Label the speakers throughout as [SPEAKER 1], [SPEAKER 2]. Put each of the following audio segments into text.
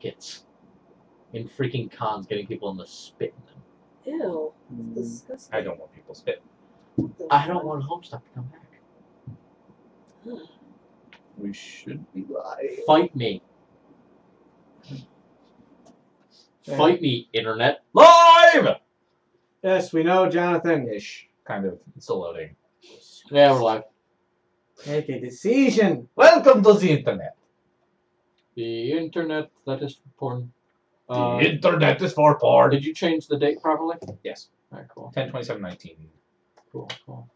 [SPEAKER 1] buckets in freaking cons, getting people in the spit in them.
[SPEAKER 2] Ew. It's disgusting.
[SPEAKER 3] I don't want people spit.
[SPEAKER 1] I don't want Homestuck to come back.
[SPEAKER 3] We should be live.
[SPEAKER 1] Fight me. Fight me, internet.
[SPEAKER 3] Live!
[SPEAKER 4] Yes, we know, Jonathan.
[SPEAKER 3] Ish. Kind of. It's still loading.
[SPEAKER 1] Yeah, we're live.
[SPEAKER 4] Make a decision.
[SPEAKER 3] Welcome to the internet.
[SPEAKER 1] The internet, that is porn.
[SPEAKER 3] The internet is for porn.
[SPEAKER 1] Did you change the date properly?
[SPEAKER 3] Yes.
[SPEAKER 1] Alright, cool.
[SPEAKER 3] 10/27/19.
[SPEAKER 1] Cool. Pull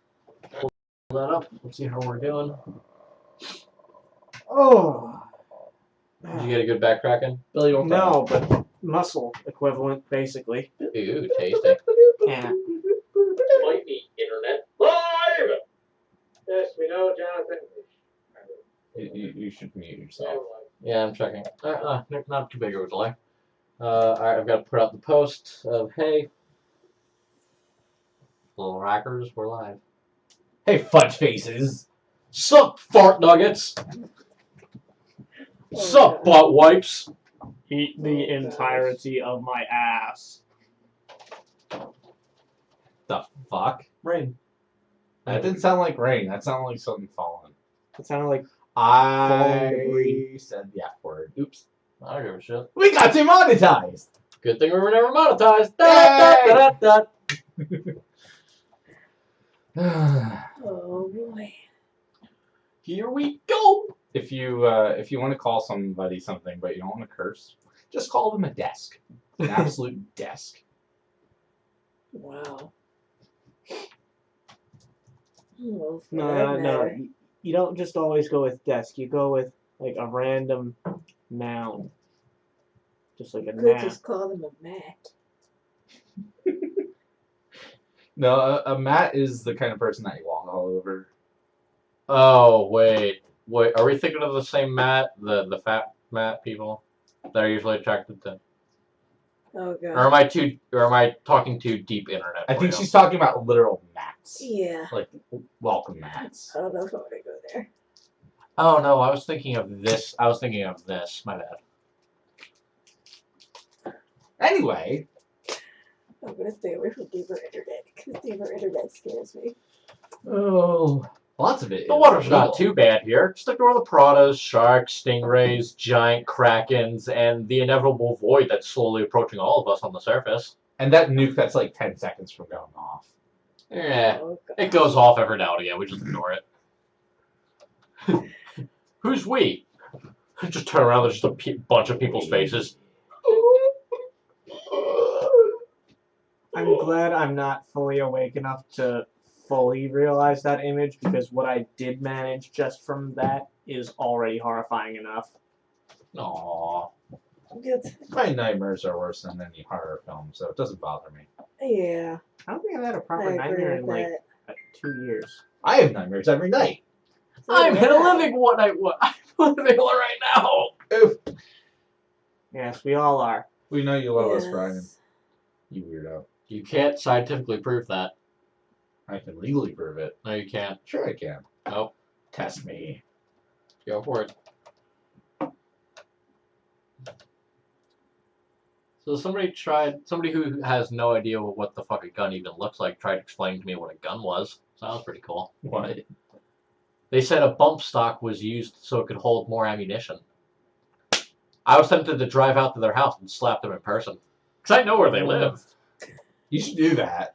[SPEAKER 1] that up. Let's see how we're doing.
[SPEAKER 4] Oh.
[SPEAKER 1] Did you get a good back cracking?
[SPEAKER 3] Billy, don't
[SPEAKER 4] No, but muscle equivalent, basically.
[SPEAKER 1] Ooh, tasty.
[SPEAKER 4] Yeah.
[SPEAKER 1] Fight me, internet. Live!
[SPEAKER 4] Yes, we know, Jonathan.
[SPEAKER 3] You should mute yourself.
[SPEAKER 1] Yeah, I'm checking. Not too big of a delay. Alright, I've got to put out the post of, hey, little rackers, we're live.
[SPEAKER 3] Hey, fudge faces.
[SPEAKER 1] Sup, fart nuggets? Sup, butt wipes?
[SPEAKER 4] Eat the entirety of my ass.
[SPEAKER 3] The fuck?
[SPEAKER 1] Rain.
[SPEAKER 3] That didn't sound like rain. That sounded like something falling.
[SPEAKER 4] It sounded like
[SPEAKER 3] I
[SPEAKER 4] debris.
[SPEAKER 3] said the F word. Oops.
[SPEAKER 1] I don't give a shit.
[SPEAKER 3] We got demonetized!
[SPEAKER 1] Good thing we were never monetized. Da, da, da, da.
[SPEAKER 2] Oh boy.
[SPEAKER 1] Here we go.
[SPEAKER 3] If you want to call somebody something but you don't want to curse, just call them a desk. An absolute desk.
[SPEAKER 2] Wow. Oh,
[SPEAKER 4] No. You don't just always go with desk. You go with, like, a random noun. Just like a
[SPEAKER 2] Could
[SPEAKER 4] mat.
[SPEAKER 2] just call them a mat.
[SPEAKER 3] No, a mat is the kind of person that you walk all over.
[SPEAKER 1] Oh, wait. Are we thinking of the same Matt? The fat Matt people that are usually attracted to?
[SPEAKER 2] Oh god.
[SPEAKER 1] Or am I talking to deep internet?
[SPEAKER 3] I think
[SPEAKER 1] for you?
[SPEAKER 3] she's talking about literal mats.
[SPEAKER 2] Yeah.
[SPEAKER 3] Like, welcome mats.
[SPEAKER 2] I don't know if I want to go there.
[SPEAKER 1] Oh no, I was thinking of this. My bad.
[SPEAKER 3] Anyway.
[SPEAKER 2] I'm gonna stay away from deeper internet because deeper internet scares me.
[SPEAKER 3] Oh. Lots of it.
[SPEAKER 1] The water's not too bad here. Just ignore the piranhas, sharks, stingrays, giant krakens, and the inevitable void that's slowly approaching all of us on the surface.
[SPEAKER 3] And that nuke that's like 10 seconds from going off.
[SPEAKER 1] Yeah,
[SPEAKER 2] Oh, God.
[SPEAKER 1] it goes off every now and again. We just ignore it. Who's we? Just turn around. There's just a bunch of people's faces.
[SPEAKER 4] I'm glad I'm not fully awake enough to fully realize that image, because what I did manage just from that is already horrifying enough.
[SPEAKER 1] Aww.
[SPEAKER 2] Good.
[SPEAKER 3] My nightmares are worse than any horror film, so it doesn't bother me.
[SPEAKER 2] Yeah.
[SPEAKER 4] I don't think I've had a proper
[SPEAKER 2] I agree
[SPEAKER 4] nightmare in
[SPEAKER 2] with
[SPEAKER 4] like
[SPEAKER 2] that.
[SPEAKER 4] 2 years.
[SPEAKER 3] I have nightmares every night.
[SPEAKER 1] I'm living what I'm living one right now.
[SPEAKER 3] Oof.
[SPEAKER 4] Yes, we all are.
[SPEAKER 3] We know you love us,
[SPEAKER 2] Yes.
[SPEAKER 3] Brian. You weirdo.
[SPEAKER 1] You can't scientifically prove that.
[SPEAKER 3] I can legally prove it.
[SPEAKER 1] No, you can't.
[SPEAKER 3] Sure I can.
[SPEAKER 1] Nope.
[SPEAKER 3] Test me.
[SPEAKER 1] Go for it. So somebody who has no idea what the fuck a gun even looks like tried to explain to me what a gun was. So that was pretty cool.
[SPEAKER 3] What?
[SPEAKER 1] They said a bump stock was used so it could hold more ammunition. I was tempted to drive out to their house and slap them in person. Because I know where they live.
[SPEAKER 3] You should do that.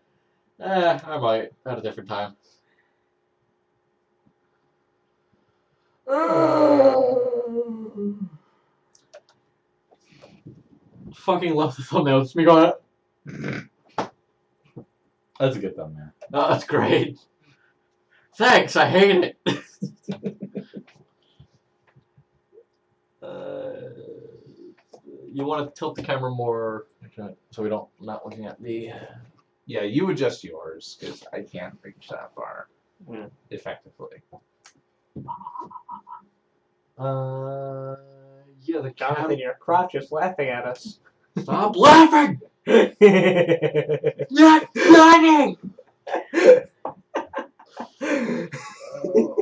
[SPEAKER 1] I might. At a different time. Fucking love the thumbnail. It's me going,
[SPEAKER 3] That's a good thumbnail.
[SPEAKER 1] oh, that's great. Thanks, I hate it. You want to tilt the camera more so we don't not looking at me.
[SPEAKER 3] Yeah, you adjust yours, because I can't reach that far
[SPEAKER 4] Mm.
[SPEAKER 3] effectively.
[SPEAKER 1] Yeah, the
[SPEAKER 4] Jonathan,
[SPEAKER 1] camera.
[SPEAKER 4] your crotch is laughing at us.
[SPEAKER 1] Stop laughing! Not funny!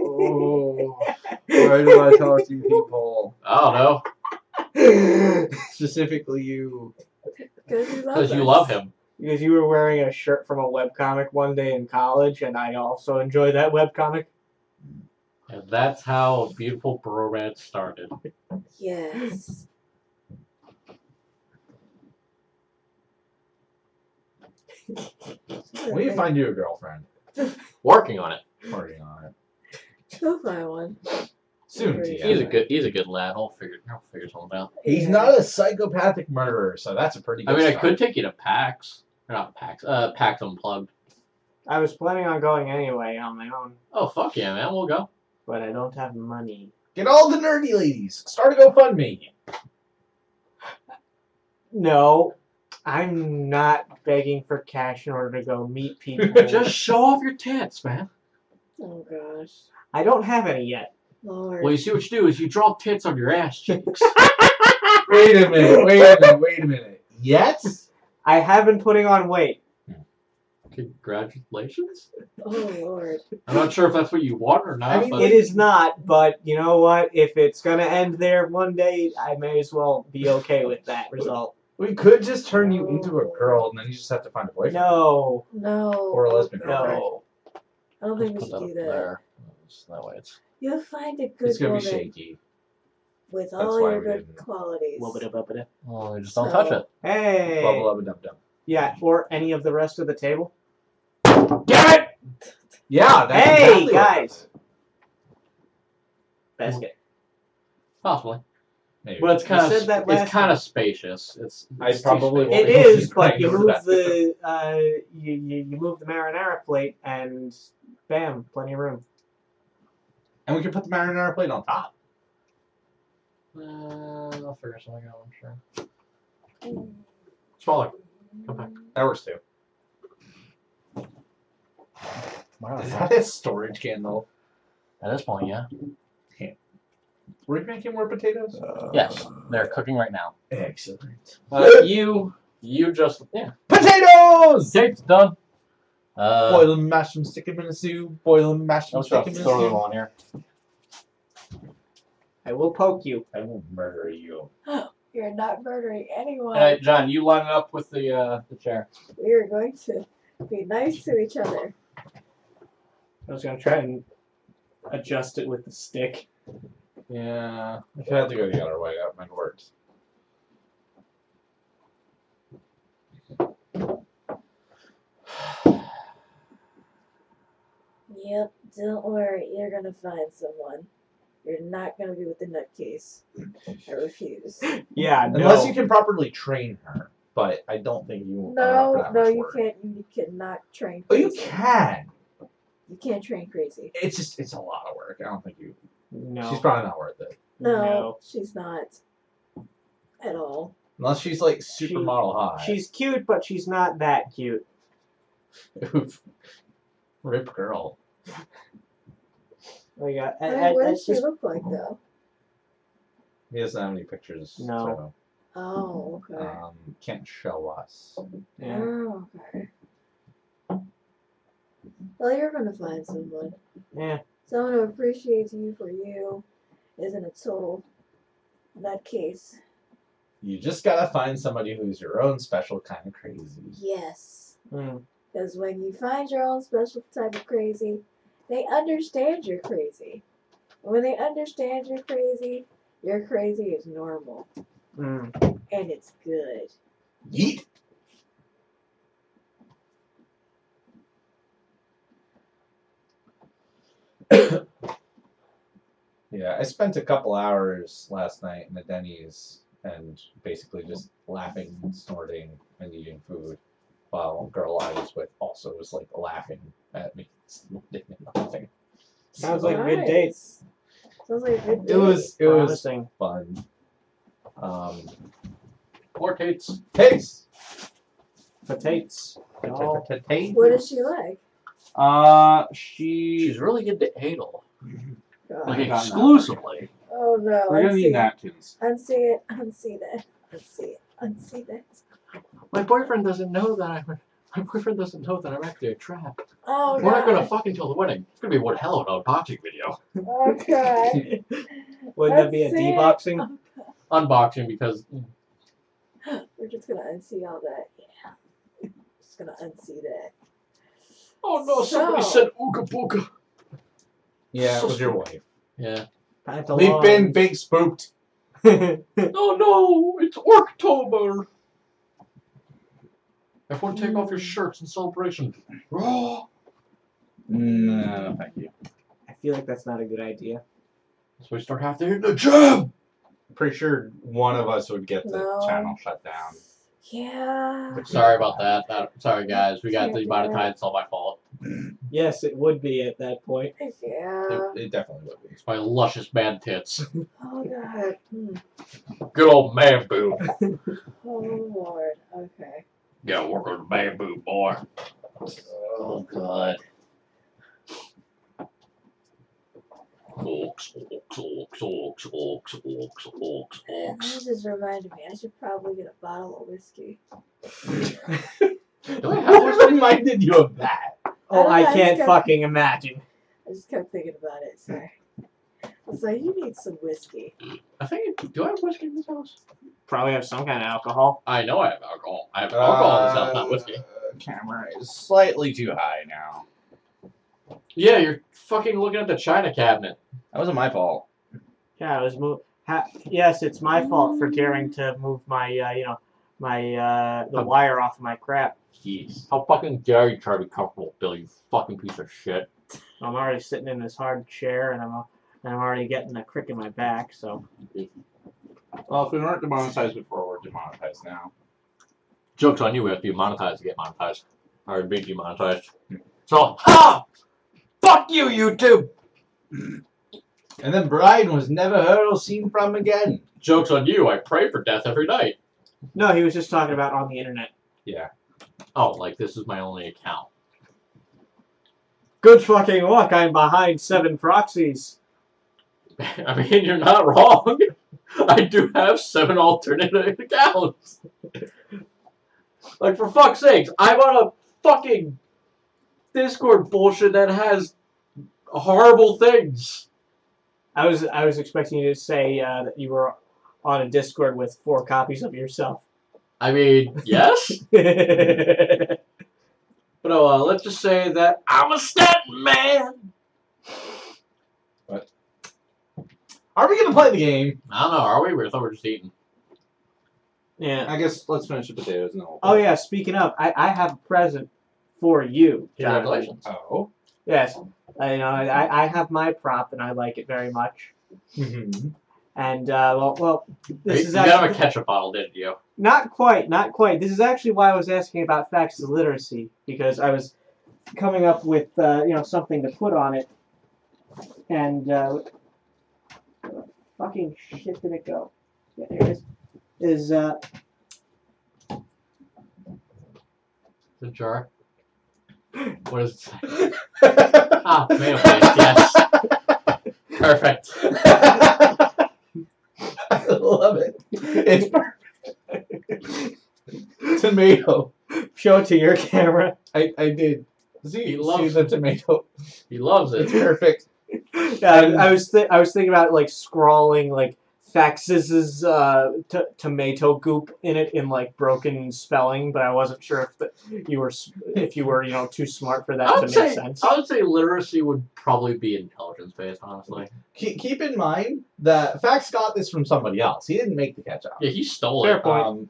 [SPEAKER 3] Oh, why do I talk to you people?
[SPEAKER 1] I don't know.
[SPEAKER 3] Specifically you.
[SPEAKER 1] Because you love him.
[SPEAKER 4] Because you were wearing a shirt from a webcomic one day in college, and I also enjoy that webcomic.
[SPEAKER 1] And that's how a beautiful bromance started.
[SPEAKER 2] Yes.
[SPEAKER 3] When you find you a girlfriend,
[SPEAKER 1] Working on it.
[SPEAKER 3] working on it.
[SPEAKER 2] He'll find one.
[SPEAKER 3] Soon,
[SPEAKER 2] He's
[SPEAKER 3] Tia.
[SPEAKER 1] He's a good lad. He'll figure something out.
[SPEAKER 3] He's
[SPEAKER 2] Yeah.
[SPEAKER 3] not a psychopathic murderer, so that's a pretty good
[SPEAKER 1] I mean, I
[SPEAKER 3] start.
[SPEAKER 1] could take you to PAX. Or not PAX. PAX Unplugged.
[SPEAKER 4] I was planning on going anyway on my own,
[SPEAKER 1] Oh, fuck yeah, man. We'll go.
[SPEAKER 4] but I don't have money.
[SPEAKER 3] Get all the nerdy ladies. Start a GoFundMe.
[SPEAKER 4] No, I'm not begging for cash in order to go meet people.
[SPEAKER 1] Just show off your tits, man.
[SPEAKER 2] Oh gosh.
[SPEAKER 4] I don't have any yet.
[SPEAKER 2] Lord.
[SPEAKER 1] Well, you see what you do is you draw tits on your ass cheeks.
[SPEAKER 3] Wait a minute. Yet?
[SPEAKER 4] I have been putting on weight.
[SPEAKER 1] Congratulations.
[SPEAKER 2] Oh Lord.
[SPEAKER 1] I'm not sure if that's what you want or not.
[SPEAKER 3] I mean,
[SPEAKER 1] but
[SPEAKER 4] It is not, but you know what? If it's gonna end there one day, I may as well be okay with that result.
[SPEAKER 3] We could just turn you into a girl, and then you just have to find a boyfriend.
[SPEAKER 4] No,
[SPEAKER 2] No.
[SPEAKER 3] Or a lesbian girlfriend.
[SPEAKER 4] no.
[SPEAKER 2] I don't think we
[SPEAKER 1] Just
[SPEAKER 2] should
[SPEAKER 1] put
[SPEAKER 2] do
[SPEAKER 1] that up
[SPEAKER 2] that.
[SPEAKER 1] there. So that way it's.
[SPEAKER 2] You'll find a good
[SPEAKER 3] It's gonna
[SPEAKER 2] woman
[SPEAKER 3] be shaky.
[SPEAKER 2] with
[SPEAKER 3] That's
[SPEAKER 2] all
[SPEAKER 3] why
[SPEAKER 2] your
[SPEAKER 3] we
[SPEAKER 2] good
[SPEAKER 3] didn't.
[SPEAKER 2] qualities.
[SPEAKER 1] Oh, you just don't touch it.
[SPEAKER 4] Hey.
[SPEAKER 3] Bubble up a dum dum.
[SPEAKER 4] Yeah, or any of the rest of the table.
[SPEAKER 3] Damn it! Yeah, that's
[SPEAKER 4] Hey,
[SPEAKER 3] exactly what
[SPEAKER 4] guys.
[SPEAKER 3] that is.
[SPEAKER 4] Basket.
[SPEAKER 1] Possibly.
[SPEAKER 3] Maybe.
[SPEAKER 1] But it's kind
[SPEAKER 4] You
[SPEAKER 1] of
[SPEAKER 4] said that last
[SPEAKER 1] it's kind of spacious. It's
[SPEAKER 3] I
[SPEAKER 1] too
[SPEAKER 3] probably
[SPEAKER 1] spacious.
[SPEAKER 3] won't
[SPEAKER 4] It
[SPEAKER 3] be
[SPEAKER 4] is, but you
[SPEAKER 3] over
[SPEAKER 4] move
[SPEAKER 3] that.
[SPEAKER 4] the you move the marinara plate and bam, plenty of room.
[SPEAKER 3] And we can put the marinara plate on top.
[SPEAKER 1] I'll figure something out. I'm sure.
[SPEAKER 2] Mm.
[SPEAKER 1] Smaller. Come back.
[SPEAKER 3] That works too.
[SPEAKER 1] Wow,
[SPEAKER 3] Is that a storage candle?
[SPEAKER 1] at this point, yeah.
[SPEAKER 3] We're making more potatoes?
[SPEAKER 1] Yes, they're cooking right now.
[SPEAKER 3] Excellent.
[SPEAKER 1] You just
[SPEAKER 3] Potatoes!
[SPEAKER 1] Tape's done.
[SPEAKER 3] Boil them, mash them, stick them in a soup. Boil them, mash them,
[SPEAKER 1] Let's
[SPEAKER 3] stick them in a
[SPEAKER 1] throw them
[SPEAKER 3] soup.
[SPEAKER 1] on here.
[SPEAKER 4] I will poke you.
[SPEAKER 3] I will murder you.
[SPEAKER 2] You're not murdering anyone.
[SPEAKER 1] All right, John, you line it up with the chair.
[SPEAKER 2] We are going to be nice to each other.
[SPEAKER 4] I was gonna try and adjust it with the stick.
[SPEAKER 3] Yeah. If it had to go the other way, that might have worked.
[SPEAKER 2] Yep, don't worry. You're gonna find someone. You're not gonna be with the nutcase. I refuse.
[SPEAKER 4] Yeah,
[SPEAKER 3] Unless
[SPEAKER 4] no.
[SPEAKER 3] you can properly train her. But I don't think you
[SPEAKER 2] No, no, you can't. You cannot train
[SPEAKER 3] Oh, you
[SPEAKER 2] crazy.
[SPEAKER 3] can.
[SPEAKER 2] You can't train crazy.
[SPEAKER 3] It's a lot of work. I don't think you.
[SPEAKER 4] No.
[SPEAKER 3] She's probably not worth it.
[SPEAKER 2] No, she's not. At all.
[SPEAKER 3] Unless she's like supermodel high.
[SPEAKER 4] She's cute, but she's not that cute.
[SPEAKER 3] Oof. Rip girl.
[SPEAKER 4] Oh yeah.
[SPEAKER 2] What does she look like though?
[SPEAKER 3] He doesn't have any pictures.
[SPEAKER 4] No.
[SPEAKER 2] Oh,
[SPEAKER 3] So,
[SPEAKER 2] okay.
[SPEAKER 3] can't show us.
[SPEAKER 4] Yeah.
[SPEAKER 2] Oh, okay. Well, you're gonna find someone.
[SPEAKER 4] Yeah.
[SPEAKER 2] Someone who appreciates you for you, isn't a total nutcase.
[SPEAKER 3] You just gotta find somebody who's your own special kind of crazy.
[SPEAKER 2] Yes.
[SPEAKER 4] Mm.
[SPEAKER 2] Because when you find your own special type of crazy, they understand you're crazy. And when they understand you're crazy is normal.
[SPEAKER 4] Mm.
[SPEAKER 2] And it's good.
[SPEAKER 3] Yeet. Yeah, I spent a couple hours last night in the Denny's and basically just laughing, snorting, and eating food, while a girl I was with also was like laughing at me, snorting and laughing.
[SPEAKER 4] Sounds like
[SPEAKER 2] Nice.
[SPEAKER 4] good dates.
[SPEAKER 2] Sounds like a good
[SPEAKER 3] It
[SPEAKER 2] date.
[SPEAKER 3] was
[SPEAKER 4] Promising.
[SPEAKER 3] fun.
[SPEAKER 1] More tates.
[SPEAKER 3] Taste.
[SPEAKER 4] Potatoes. Oh.
[SPEAKER 2] What is she like?
[SPEAKER 1] She's really good to anal.
[SPEAKER 2] God.
[SPEAKER 1] Like
[SPEAKER 3] I got
[SPEAKER 1] exclusively.
[SPEAKER 2] Oh no.
[SPEAKER 3] We're gonna
[SPEAKER 2] unsee
[SPEAKER 3] need
[SPEAKER 2] it.
[SPEAKER 3] napkins.
[SPEAKER 2] Unsee it. Unsee that. Unsee it. Unsee that.
[SPEAKER 1] My boyfriend doesn't know that I'm actually a trap.
[SPEAKER 2] Oh
[SPEAKER 1] We're not gonna
[SPEAKER 2] God.
[SPEAKER 1] fuck until the wedding. It's gonna be one hell of an unboxing video.
[SPEAKER 2] Oh God.
[SPEAKER 4] Wouldn't that be a
[SPEAKER 2] Unsee it.
[SPEAKER 4] deboxing?
[SPEAKER 1] unboxing because
[SPEAKER 2] We're just gonna unsee all that. Yeah. Just gonna unsee that.
[SPEAKER 1] oh no, somebody
[SPEAKER 2] So-
[SPEAKER 1] said ooga booga.
[SPEAKER 3] Yeah, it was your wife.
[SPEAKER 1] Yeah.
[SPEAKER 3] We've been big spooked.
[SPEAKER 1] Oh no, it's Orktober. Everyone take off your shirts in celebration.
[SPEAKER 3] No, thank you.
[SPEAKER 4] I feel like that's not a good idea.
[SPEAKER 1] So we start having to hit the gym.
[SPEAKER 3] Pretty sure one of us would get the
[SPEAKER 2] No.
[SPEAKER 3] channel shut down.
[SPEAKER 2] Yeah.
[SPEAKER 1] Sorry about that. Sorry guys, we got
[SPEAKER 2] Can't do
[SPEAKER 1] demonetized. It's all my fault.
[SPEAKER 4] Yes, it would be at that point.
[SPEAKER 2] Yeah.
[SPEAKER 3] It definitely would be.
[SPEAKER 1] It's my luscious man tits.
[SPEAKER 2] Oh god.
[SPEAKER 1] Good old man boob.
[SPEAKER 2] Oh lord. Okay.
[SPEAKER 1] Yeah, work on the man boob, boy. Oh god. Oaks.
[SPEAKER 2] That just reminded me. I should probably get a bottle of whiskey.
[SPEAKER 1] Do I have
[SPEAKER 3] What reminded you of that?
[SPEAKER 4] Oh,
[SPEAKER 2] I
[SPEAKER 4] I
[SPEAKER 2] don't know,
[SPEAKER 4] can't
[SPEAKER 2] it's got-
[SPEAKER 4] fucking imagine.
[SPEAKER 2] I just kept thinking about it. Sorry. I was like, you need some whiskey.
[SPEAKER 1] I think. Do I have whiskey in this house?
[SPEAKER 4] Probably have some kind of alcohol.
[SPEAKER 1] I know I have alcohol. I have alcohol in this house, not whiskey.
[SPEAKER 3] Camera is slightly too high now.
[SPEAKER 1] Yeah, you're fucking looking at the china cabinet.
[SPEAKER 3] That wasn't my fault.
[SPEAKER 4] Yeah, I was yes, it's my fault for daring to move my, the wire off of my crap.
[SPEAKER 3] Jeez.
[SPEAKER 1] How fucking dare you try to be comfortable, Bill? You fucking piece of shit.
[SPEAKER 4] I'm already sitting in this hard chair, and I'm already getting a crick in my back. So
[SPEAKER 3] Well, if we weren't demonetized before, we're demonetized now.
[SPEAKER 1] Joke's on you. We have to be monetized to get monetized. Or be demonetized. So, ha! Fuck you, YouTube!
[SPEAKER 3] And then Brian was never heard or seen from again.
[SPEAKER 1] Joke's on you. I pray for death every night.
[SPEAKER 4] no, he was just talking about on the internet.
[SPEAKER 3] Yeah.
[SPEAKER 1] Oh, like this is my only account.
[SPEAKER 4] Good fucking luck. I'm behind 7 proxies.
[SPEAKER 1] I mean, you're not wrong. I do have 7 alternative accounts. Like, for fuck's sakes, I'm on a fucking Discord bullshit that has horrible things.
[SPEAKER 4] I was expecting you to say that you were on a Discord with 4 copies of yourself.
[SPEAKER 1] I mean, yes? But let's just say that I'm a statin man.
[SPEAKER 3] Are we gonna play the game?
[SPEAKER 1] I don't know, are we? I thought we were just eating.
[SPEAKER 4] Yeah.
[SPEAKER 3] I guess let's finish the potatoes and then we'll
[SPEAKER 4] Oh yeah. Speaking of, I have a present for you, Jonathan.
[SPEAKER 1] Congratulations.
[SPEAKER 3] Oh.
[SPEAKER 4] Yes. I have my prop and I like it very much.
[SPEAKER 3] Mm-hmm.
[SPEAKER 4] And well, this
[SPEAKER 1] You
[SPEAKER 4] is
[SPEAKER 1] got him a
[SPEAKER 4] actually
[SPEAKER 1] ketchup bottle, didn't you?
[SPEAKER 4] not quite. This is actually why I was asking about facts of literacy, because I was coming up with something to put on it, and fucking shit did it go? Yeah, there it is. Is
[SPEAKER 1] The jar. What does it say? Ah, tomato paste, yes. Perfect.
[SPEAKER 3] I love it. It's perfect. Tomato.
[SPEAKER 4] show it to your camera.
[SPEAKER 3] I did. See,
[SPEAKER 1] He loves
[SPEAKER 3] the tomato.
[SPEAKER 1] He loves
[SPEAKER 3] It's
[SPEAKER 1] it.
[SPEAKER 3] perfect.
[SPEAKER 4] Yeah, I was thinking about like scrawling like Faxes tomato goop in it in like broken spelling, but I wasn't sure if you were too smart for that to make sense.
[SPEAKER 1] I would say literacy would probably be intelligence based, honestly.
[SPEAKER 3] Keep in mind that Fax got this from somebody else. He didn't make the ketchup.
[SPEAKER 1] Yeah, he stole
[SPEAKER 4] Fair
[SPEAKER 1] it.
[SPEAKER 4] point.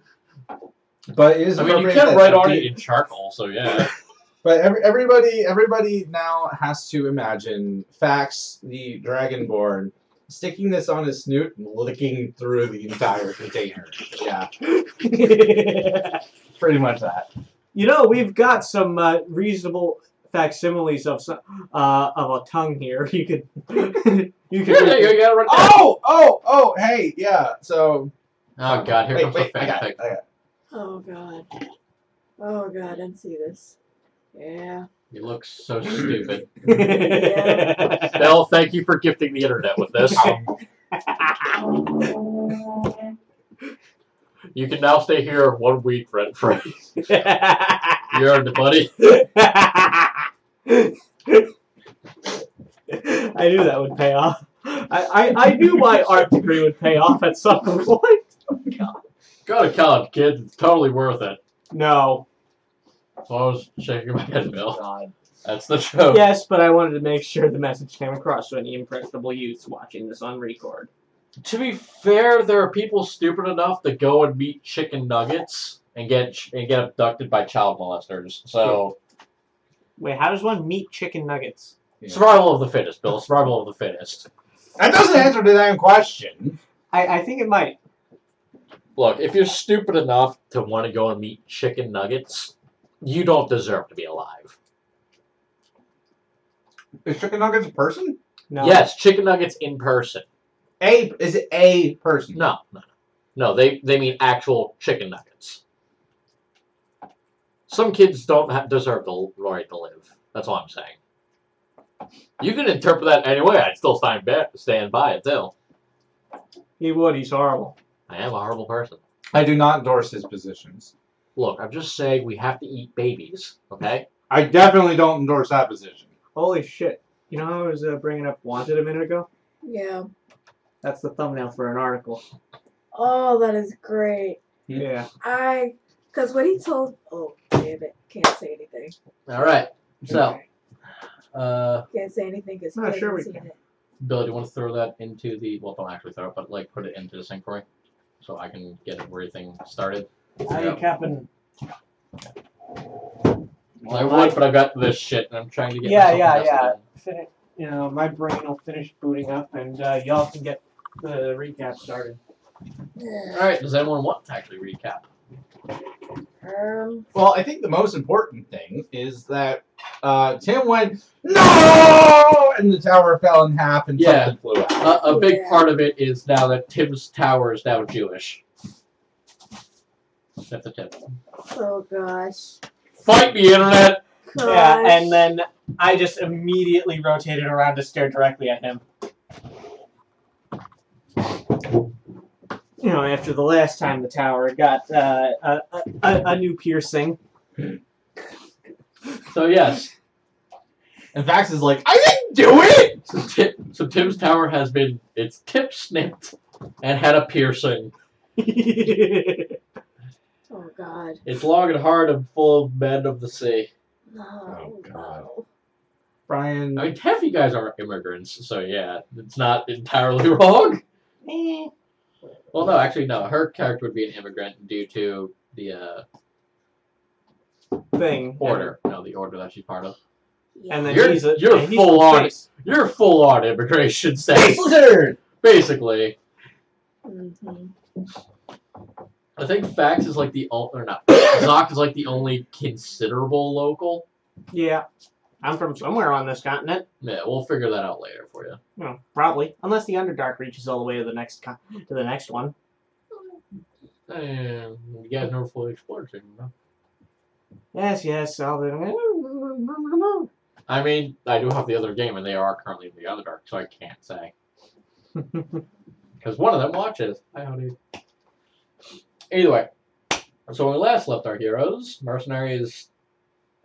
[SPEAKER 3] But it is
[SPEAKER 1] I mean, you
[SPEAKER 3] appropriate
[SPEAKER 1] can't
[SPEAKER 3] that
[SPEAKER 1] write on it in charcoal, so yeah.
[SPEAKER 3] But everybody now has to imagine Fax, the Dragonborn, sticking this on his snoot and licking through the entire container. Yeah, pretty much that.
[SPEAKER 4] We've got some reasonable facsimiles of a tongue here. You could
[SPEAKER 1] You gotta write that.
[SPEAKER 3] Oh, hey, yeah. So.
[SPEAKER 1] Oh god, here comes the
[SPEAKER 3] I
[SPEAKER 1] fact
[SPEAKER 3] got
[SPEAKER 1] check.
[SPEAKER 3] it.
[SPEAKER 2] Oh god. Oh god, unsee this. Yeah.
[SPEAKER 1] You look so stupid.
[SPEAKER 2] Yeah.
[SPEAKER 1] Belle, thank you for gifting the internet with this. You can now stay here 1 week rent free. You earned it, buddy.
[SPEAKER 4] I knew that would pay off. I knew my art degree would pay off at some point.
[SPEAKER 1] Go to college, kids. It's totally worth it.
[SPEAKER 4] No.
[SPEAKER 1] So I was shaking my head, Bill.
[SPEAKER 3] God.
[SPEAKER 1] That's the joke.
[SPEAKER 4] Yes, but I wanted to make sure the message came across to any impressionable youths watching this on record.
[SPEAKER 1] To be fair, there are people stupid enough to go and meet chicken nuggets and get abducted by child molesters. So
[SPEAKER 4] Wait, how does one meet chicken nuggets?
[SPEAKER 3] Yeah.
[SPEAKER 1] survival of the fittest, Bill. Survival of the fittest.
[SPEAKER 3] That doesn't answer the damn question.
[SPEAKER 4] I think it might.
[SPEAKER 1] Look, if you're stupid enough to want to go and meet chicken nuggets, you don't deserve to be alive.
[SPEAKER 3] Is chicken nuggets a person?
[SPEAKER 4] No.
[SPEAKER 1] Yes, chicken nuggets in person.
[SPEAKER 3] Is it a person?
[SPEAKER 1] No. They mean actual chicken nuggets. Some kids don't deserve the right to live. That's all I'm saying. You can interpret that anyway. I'd still stand by it, too.
[SPEAKER 4] He would. He's horrible.
[SPEAKER 1] I am a horrible person.
[SPEAKER 3] I do not endorse his positions.
[SPEAKER 1] Look, I'm just saying we have to eat babies, okay?
[SPEAKER 3] I definitely don't endorse that position.
[SPEAKER 4] Holy shit. You know how I was bringing up Wanted a minute ago?
[SPEAKER 2] Yeah.
[SPEAKER 4] That's the thumbnail for an article.
[SPEAKER 2] Oh, that is great.
[SPEAKER 4] Yeah.
[SPEAKER 2] Because when he told, oh, damn it, can't say anything.
[SPEAKER 1] All right. So,
[SPEAKER 2] Can't say anything because he
[SPEAKER 4] No, sure
[SPEAKER 2] hasn't
[SPEAKER 4] we
[SPEAKER 2] seen
[SPEAKER 4] can.
[SPEAKER 2] it.
[SPEAKER 1] Bill, do you want to throw that into the, well, don't actually throw it, but like put it into the sync for me so I can get everything started?
[SPEAKER 4] How you capping?
[SPEAKER 1] I would, but I've got this shit and I'm trying to get
[SPEAKER 4] Yeah.
[SPEAKER 1] myself
[SPEAKER 4] Finish. You know, my brain will finish booting up, and y'all can get the recap started.
[SPEAKER 1] Alright, does anyone want to actually recap?
[SPEAKER 3] Well, I think the most important thing is that Tim went, no! And the tower fell in half and
[SPEAKER 1] Yeah.
[SPEAKER 3] something flew out.
[SPEAKER 1] A big
[SPEAKER 2] Yeah.
[SPEAKER 1] part of it is now that Tim's tower is now Jewish. That's a tip.
[SPEAKER 2] Oh, gosh.
[SPEAKER 1] Fight me, internet!
[SPEAKER 2] Gosh.
[SPEAKER 4] Yeah, and then I just immediately rotated around to stare directly at him. You know, after the last time the tower got a new piercing.
[SPEAKER 1] So yes,
[SPEAKER 3] And Vax is like, I didn't do it!
[SPEAKER 1] so Tim's tower has been its tip snipped and had a piercing.
[SPEAKER 2] Oh, God.
[SPEAKER 1] It's long and hard and full of men of the sea.
[SPEAKER 2] No.
[SPEAKER 3] Oh, God.
[SPEAKER 2] No.
[SPEAKER 3] Brian.
[SPEAKER 1] I mean, half you guys are immigrants, so yeah, it's not entirely wrong. Well, no, actually, no. Her character would be an immigrant due to the
[SPEAKER 4] Thing.
[SPEAKER 1] order. No, the order that she's part of.
[SPEAKER 4] And then
[SPEAKER 1] You're-
[SPEAKER 4] he's a,
[SPEAKER 1] you're
[SPEAKER 4] and he's
[SPEAKER 1] full
[SPEAKER 4] from
[SPEAKER 1] on.
[SPEAKER 4] space.
[SPEAKER 1] You're full on immigration
[SPEAKER 3] Space
[SPEAKER 1] status,
[SPEAKER 3] lizard!
[SPEAKER 1] basically.
[SPEAKER 2] Mm-hmm.
[SPEAKER 1] I think Fax is like the or not. Zoc is like the only considerable local.
[SPEAKER 4] Yeah. I'm from somewhere on this continent.
[SPEAKER 1] Yeah, we'll figure that out later for you.
[SPEAKER 4] No, probably. Unless the Underdark reaches all the way to the next one.
[SPEAKER 1] And you guys never fully explored it, you know?
[SPEAKER 4] Yes, I'll do.
[SPEAKER 1] I mean, I do have the other game, and they are currently in the Underdark, so I can't say. Because one of them watches. Hi, Howdy. Either way, so when we last left our heroes, mercenaries,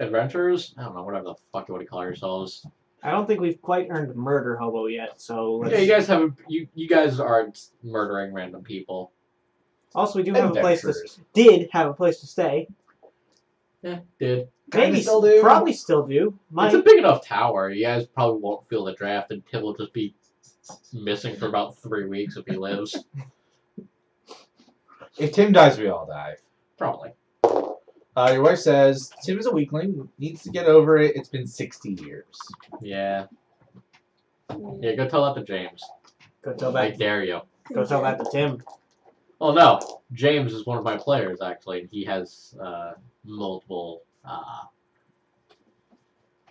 [SPEAKER 1] adventurers, I don't know, whatever the fuck you want to call yourselves.
[SPEAKER 4] I don't think we've quite earned murder hobo yet, so let's...
[SPEAKER 1] Yeah, you guys haven't. You guys aren't murdering random people.
[SPEAKER 4] Also, we do have a place to...
[SPEAKER 3] Adventurers.
[SPEAKER 4] Did have a place to stay.
[SPEAKER 1] Yeah, did.
[SPEAKER 4] Maybe
[SPEAKER 3] still do.
[SPEAKER 4] Probably still do.
[SPEAKER 1] It's a big enough tower. You guys probably won't feel the draft, and Tim will just be missing for about 3 weeks if he lives.
[SPEAKER 3] If Tim dies, we all die.
[SPEAKER 1] Probably.
[SPEAKER 3] Your wife says, Tim is a weakling, needs to get over it. It's been 60 years.
[SPEAKER 1] Yeah. Yeah, go tell that to James.
[SPEAKER 4] Go tell
[SPEAKER 1] I
[SPEAKER 4] that.
[SPEAKER 1] dare you.
[SPEAKER 4] Go tell that to Tim.
[SPEAKER 1] Oh no, James is one of my players actually, and he has multiple.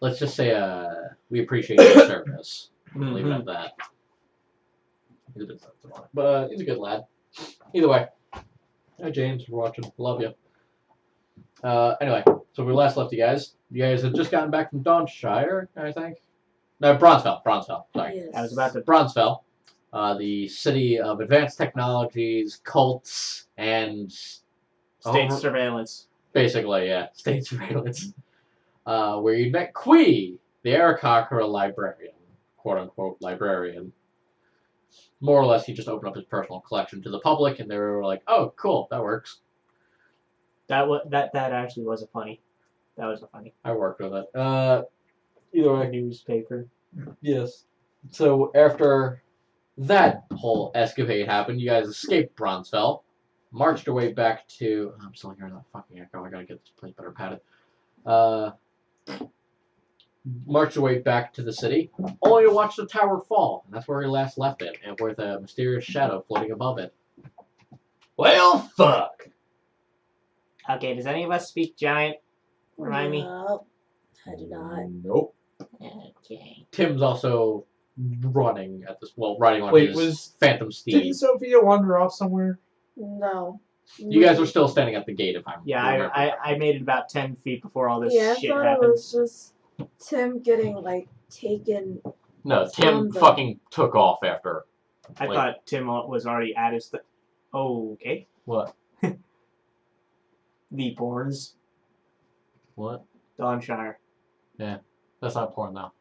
[SPEAKER 1] Let's just say we appreciate his service. Leave it at that. He's a bit sensitive, but he's a good lad. Either way, hi James, we're watching. Love you. Anyway, so we last left you guys. You guys had just gotten back from Dawnshire, I think. No, Bronzefell. Sorry.
[SPEAKER 2] Yes.
[SPEAKER 4] I was about to...
[SPEAKER 1] Bronzefell, the city of advanced technologies, cults, and
[SPEAKER 4] State surveillance.
[SPEAKER 1] basically, yeah, state surveillance. Where you met Quee, the Arakakra librarian, quote unquote librarian. more or less, he just opened up his personal collection to the public, and they were like, "Oh, cool, that works."
[SPEAKER 4] That actually was a funny. That was a funny.
[SPEAKER 1] I worked with it. Either way,
[SPEAKER 4] Newspaper.
[SPEAKER 1] yes. So after that whole escapade happened, you guys escaped Bronzefell, marched your way back to. I'm still hearing that fucking echo. I gotta get this place better padded. Marched your way back to the city, only to watch the tower fall, and that's where we last left it, and with a mysterious shadow floating above it.
[SPEAKER 3] Well, fuck.
[SPEAKER 4] Okay, does any of us speak giant? Remind me.
[SPEAKER 2] No, I do not.
[SPEAKER 3] Nope.
[SPEAKER 4] Okay.
[SPEAKER 1] Tim's also running at this. Well, riding on
[SPEAKER 3] Wait,
[SPEAKER 1] his
[SPEAKER 3] was-
[SPEAKER 1] phantom steed.
[SPEAKER 3] Didn't Sophia wander off somewhere?
[SPEAKER 2] No.
[SPEAKER 1] You guys are still standing at the gate, if I'm.
[SPEAKER 4] Yeah,
[SPEAKER 1] remembering
[SPEAKER 4] I made it about 10 feet before all this
[SPEAKER 2] Yeah, I
[SPEAKER 4] shit
[SPEAKER 2] thought
[SPEAKER 4] happened.
[SPEAKER 2] it was just Tim getting like taken.
[SPEAKER 1] No, Tim
[SPEAKER 2] From the-
[SPEAKER 1] fucking took off after.
[SPEAKER 4] I
[SPEAKER 1] like-
[SPEAKER 4] thought Tim was already at his. Okay.
[SPEAKER 1] What?
[SPEAKER 4] The Borns.
[SPEAKER 1] What?
[SPEAKER 4] Dawnshire.
[SPEAKER 1] That's not porn, though.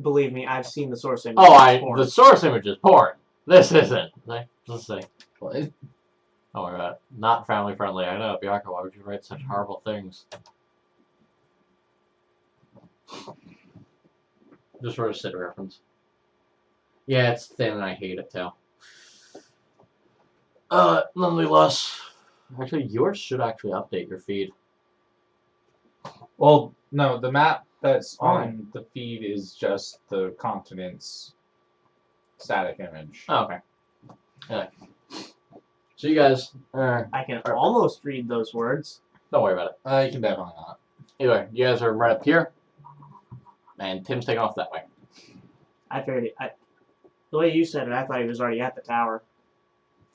[SPEAKER 4] Believe me, I've seen the source image.
[SPEAKER 1] Oh,
[SPEAKER 4] It's porn.
[SPEAKER 1] the source image is porn. This isn't. Let's see.
[SPEAKER 3] What?
[SPEAKER 1] Oh my god. Not family friendly. I know, Bianca, why would you write such horrible things? Just for a Sid reference. Yeah, it's thin and I hate it too. Nonetheless. Actually, yours should actually update your feed.
[SPEAKER 3] Well, no, the map that's on the feed is just the continent's static image.
[SPEAKER 1] Oh, okay. Yeah. So you guys,
[SPEAKER 4] I can almost read those words.
[SPEAKER 1] don't worry about it.
[SPEAKER 3] You can definitely not.
[SPEAKER 1] Either way, you guys are right up here. And Tim's taking off that way.
[SPEAKER 4] I figured it. The way you said it, I thought he was already at the tower.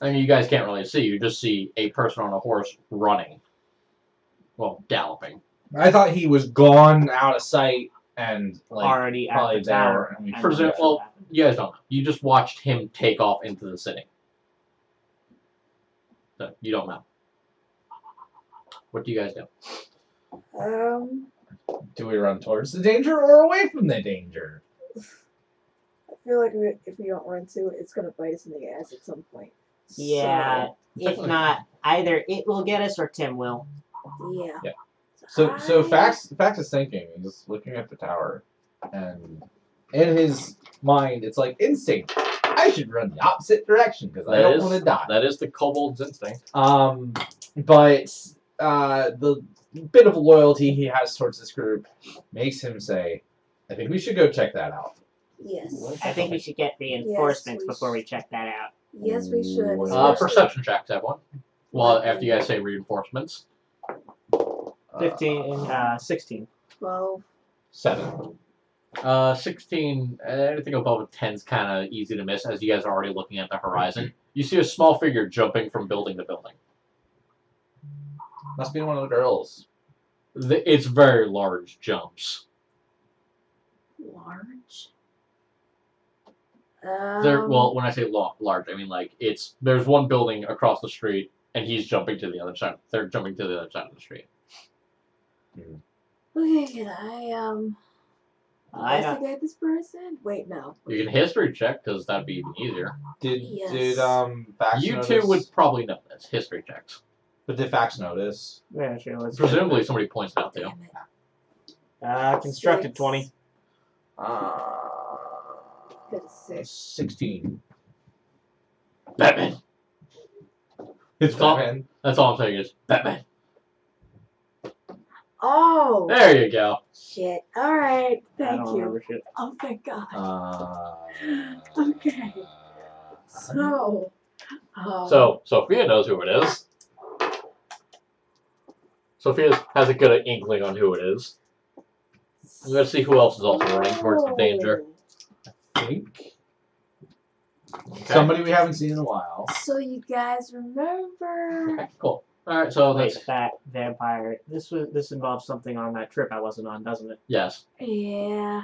[SPEAKER 1] I mean, you guys can't really see. You just see a person on a horse running. Well, galloping.
[SPEAKER 3] I thought he was gone out of sight and like
[SPEAKER 4] Already at
[SPEAKER 3] probably
[SPEAKER 4] the tower.
[SPEAKER 3] there. And we
[SPEAKER 4] and
[SPEAKER 1] For
[SPEAKER 4] then
[SPEAKER 1] example,
[SPEAKER 4] shit
[SPEAKER 1] well,
[SPEAKER 4] happened.
[SPEAKER 1] you guys don't know. You just watched him take off into the city. So, you don't know. What do you guys do?
[SPEAKER 3] do we run towards the danger or away from the danger?
[SPEAKER 2] I feel like if we don't run to it, it's gonna bite us in the ass at some point.
[SPEAKER 4] Yeah, if not, either it will get us or Tim will.
[SPEAKER 2] So, yeah.
[SPEAKER 3] Yeah. So
[SPEAKER 2] I-
[SPEAKER 3] Fax is thinking, he's looking at the tower, and in his mind, it's like instinct. I should run the opposite direction because I
[SPEAKER 1] That
[SPEAKER 3] don't
[SPEAKER 1] is-
[SPEAKER 3] want to die.
[SPEAKER 1] That is the kobold's instinct.
[SPEAKER 3] But the bit of loyalty he has towards this group makes him say, "I think we should go check that out."
[SPEAKER 2] Yes.
[SPEAKER 4] I think we should get reinforcements
[SPEAKER 2] Yes, we
[SPEAKER 4] before we check that out.
[SPEAKER 2] Yes, we should.
[SPEAKER 3] What?
[SPEAKER 2] especially-
[SPEAKER 1] Perception checks, everyone. Well, after you guys say reinforcements.
[SPEAKER 4] 16.
[SPEAKER 2] 12.
[SPEAKER 3] 7.
[SPEAKER 1] 16, anything above a 10 is kind of easy to miss as you guys are already looking at the horizon. You see a small figure jumping from building to building.
[SPEAKER 3] Must be one of the girls.
[SPEAKER 1] It's very large jumps.
[SPEAKER 2] Large.
[SPEAKER 1] Well, when I say large, I mean like there's one building across the street and he's jumping to the other side. They're jumping to the other side of the street.
[SPEAKER 2] Okay, can I
[SPEAKER 4] I don't.
[SPEAKER 2] investigate this person? Wait, no.
[SPEAKER 1] You can history check because that'd be even easier.
[SPEAKER 3] Did
[SPEAKER 2] Yes.
[SPEAKER 3] Fax
[SPEAKER 1] You
[SPEAKER 3] notice?
[SPEAKER 1] two would probably know this. History checks.
[SPEAKER 3] But did Fax notice?
[SPEAKER 4] Yeah, sure. Let's
[SPEAKER 1] Presumably somebody points it out to you.
[SPEAKER 2] Damn it.
[SPEAKER 4] constructed
[SPEAKER 2] 6.
[SPEAKER 4] 20.
[SPEAKER 2] Good 6.
[SPEAKER 3] 16.
[SPEAKER 1] Batman.
[SPEAKER 3] It's
[SPEAKER 1] all-
[SPEAKER 3] Batman.
[SPEAKER 1] That's all I'm saying is Batman.
[SPEAKER 2] Oh!
[SPEAKER 1] There you go.
[SPEAKER 2] Shit. Alright.
[SPEAKER 4] I
[SPEAKER 2] Thank
[SPEAKER 4] don't
[SPEAKER 2] you.
[SPEAKER 4] remember shit.
[SPEAKER 2] Oh, thank God.
[SPEAKER 3] Okay.
[SPEAKER 2] So.
[SPEAKER 1] So Sophia knows who it is. Sophia has a good inkling on who it is. I'm gonna see who else is also running towards the danger.
[SPEAKER 3] think
[SPEAKER 1] Okay.
[SPEAKER 3] somebody we haven't seen in a while.
[SPEAKER 2] So you guys remember?
[SPEAKER 1] Okay, cool. All right, so
[SPEAKER 4] Wait,
[SPEAKER 1] that's
[SPEAKER 4] that vampire. This involves something on that trip I wasn't on, doesn't it?
[SPEAKER 1] yes.
[SPEAKER 2] Yeah.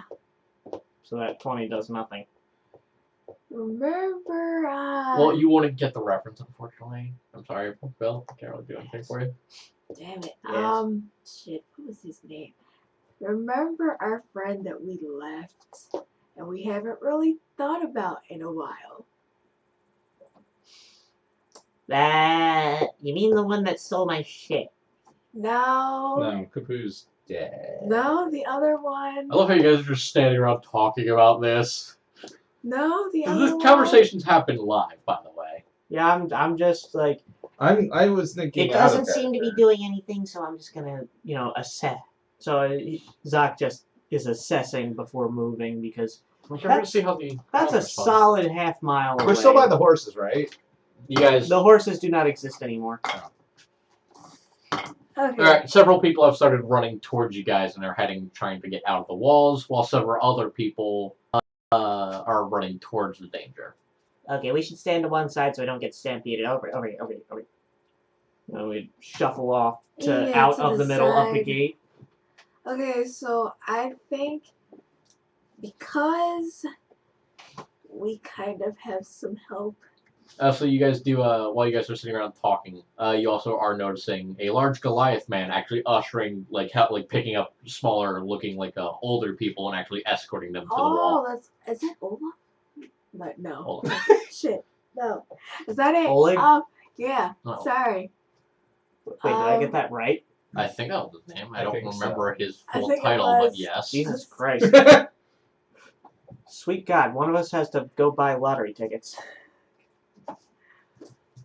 [SPEAKER 4] So that 20 does nothing.
[SPEAKER 2] Remember?
[SPEAKER 1] Well, you wouldn't get the reference, unfortunately. I'm sorry, Bill. I can't really do anything for you.
[SPEAKER 2] Damn it.
[SPEAKER 4] Yes.
[SPEAKER 2] Shit. What was his name? Remember our friend that we left and we haven't really thought about in a while.
[SPEAKER 5] You mean the one that stole my shit?
[SPEAKER 2] No,
[SPEAKER 3] No, Capu's dead.
[SPEAKER 2] no, the other one.
[SPEAKER 1] I love how you guys are just standing around talking about this.
[SPEAKER 2] No, the other
[SPEAKER 1] This
[SPEAKER 2] one.
[SPEAKER 1] conversation's happened live, by the way.
[SPEAKER 4] Yeah, I'm just like
[SPEAKER 3] I was thinking.
[SPEAKER 5] It
[SPEAKER 3] out of
[SPEAKER 5] doesn't seem to be
[SPEAKER 3] character.
[SPEAKER 5] doing anything, so I'm just gonna.
[SPEAKER 4] assess. So Zach just is assessing before moving because
[SPEAKER 1] We're going to see how the
[SPEAKER 4] that's a
[SPEAKER 1] responds.
[SPEAKER 4] solid half-mile away.
[SPEAKER 3] We're still by the horses, right?
[SPEAKER 1] You guys.
[SPEAKER 4] The horses do not exist anymore.
[SPEAKER 2] Okay.
[SPEAKER 1] Alright, several people have started running towards you guys and they're trying to get out of the walls, while several other people are running towards the danger.
[SPEAKER 5] Okay, we should stand to one side so we don't get stampeded. Over here.
[SPEAKER 4] And we shuffle off
[SPEAKER 2] Yeah,
[SPEAKER 4] out
[SPEAKER 2] to
[SPEAKER 4] of the middle of the
[SPEAKER 2] side.
[SPEAKER 4] gate.
[SPEAKER 2] Okay, so I think because we kind of have some help.
[SPEAKER 1] So you guys do, while you guys are sitting around talking, you also are noticing a large Goliath man actually ushering, like picking up smaller looking, older people and actually escorting them to the wall.
[SPEAKER 2] Is that Olaf? But no.
[SPEAKER 1] Olaf.
[SPEAKER 2] Shit. No. Is that it?
[SPEAKER 4] Oleg?
[SPEAKER 2] Yeah.
[SPEAKER 1] No.
[SPEAKER 2] Sorry.
[SPEAKER 4] Wait, did I get that right?
[SPEAKER 1] I think that was his name. I
[SPEAKER 3] I
[SPEAKER 1] don't
[SPEAKER 3] think
[SPEAKER 1] remember his
[SPEAKER 2] I
[SPEAKER 1] full
[SPEAKER 2] think it
[SPEAKER 1] title,
[SPEAKER 2] was.
[SPEAKER 1] but yes.
[SPEAKER 4] Jesus Christ. Sweet God, one of us has to go buy lottery tickets.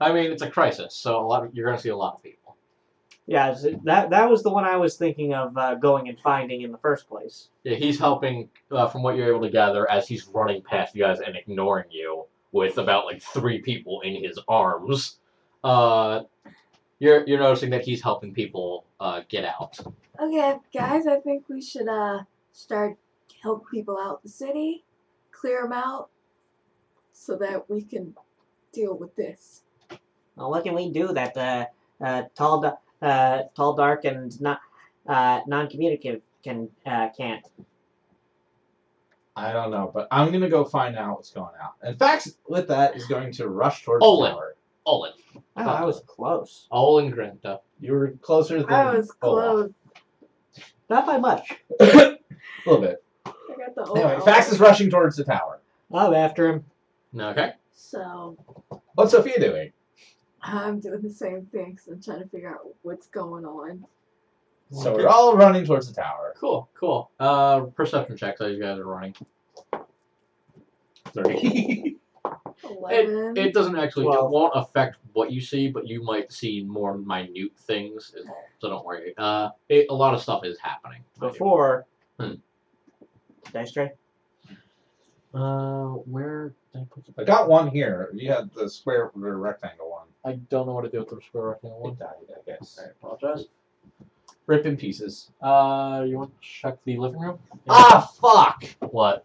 [SPEAKER 1] I mean, it's a crisis, so you're going to see a lot of people.
[SPEAKER 4] Yeah, that was the one I was thinking of going and finding in the first place.
[SPEAKER 1] Yeah, he's helping, from what you're able to gather, as he's running past you guys and ignoring you with about 3 people in his arms. You're noticing that he's helping people get out.
[SPEAKER 2] Okay, guys, I think we should start help people out the city, clear them out, so that we can deal with this.
[SPEAKER 5] Well, what can we do that tall, dark, and not non-communicative can't?
[SPEAKER 3] I don't know, but I'm gonna go find out what's going on. In fact, with that, is going to rush towards
[SPEAKER 1] Olin.
[SPEAKER 3] the tower.
[SPEAKER 1] Olin.
[SPEAKER 4] Oh, I was close.
[SPEAKER 1] Olin Grinta.
[SPEAKER 3] You were closer than
[SPEAKER 2] I was
[SPEAKER 3] Olaf.
[SPEAKER 2] close.
[SPEAKER 4] Not by much.
[SPEAKER 3] A little bit.
[SPEAKER 2] I got the
[SPEAKER 3] Anyway,
[SPEAKER 2] Olaf.
[SPEAKER 3] Fax is rushing towards the tower.
[SPEAKER 4] I'm after him.
[SPEAKER 1] Okay.
[SPEAKER 2] So
[SPEAKER 3] What's Sophia doing?
[SPEAKER 2] I'm doing the same thing, so I'm trying to figure out what's going on.
[SPEAKER 3] So we're all running towards the tower.
[SPEAKER 1] Cool. Perception checks as you guys are running.
[SPEAKER 3] 30.
[SPEAKER 2] 11.
[SPEAKER 1] It doesn't actually,
[SPEAKER 4] Well-
[SPEAKER 1] it won't affect what you see, but you might see more minute things, so don't worry. A lot of stuff is happening.
[SPEAKER 4] Before.
[SPEAKER 5] Dice tray.
[SPEAKER 1] Where did I put
[SPEAKER 3] I got one here. You had the square or rectangle one.
[SPEAKER 1] I don't know what to do with the square rectangle
[SPEAKER 3] It
[SPEAKER 1] one.
[SPEAKER 3] died, I guess.
[SPEAKER 1] I apologize.
[SPEAKER 3] Rip in pieces.
[SPEAKER 1] You want to check the living room?
[SPEAKER 3] Ah, fuck!
[SPEAKER 1] What?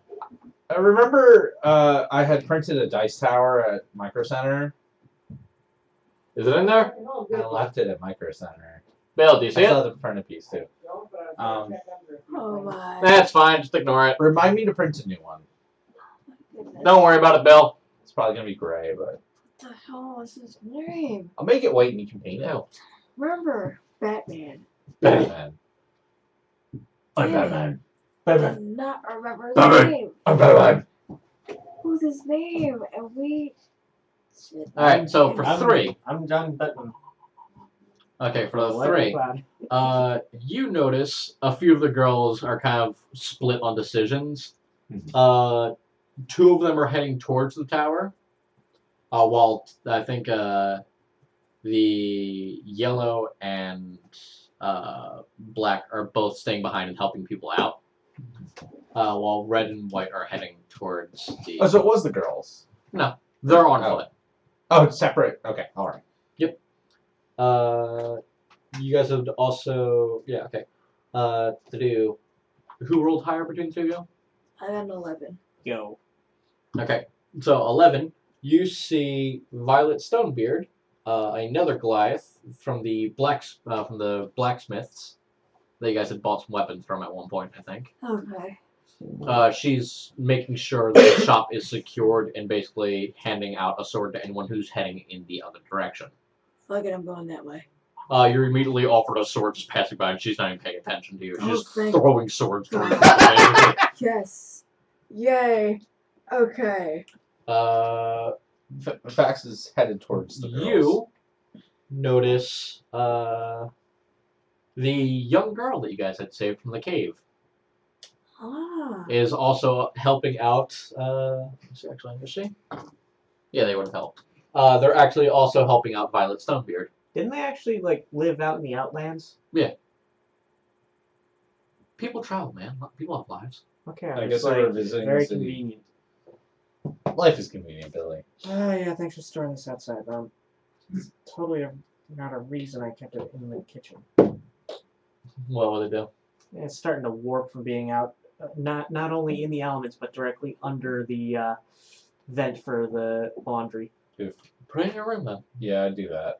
[SPEAKER 3] I remember I had printed a dice tower at Micro Center.
[SPEAKER 1] Is it in there?
[SPEAKER 3] I left it at Micro Center.
[SPEAKER 1] Bill, do you
[SPEAKER 3] I
[SPEAKER 1] see
[SPEAKER 3] still
[SPEAKER 1] it?
[SPEAKER 3] have to print a piece too.
[SPEAKER 2] Oh my
[SPEAKER 1] That's fine, just ignore it.
[SPEAKER 3] Remind me to print a new one.
[SPEAKER 2] goodness.
[SPEAKER 1] Don't worry about it, Bill.
[SPEAKER 3] It's probably gonna be gray, but
[SPEAKER 2] What the hell is his name?
[SPEAKER 3] I'll make it white and you can paint it.
[SPEAKER 1] No.
[SPEAKER 2] Remember, Batman.
[SPEAKER 3] Batman.
[SPEAKER 2] I'm
[SPEAKER 3] Batman.
[SPEAKER 2] I do not remember his
[SPEAKER 3] Batman.
[SPEAKER 2] name.
[SPEAKER 3] I'm Batman.
[SPEAKER 2] Who's his name? And we. Shit.
[SPEAKER 1] Alright, so for
[SPEAKER 4] I'm-
[SPEAKER 1] 3.
[SPEAKER 4] I'm John Bettman.
[SPEAKER 1] Okay, for the
[SPEAKER 4] Like
[SPEAKER 1] 3.
[SPEAKER 4] cloud.
[SPEAKER 1] You notice a few of the girls are kind of split on decisions. 2 of them are heading towards the tower, while I think the yellow and black are both staying behind and helping people out, while red and white are heading towards the.
[SPEAKER 3] Oh, so it was the girls.
[SPEAKER 1] They're on
[SPEAKER 3] Oh.
[SPEAKER 1] foot.
[SPEAKER 3] Oh, it's separate. Okay, all right.
[SPEAKER 1] You guys have also okay. To do, who rolled higher between the 2 of you?
[SPEAKER 2] I got an 11.
[SPEAKER 4] Yo.
[SPEAKER 1] Okay, so 11. You see Violet Stonebeard, another Goliath from the blacksmiths. That you guys had bought some weapons from at one point, I think.
[SPEAKER 2] Okay.
[SPEAKER 1] She's making sure that the shop is secured and basically handing out a sword to anyone who's heading in the other direction.
[SPEAKER 2] Fuck it, I'm going that way.
[SPEAKER 1] You're immediately offered a sword just passing by, and she's not even paying attention to you. She's
[SPEAKER 2] Oh,
[SPEAKER 1] just
[SPEAKER 2] thank
[SPEAKER 1] throwing swords towards you.
[SPEAKER 2] God.
[SPEAKER 1] basically.
[SPEAKER 2] Yes. Yay. Okay.
[SPEAKER 3] Fax is headed towards the girls.
[SPEAKER 1] You notice the young girl that you guys had saved from the cave
[SPEAKER 2] Ah.
[SPEAKER 1] is also helping out. Actually, let me see. Yeah, they would have helped. They're actually also helping out Violet Stonebeard.
[SPEAKER 4] Didn't they actually like live out in the outlands?
[SPEAKER 1] People travel, man. People have lives.
[SPEAKER 4] Okay,
[SPEAKER 3] I
[SPEAKER 4] was
[SPEAKER 3] guess they
[SPEAKER 4] like
[SPEAKER 3] were visiting
[SPEAKER 4] very
[SPEAKER 3] the city.
[SPEAKER 4] convenient.
[SPEAKER 3] Life is convenient, Billy.
[SPEAKER 4] Yeah, thanks for storing this outside. It's totally not a reason I kept it in the kitchen.
[SPEAKER 1] What would they do?
[SPEAKER 4] It's starting to warp from being out, not only in the elements, but directly under the vent for the laundry.
[SPEAKER 1] Put it in your room then.
[SPEAKER 3] Yeah, I'd do that.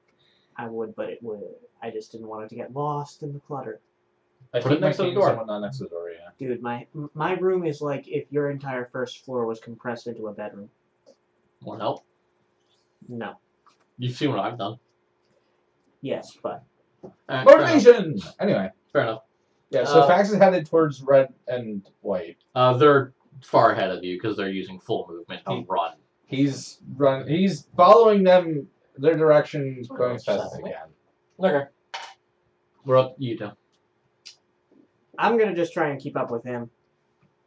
[SPEAKER 4] I would, but it would. I just didn't want it to get lost in the clutter.
[SPEAKER 3] I
[SPEAKER 1] Put it
[SPEAKER 3] keep my
[SPEAKER 1] next to the
[SPEAKER 3] keys
[SPEAKER 1] door.
[SPEAKER 3] and whatnot next to the door, yeah.
[SPEAKER 4] Dude, my room is like if your entire first floor was compressed into a bedroom.
[SPEAKER 1] Want help?
[SPEAKER 4] No.
[SPEAKER 1] You've seen what I've done.
[SPEAKER 4] Yes, but
[SPEAKER 1] Alright, fair enough.
[SPEAKER 3] Motivation! Anyway.
[SPEAKER 1] Fair enough.
[SPEAKER 3] Yeah, so
[SPEAKER 1] Uh,
[SPEAKER 3] Fax is headed towards red and white.
[SPEAKER 1] They're far ahead of you because they're using full movement to
[SPEAKER 3] Oh.
[SPEAKER 1] run.
[SPEAKER 3] He's following them, their direction,
[SPEAKER 1] Oh,
[SPEAKER 3] going as fast as
[SPEAKER 1] that's
[SPEAKER 3] he can.
[SPEAKER 1] Okay. We're up to you two.
[SPEAKER 4] I'm gonna just try and keep up with him.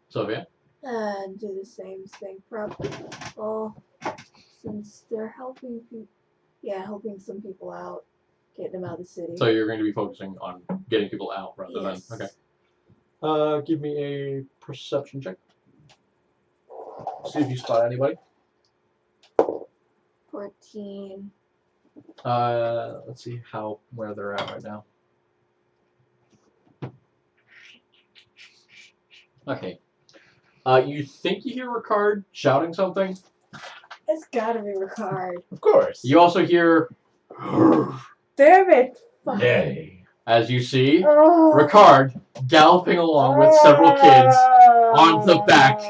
[SPEAKER 1] Sophia?
[SPEAKER 2] And do the same thing. Probably. Well, since they're helping helping some people out, getting them out of the city.
[SPEAKER 1] So you're going to be focusing on getting people out rather
[SPEAKER 2] Yes.
[SPEAKER 1] than... Okay. Give me a perception check. See if you spot anybody.
[SPEAKER 2] 14.
[SPEAKER 1] Let's see where they're at right now. Okay. You think you hear Ricard shouting something?
[SPEAKER 2] It's gotta be Ricard.
[SPEAKER 3] Of course.
[SPEAKER 1] You also hear
[SPEAKER 2] Damn it! Fuck.
[SPEAKER 1] nay as you see
[SPEAKER 2] Oh.
[SPEAKER 1] Ricard galloping along with several kids on the back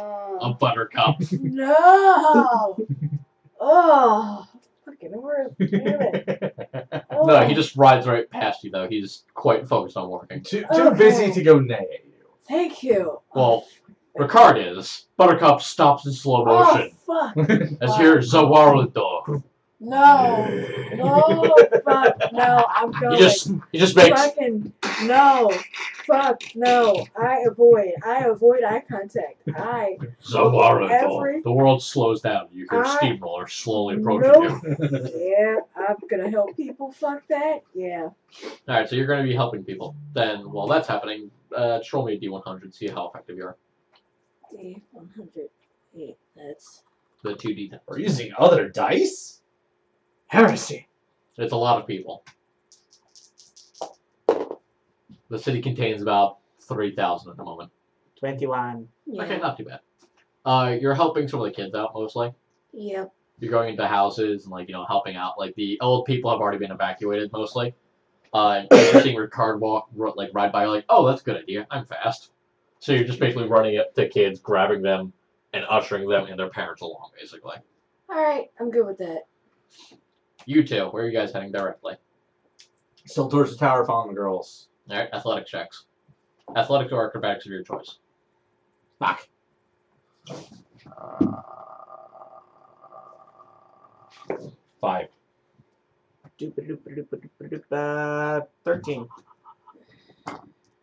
[SPEAKER 1] of Buttercup.
[SPEAKER 2] No! Oh! Fucking word. Damn it. Oh.
[SPEAKER 1] No, he just rides right past you though. He's quite focused on walking.
[SPEAKER 3] Too
[SPEAKER 2] Okay.
[SPEAKER 3] busy to go neigh at you.
[SPEAKER 2] Thank you.
[SPEAKER 1] Well, Ricard is. Buttercup stops in slow motion.
[SPEAKER 2] Oh, fuck.
[SPEAKER 1] As here Zawarudo.
[SPEAKER 2] No. No, fuck. No, I'm going.
[SPEAKER 1] He just makes
[SPEAKER 2] Fucking no. Fuck no. I avoid eye contact.
[SPEAKER 1] Zawarudo.
[SPEAKER 2] Every-
[SPEAKER 1] The world slows down. You hear
[SPEAKER 2] I-
[SPEAKER 1] steamroller slowly approaching you.
[SPEAKER 2] Yeah, I'm gonna help people. Fuck that. Yeah.
[SPEAKER 1] Alright, so you're going to be helping people. Then, while that's happening, just roll me a D100, see how effective you are.
[SPEAKER 2] D108. That's
[SPEAKER 1] The 2D10.
[SPEAKER 3] We're using other dice?
[SPEAKER 4] Heresy.
[SPEAKER 1] It's a lot of people. The city contains about 3,000 at the moment.
[SPEAKER 4] 21.
[SPEAKER 2] yeah.
[SPEAKER 1] Okay, not too bad. You're helping some of the kids out mostly.
[SPEAKER 2] Yep.
[SPEAKER 1] You're going into houses and helping out. Like the old people have already been evacuated mostly. And you're seeing Ricard ride by. You're like, oh, that's a good idea. I'm fast. So you're just basically running up to kids, grabbing them, and ushering them and their parents along, basically.
[SPEAKER 2] All right, I'm good with that.
[SPEAKER 1] You two, where are you guys heading directly?
[SPEAKER 3] Still towards the tower, following the girls.
[SPEAKER 1] All right, athletic checks. Athletics or acrobatics of your choice.
[SPEAKER 3] Fuck. 5.
[SPEAKER 4] 13.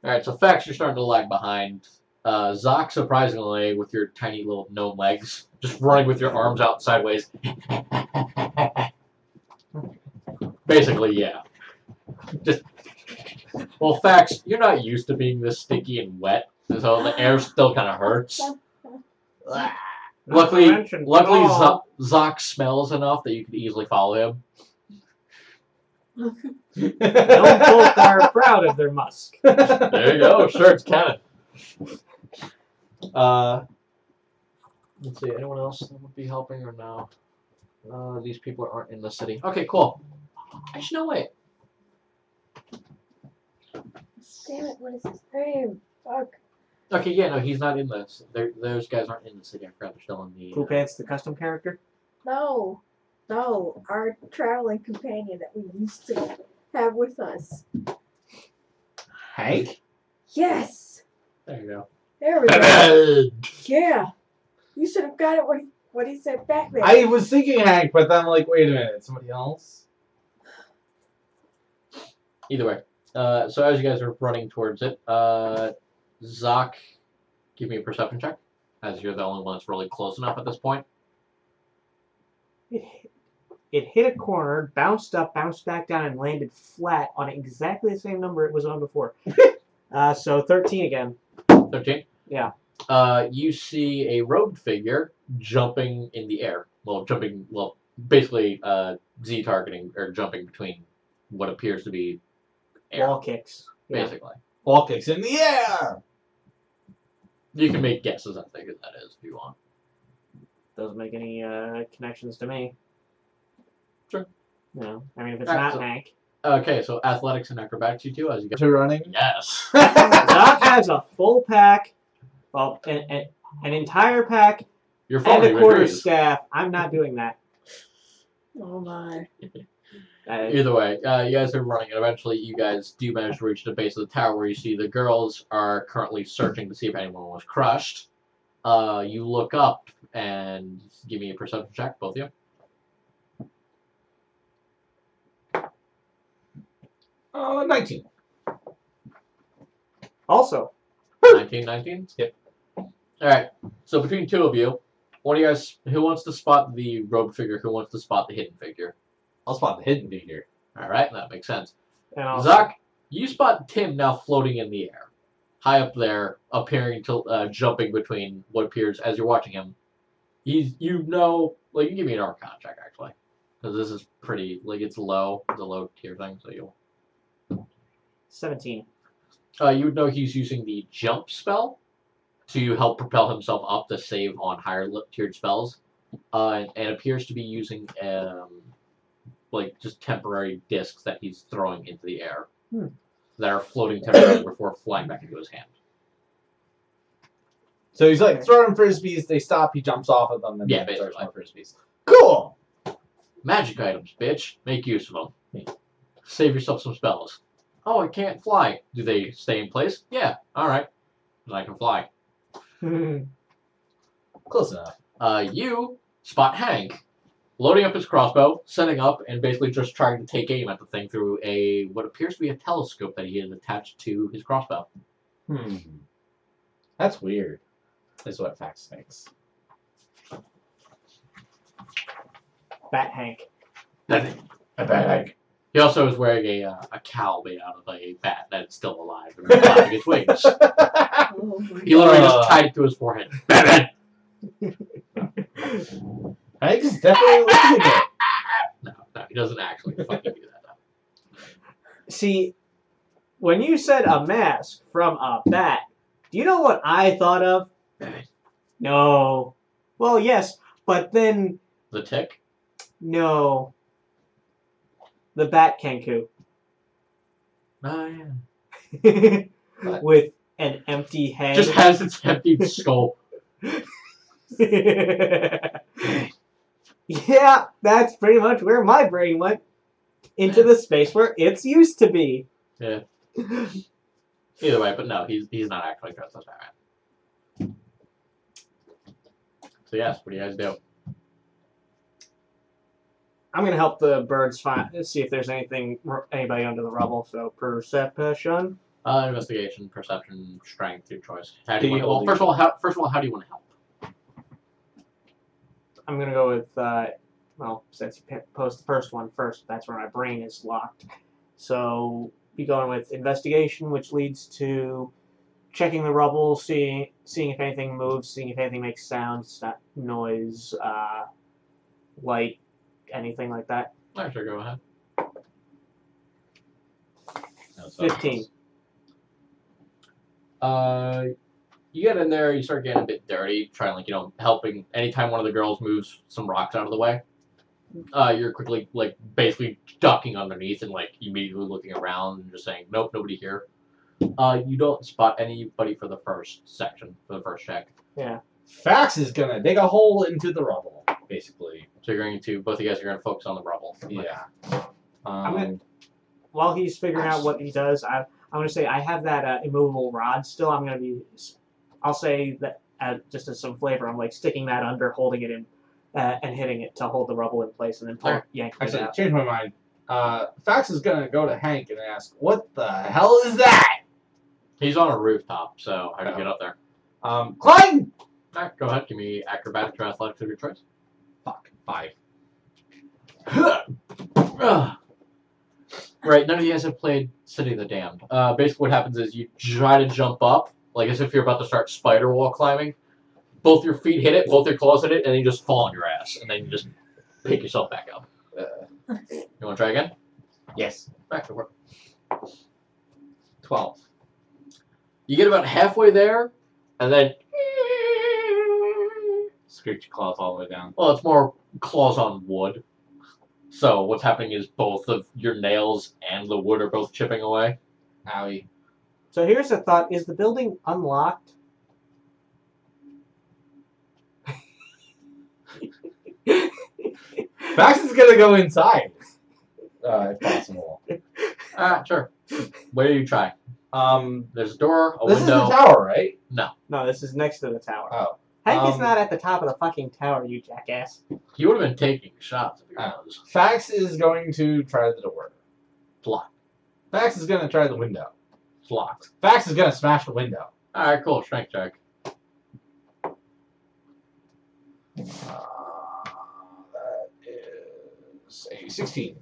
[SPEAKER 1] Alright, so Fax, you're starting to lag behind. Zoc, surprisingly, with your tiny little gnome legs, just running with your arms out sideways. Basically, yeah. Well, Fax, you're not used to being this sticky and wet, so the air still kind of hurts. Luckily, Zoc smells enough that you could easily follow him.
[SPEAKER 4] Gnome folk are proud of their musk.
[SPEAKER 1] There you go. Sure, it's canon. Let's see. Anyone else that would be helping or no? These people aren't in the city. Okay, cool. Actually, no, wait.
[SPEAKER 2] Damn it! What is his name? Fuck.
[SPEAKER 1] Okay, yeah, no, he's not in this. Those guys aren't in the city. I forgot they're still in the.
[SPEAKER 4] Poop Pants, the custom character?
[SPEAKER 2] No. No. Our traveling companion that we used to have with us.
[SPEAKER 3] Hank?
[SPEAKER 2] Yes.
[SPEAKER 1] There you go.
[SPEAKER 2] There we go. Yeah. You should have got it when he said back there.
[SPEAKER 3] I was thinking Hank, but then like, wait a minute, somebody else?
[SPEAKER 1] Either way. So as you guys are running towards it, Zoc, give me a perception check, as you're the only one that's really close enough at this point.
[SPEAKER 4] It hit a corner, bounced up, bounced back down, and landed flat on exactly the same number it was on before. So 13 again.
[SPEAKER 1] 13?
[SPEAKER 4] Yeah.
[SPEAKER 1] You see a robed figure jumping in the air. Basically Z-targeting, or jumping between what appears to be air,
[SPEAKER 4] Wall kicks. Yeah.
[SPEAKER 1] basically.
[SPEAKER 3] Wall kicks in the air!
[SPEAKER 1] You can make guesses, I think, if that is, if you want.
[SPEAKER 4] Doesn't make any connections to me.
[SPEAKER 1] Sure.
[SPEAKER 4] No. I mean, if it's
[SPEAKER 1] Alright,
[SPEAKER 4] not
[SPEAKER 1] so-
[SPEAKER 4] Hank.
[SPEAKER 1] Okay, so athletics and acrobatics, you two, as you go.
[SPEAKER 3] To running?
[SPEAKER 1] Yes.
[SPEAKER 4] Doc has a full pack. Well, an entire pack
[SPEAKER 1] You're
[SPEAKER 4] and
[SPEAKER 1] falling
[SPEAKER 4] a quarter
[SPEAKER 1] degrees.
[SPEAKER 4] staff. I'm not doing that.
[SPEAKER 2] Oh my.
[SPEAKER 1] Either way, you guys are running, and eventually you guys do manage to reach the base of the tower where you see the girls are currently searching to see if anyone was crushed. You look up and give me a perception check, both of you.
[SPEAKER 3] 19.
[SPEAKER 4] Also,
[SPEAKER 1] 19.
[SPEAKER 3] Yep.
[SPEAKER 1] Alright, so between two of you, one of you guys, who wants to spot the robed figure, who wants to spot the hidden figure?
[SPEAKER 3] I'll spot the hidden figure.
[SPEAKER 1] Alright, that makes sense.
[SPEAKER 4] and also
[SPEAKER 1] Zoc, you spot Tim now floating in the air. High up there, appearing to, jumping between what appears, as you're watching him, you give me an Arcana check, actually. Because this is pretty, it's a low tier thing, so you'll...
[SPEAKER 4] 17.
[SPEAKER 1] You would know he's using the jump spell to help propel himself up to save on higher tiered spells, and appears to be using just temporary discs that he's throwing into the air that are floating temporarily before flying back into his hand.
[SPEAKER 3] So he's like throwing frisbees, they stop, he jumps off of them, and
[SPEAKER 1] Yeah,
[SPEAKER 3] then throws
[SPEAKER 1] basically.
[SPEAKER 3] more frisbees. Cool!
[SPEAKER 1] Magic items, bitch. Make use of them. Save yourself some spells. Oh, I can't fly. Do they stay in place? Yeah. All right. Then I can fly.
[SPEAKER 3] Close enough.
[SPEAKER 1] You spot Hank loading up his crossbow, setting up, and basically just trying to take aim at the thing through what appears to be a telescope that he has attached to his crossbow.
[SPEAKER 3] That's weird, is what Fax thinks.
[SPEAKER 4] Bat Hank.
[SPEAKER 1] He also is wearing a cowl made out of a bat that's still alive and flapping its wings.
[SPEAKER 2] Oh my.
[SPEAKER 1] He literally just tied it to his forehead. Batman!
[SPEAKER 3] Hank's definitely losing it.
[SPEAKER 1] No, he doesn't actually fucking do that. No.
[SPEAKER 4] See, when you said a mask from a bat, do you know what I thought of? No. Well, yes, but then
[SPEAKER 1] The tick?
[SPEAKER 4] no. The Bat Kenku.
[SPEAKER 1] Oh, yeah.
[SPEAKER 4] With an empty head.
[SPEAKER 1] Just has its empty skull.
[SPEAKER 4] Yeah, that's pretty much where my brain went. Into the space where it's used to be.
[SPEAKER 1] Yeah. Either way, but no, he's not actually dressed as Batman. So yes, what do you guys do?
[SPEAKER 4] I'm gonna help the birds see if there's anybody under the rubble. So perception.
[SPEAKER 1] Investigation, perception, strength, your choice. How do you
[SPEAKER 3] Do
[SPEAKER 1] want
[SPEAKER 3] you
[SPEAKER 1] to, well, first of all, how do you want to help?
[SPEAKER 4] I'm gonna go with well, since you posed the first one first, that's where my brain is locked. So be going with investigation, which leads to checking the rubble, seeing if anything moves, seeing if anything makes sounds, noise, light, anything like that.
[SPEAKER 1] Oh, sure, go ahead.
[SPEAKER 3] No, sorry.
[SPEAKER 4] 15.
[SPEAKER 1] You get in there, you start getting a bit dirty, trying helping anytime one of the girls moves some rocks out of the way. You're quickly basically ducking underneath and immediately looking around and just saying, nope, nobody here. You don't spot anybody for the first section, for the first check.
[SPEAKER 4] Yeah.
[SPEAKER 3] Fax is gonna dig a hole into the rubble, basically.
[SPEAKER 1] So both of you guys are going to focus on the rubble.
[SPEAKER 3] Yeah.
[SPEAKER 4] While he's figuring out what he does, I'm going to say I have that immovable rod still. I'll say that just as some flavor, I'm like sticking that under, holding it in, and hitting it to hold the rubble in place, and then yanking it
[SPEAKER 3] Actually,
[SPEAKER 4] out.
[SPEAKER 3] change my mind. Fax is gonna go to Hank and ask, "What the hell is that?"
[SPEAKER 1] He's on a rooftop, so how do you get up there?
[SPEAKER 3] Climb!
[SPEAKER 1] Alright, go ahead. Give me acrobatics or athletics of your choice.
[SPEAKER 3] Fuck, 5.
[SPEAKER 1] Right, none of you guys have played City of the Damned. Basically what happens is you try to jump up, like as if you're about to start spider wall climbing. Both your feet hit it, both your claws hit it, and then you just fall on your ass. And then you just pick yourself back up. You want to try again?
[SPEAKER 3] Yes.
[SPEAKER 1] Back to work.
[SPEAKER 3] 12.
[SPEAKER 1] You get about halfway there, and then...
[SPEAKER 3] Scooch your claws all the way down.
[SPEAKER 1] Well, it's more claws on wood. So what's happening is both of your nails and the wood are both chipping away.
[SPEAKER 3] Owie.
[SPEAKER 4] So here's a thought: is the building unlocked?
[SPEAKER 3] Fax is gonna go inside. If possible.
[SPEAKER 1] Sure. Where do you try? There's a door, a
[SPEAKER 3] This
[SPEAKER 1] window.
[SPEAKER 3] is the tower, right?
[SPEAKER 4] No, this is next to the tower.
[SPEAKER 3] Oh.
[SPEAKER 4] Hank is not at the top of the fucking tower, you jackass.
[SPEAKER 1] You would have been taking shots if you was.
[SPEAKER 3] Fax is going to try the door.
[SPEAKER 1] It's locked.
[SPEAKER 3] Fax is gonna try the window.
[SPEAKER 1] It's locked.
[SPEAKER 3] Fax is gonna smash the window.
[SPEAKER 1] Alright, cool. Strength check.
[SPEAKER 3] That is a 16.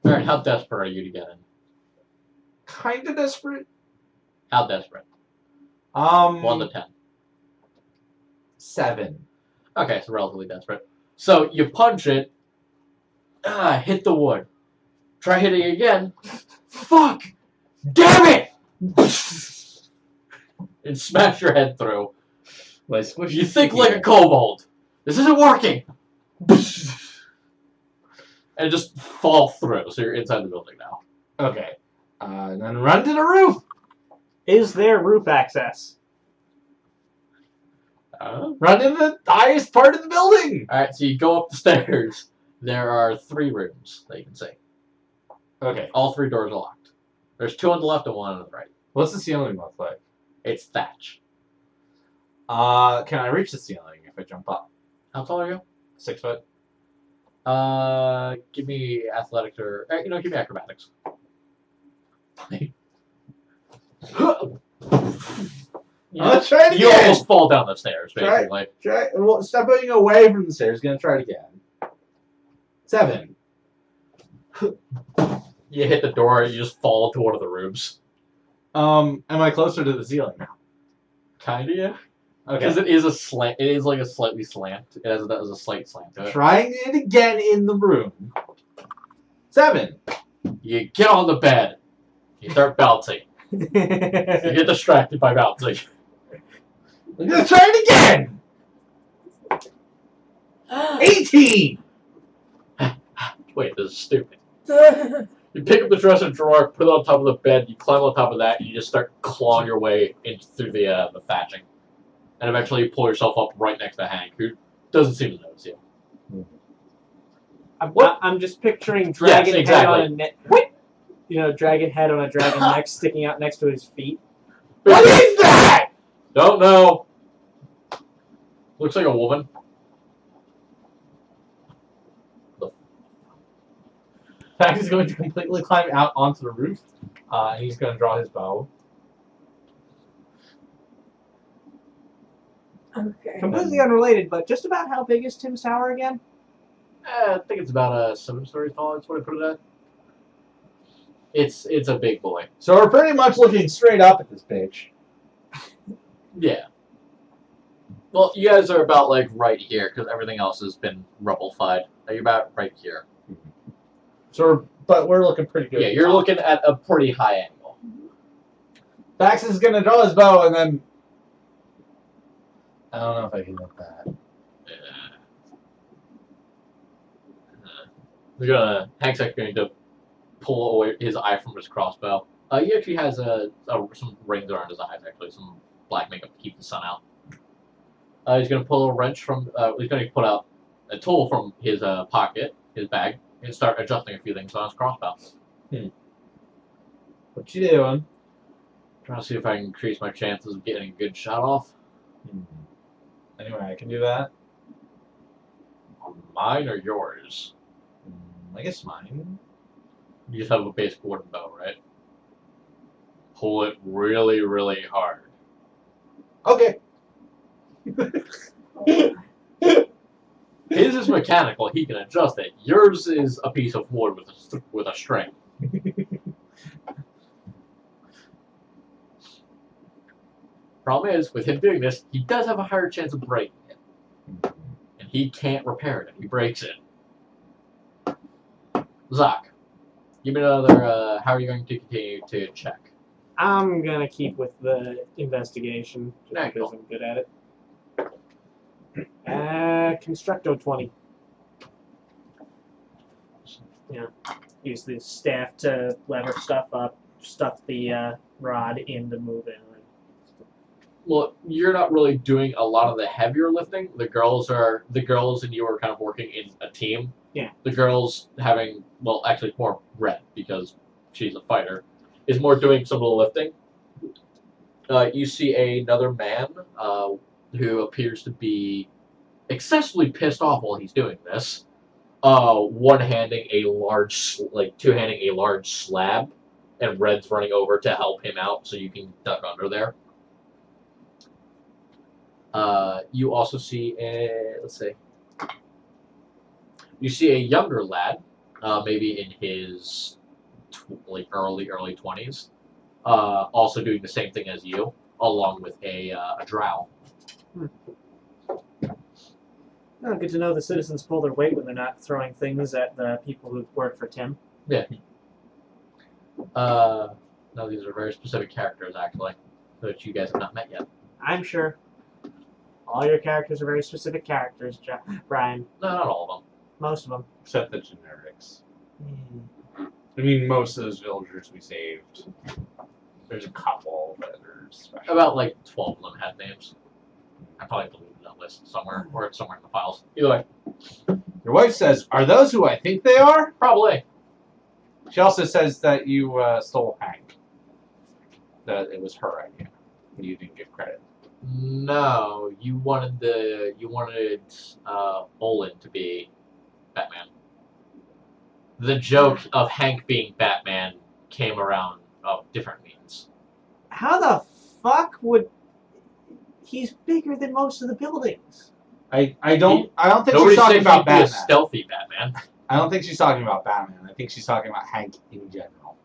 [SPEAKER 1] Alright, how desperate are you to get in?
[SPEAKER 3] Kinda desperate.
[SPEAKER 1] How desperate? 1 to 10.
[SPEAKER 3] 7.
[SPEAKER 1] Okay, so relatively desperate. So you punch it. Hit the wood. Try hitting it again. Fuck! Damn it! And smash your head through. You think like a kobold. This isn't working. And just fall through. So you're inside the building now.
[SPEAKER 3] Okay. And then run to the roof.
[SPEAKER 4] Is there roof access?
[SPEAKER 3] Run to the highest part of the building.
[SPEAKER 1] Alright, so you go up the stairs. There are 3 rooms that you can see.
[SPEAKER 3] Okay.
[SPEAKER 1] All 3 doors are locked. There's 2 on the left and 1 on the right.
[SPEAKER 3] What's the ceiling look like?
[SPEAKER 1] It's thatch.
[SPEAKER 3] Can I reach the ceiling if I jump up?
[SPEAKER 1] How tall are you?
[SPEAKER 3] 6 foot.
[SPEAKER 1] Give me athletics or give me acrobatics.
[SPEAKER 3] Let's try it again.
[SPEAKER 1] You almost fall down the stairs, basically.
[SPEAKER 3] Well, stepping away from the stairs. Gonna try it again. 7.
[SPEAKER 1] You hit the door, you just fall to one of the rooms.
[SPEAKER 3] Am I closer to the ceiling now?
[SPEAKER 1] Kinda, yeah.
[SPEAKER 3] Okay.
[SPEAKER 1] Because it is a slant. It is like a slightly slant. It has a slight slant to it.
[SPEAKER 3] Trying it again in the room. 7.
[SPEAKER 1] You get on the bed. You start bouncing. You get distracted by bouncing.
[SPEAKER 3] I'm gonna try it again. 18.
[SPEAKER 1] Wait, this is stupid. You pick up the dresser drawer, put it on top of the bed, you climb on top of that, and you just start clawing your way through the thatching. And eventually you pull yourself up right next to Hank, who doesn't seem to notice you.
[SPEAKER 4] I'm just picturing dragon
[SPEAKER 1] Yes,
[SPEAKER 4] head on
[SPEAKER 1] exactly.
[SPEAKER 4] a neck. Dragon head on a dragon neck sticking out next to his feet.
[SPEAKER 3] What is that?
[SPEAKER 1] Don't know. Looks like a woman.
[SPEAKER 3] Fax is going to completely climb out onto the roof. And he's going to draw his bow.
[SPEAKER 2] Okay.
[SPEAKER 4] Completely unrelated, but just about how big is Tim's tower again?
[SPEAKER 1] I think it's about 7 stories tall. That's what I put it at. It's a big boy.
[SPEAKER 3] So we're pretty much looking straight up at this bitch.
[SPEAKER 1] Yeah. Well, you guys are about like right here because everything else has been rubble-fied. You're about right here.
[SPEAKER 3] So, but we're looking pretty good.
[SPEAKER 1] Yeah, you're looking at a pretty high angle.
[SPEAKER 3] Fax is going to draw his bow and then... I don't know if I can look that.
[SPEAKER 1] Hank's actually going to pull away his eye from his crossbow. He actually has some rings around his eyes, actually, some black makeup to keep the sun out. He's going to pull a wrench from. He's going to pull out a tool from his pocket, his bag, and start adjusting a few things on his crossbow.
[SPEAKER 3] What you doing?
[SPEAKER 1] Trying to see if I can increase my chances of getting a good shot off.
[SPEAKER 3] Anyway, I can do that.
[SPEAKER 1] Mine or yours?
[SPEAKER 3] I guess mine.
[SPEAKER 1] You just have a basic wooden bow, right? Pull it really, really hard.
[SPEAKER 3] Okay.
[SPEAKER 1] His is mechanical; he can adjust it. Yours is a piece of wood with a string. Problem is, with him doing this, he does have a higher chance of breaking it, and he can't repair it if he breaks it. Zach, give me another. How are you going to continue to check?
[SPEAKER 4] I'm gonna keep with the investigation just
[SPEAKER 1] Alright,
[SPEAKER 4] because
[SPEAKER 1] cool.
[SPEAKER 4] I'm good at it. Constructo 20. Use the staff to lever stuff up, stuff the rod in to move in.
[SPEAKER 1] Well, you're not really doing a lot of the heavier lifting. The girls and you are kind of working in a team.
[SPEAKER 4] Yeah.
[SPEAKER 1] The girls having, well, actually more Red because she's a fighter, is more doing some of the lifting. You see another man who appears to be excessively pissed off while he's doing this. Two-handing a large slab, and Red's running over to help him out so you can duck under there. You also see you see a younger lad, maybe in his early 20s, also doing the same thing as you, along with a drow.
[SPEAKER 4] Oh, good to know the citizens pull their weight when they're not throwing things at the people who work for Tim.
[SPEAKER 1] Yeah. No, these are very specific characters actually, that you guys have not met yet.
[SPEAKER 4] I'm sure. All your characters are very specific characters, Brian.
[SPEAKER 1] No, not all of them.
[SPEAKER 4] Most of them.
[SPEAKER 3] Except the generics. I mean, most of those villagers we saved. There's a couple that are special.
[SPEAKER 1] About 12 of them had names. I probably deleted that list somewhere, or it's somewhere in the files. Either way,
[SPEAKER 3] Your wife says, "Are those who I think they are?"
[SPEAKER 1] probably.
[SPEAKER 3] She also says that you stole Hank. That it was her idea. You didn't give credit.
[SPEAKER 1] No, you wanted Olin to be Batman. The joke of Hank being Batman came around of different means.
[SPEAKER 4] How the fuck would... He's bigger than most of the buildings.
[SPEAKER 3] I don't think
[SPEAKER 1] Nobody
[SPEAKER 3] she's talking
[SPEAKER 1] said
[SPEAKER 3] about
[SPEAKER 1] he'd be a
[SPEAKER 3] Batman.
[SPEAKER 1] stealthy Batman.
[SPEAKER 3] I don't think she's talking about Batman. I think she's talking about Hank in general.